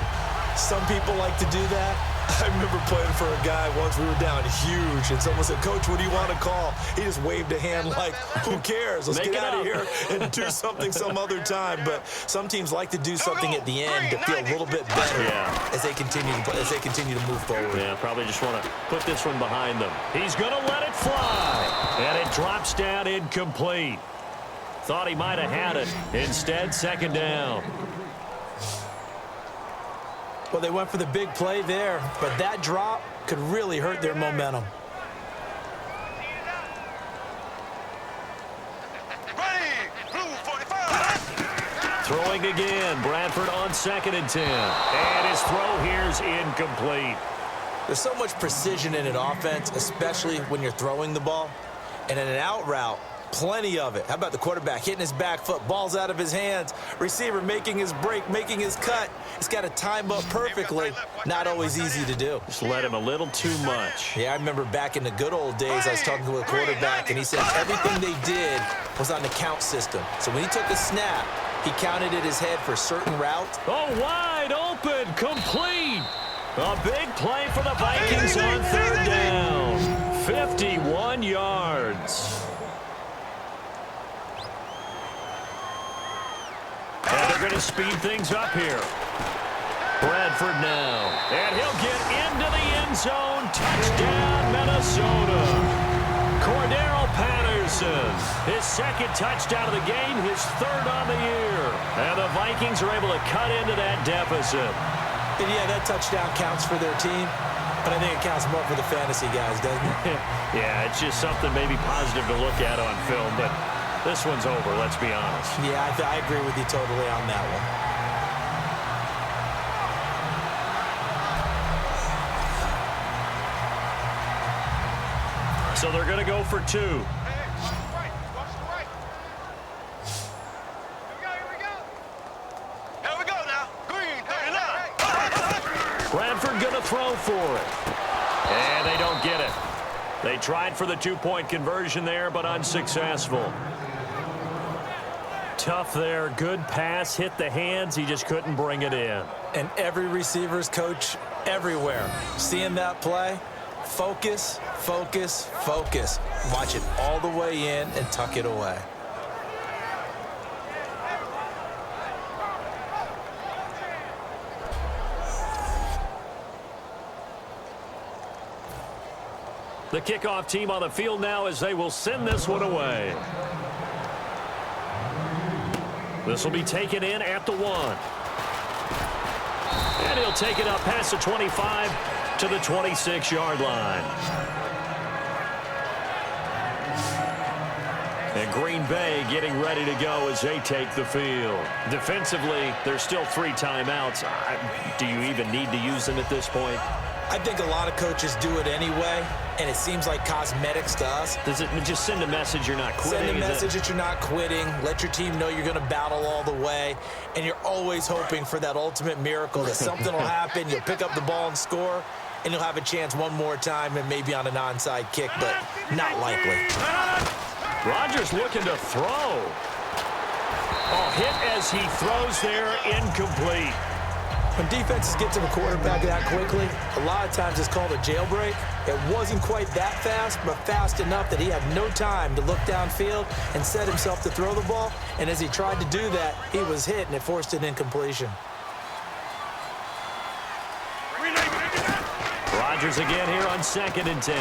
Some people like to do that. I remember playing for a guy once. We were down huge, and someone said, "Coach, what do you want to call?" He just waved a hand like, who cares? Let's get out of here and do something some other time. But some teams like to do something at the end to feel a little bit better as they continue to move forward. Yeah, probably just want to put this one behind them. He's going to let it fly, and it drops down incomplete. Thought he might have had it. Instead, second down. Well, they went for the big play there, but that drop could really hurt their momentum. Throwing again. Bradford on 2nd and 10. And his throw here's incomplete. There's so much precision in an offense, especially when you're throwing the ball. And in an out route, plenty of it. How about the quarterback hitting his back foot, ball's out of his hands, receiver making his break, making his cut. He's got to time up perfectly. Not always easy to do. Just let him a little too much. Yeah, I remember back in the good old days, I was talking to a quarterback, and he said everything they did was on the count system. So when he took a snap, he counted in his head for certain routes. Oh, wide open, complete. A big play for the Vikings on 3rd down. 51 yards. And they're going to speed things up here. Bradford now. And he'll get into the end zone. Touchdown, Minnesota. Cordero Patterson. His 2nd touchdown of the game, his 3rd on the year. And the Vikings are able to cut into that deficit. And yeah, that touchdown counts for their team, but I think it counts more for the fantasy guys, doesn't it? Yeah, it's just something maybe positive to look at on film, but this one's over, let's be honest. Yeah, I agree with you totally on that one. So they're going to go for 2. Bradford going to throw for it. And they don't get it. They tried for the 2-point conversion there, but unsuccessful. Tough there. Good pass. Hit the hands. He just couldn't bring it in. And every receiver's coach everywhere. Seeing that play, focus, focus, focus. Watch it all the way in and tuck it away. The kickoff team on the field now as they will send this one away. This will be taken in at the 1. And he'll take it up past the 25 to the 26-yard line. And Green Bay getting ready to go as they take the field. Defensively, there's still 3 timeouts. Do you even need to use them at this point? I think a lot of coaches do it anyway, and it seems like cosmetics to us. Does it just send a message you're not quitting? Send a message that you're not quitting. Let your team know you're going to battle all the way, and you're always hoping for that ultimate miracle that something will happen, you'll pick up the ball and score, and you'll have a chance one more time and maybe on an onside kick, but not likely. Rodgers looking to throw. Oh, hit as he throws there, incomplete. When defenses get to the quarterback that quickly, a lot of times it's called a jailbreak. It wasn't quite that fast, but fast enough that he had no time to look downfield and set himself to throw the ball. And as he tried to do that, he was hit, and it forced an incompletion. Rodgers again here on 2nd and 10.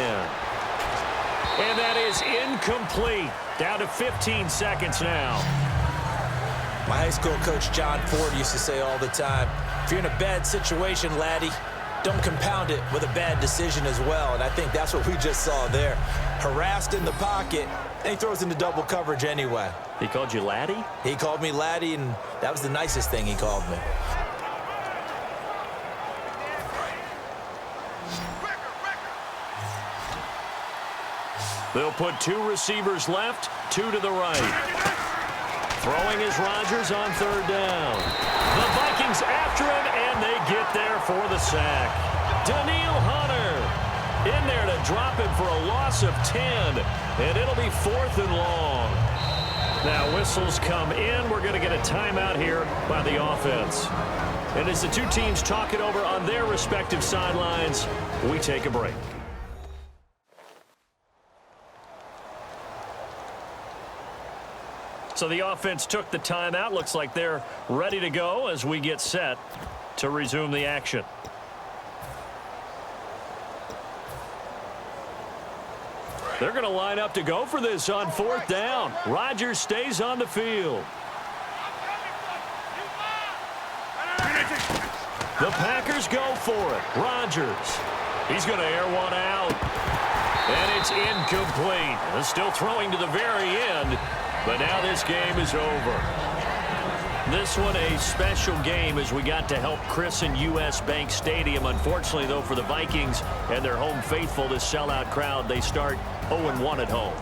And that is incomplete. Down to 15 seconds now. My high school coach, John Ford, used to say all the time, if you're in a bad situation, laddie, don't compound it with a bad decision as well, and I think that's what we just saw there. Harassed in the pocket, and he throws into double coverage anyway. He called you laddie? He called me laddie, and that was the nicest thing he called me. They'll put 2 receivers left, 2 to the right. Throwing is Rodgers on 3rd down. The Vikings after him, and they get there for the sack. Danielle Hunter in there to drop him for a loss of 10, and it'll be 4th and long. Now whistles come in. We're going to get a timeout here by the offense. And as the 2 teams talk it over on their respective sidelines, we take a break. So the offense took the timeout. Looks like they're ready to go as we get set to resume the action. They're going to line up to go for this on 4th down. Rodgers stays on the field. The Packers go for it. Rodgers. He's going to air one out. And it's incomplete. They're still throwing to the very end. But now this game is over. This one a special game as we got to help christen U.S. Bank Stadium. Unfortunately, though, for the Vikings and their home faithful, this sellout crowd, they start 0-1 at home.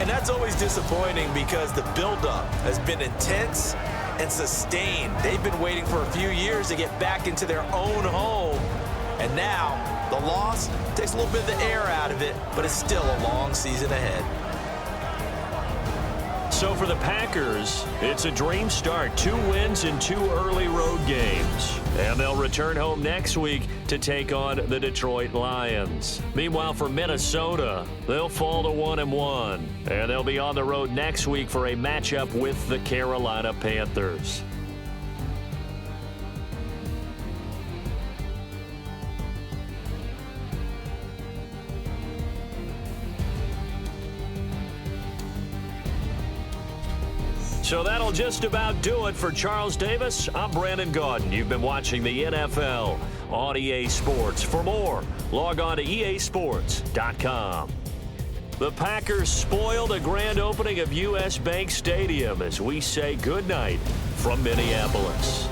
And that's always disappointing because the buildup has been intense and sustained. They've been waiting for a few years to get back into their own home. And now the loss takes a little bit of the air out of it, but it's still a long season ahead. So for the Packers, it's a dream start. 2 wins in 2 early road games. And they'll return home next week to take on the Detroit Lions. Meanwhile, for Minnesota, they'll fall to 1-1. And they'll be on the road next week for a matchup with the Carolina Panthers. So that'll just about do it for Charles Davis. I'm Brandon Gaudin. You've been watching the NFL on EA Sports. For more, log on to easports.com. The Packers spoiled a grand opening of U.S. Bank Stadium as we say goodnight from Minneapolis.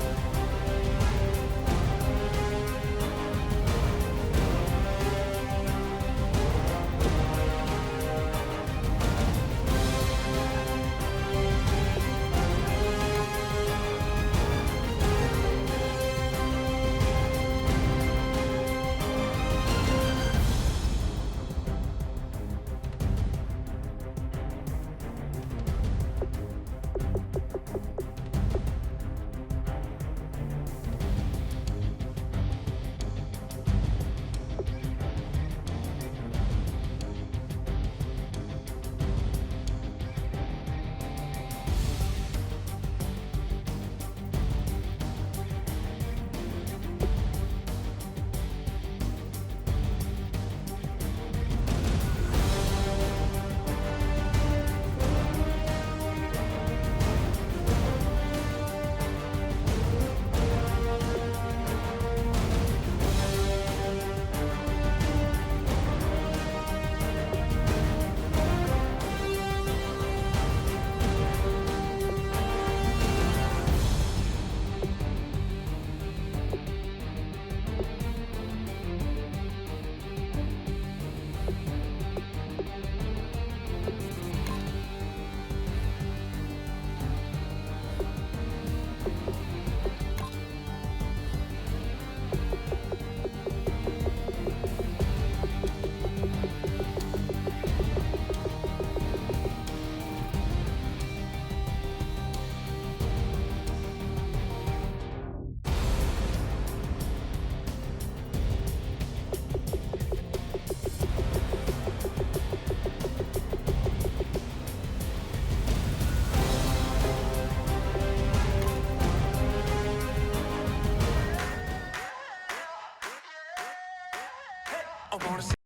I wanna see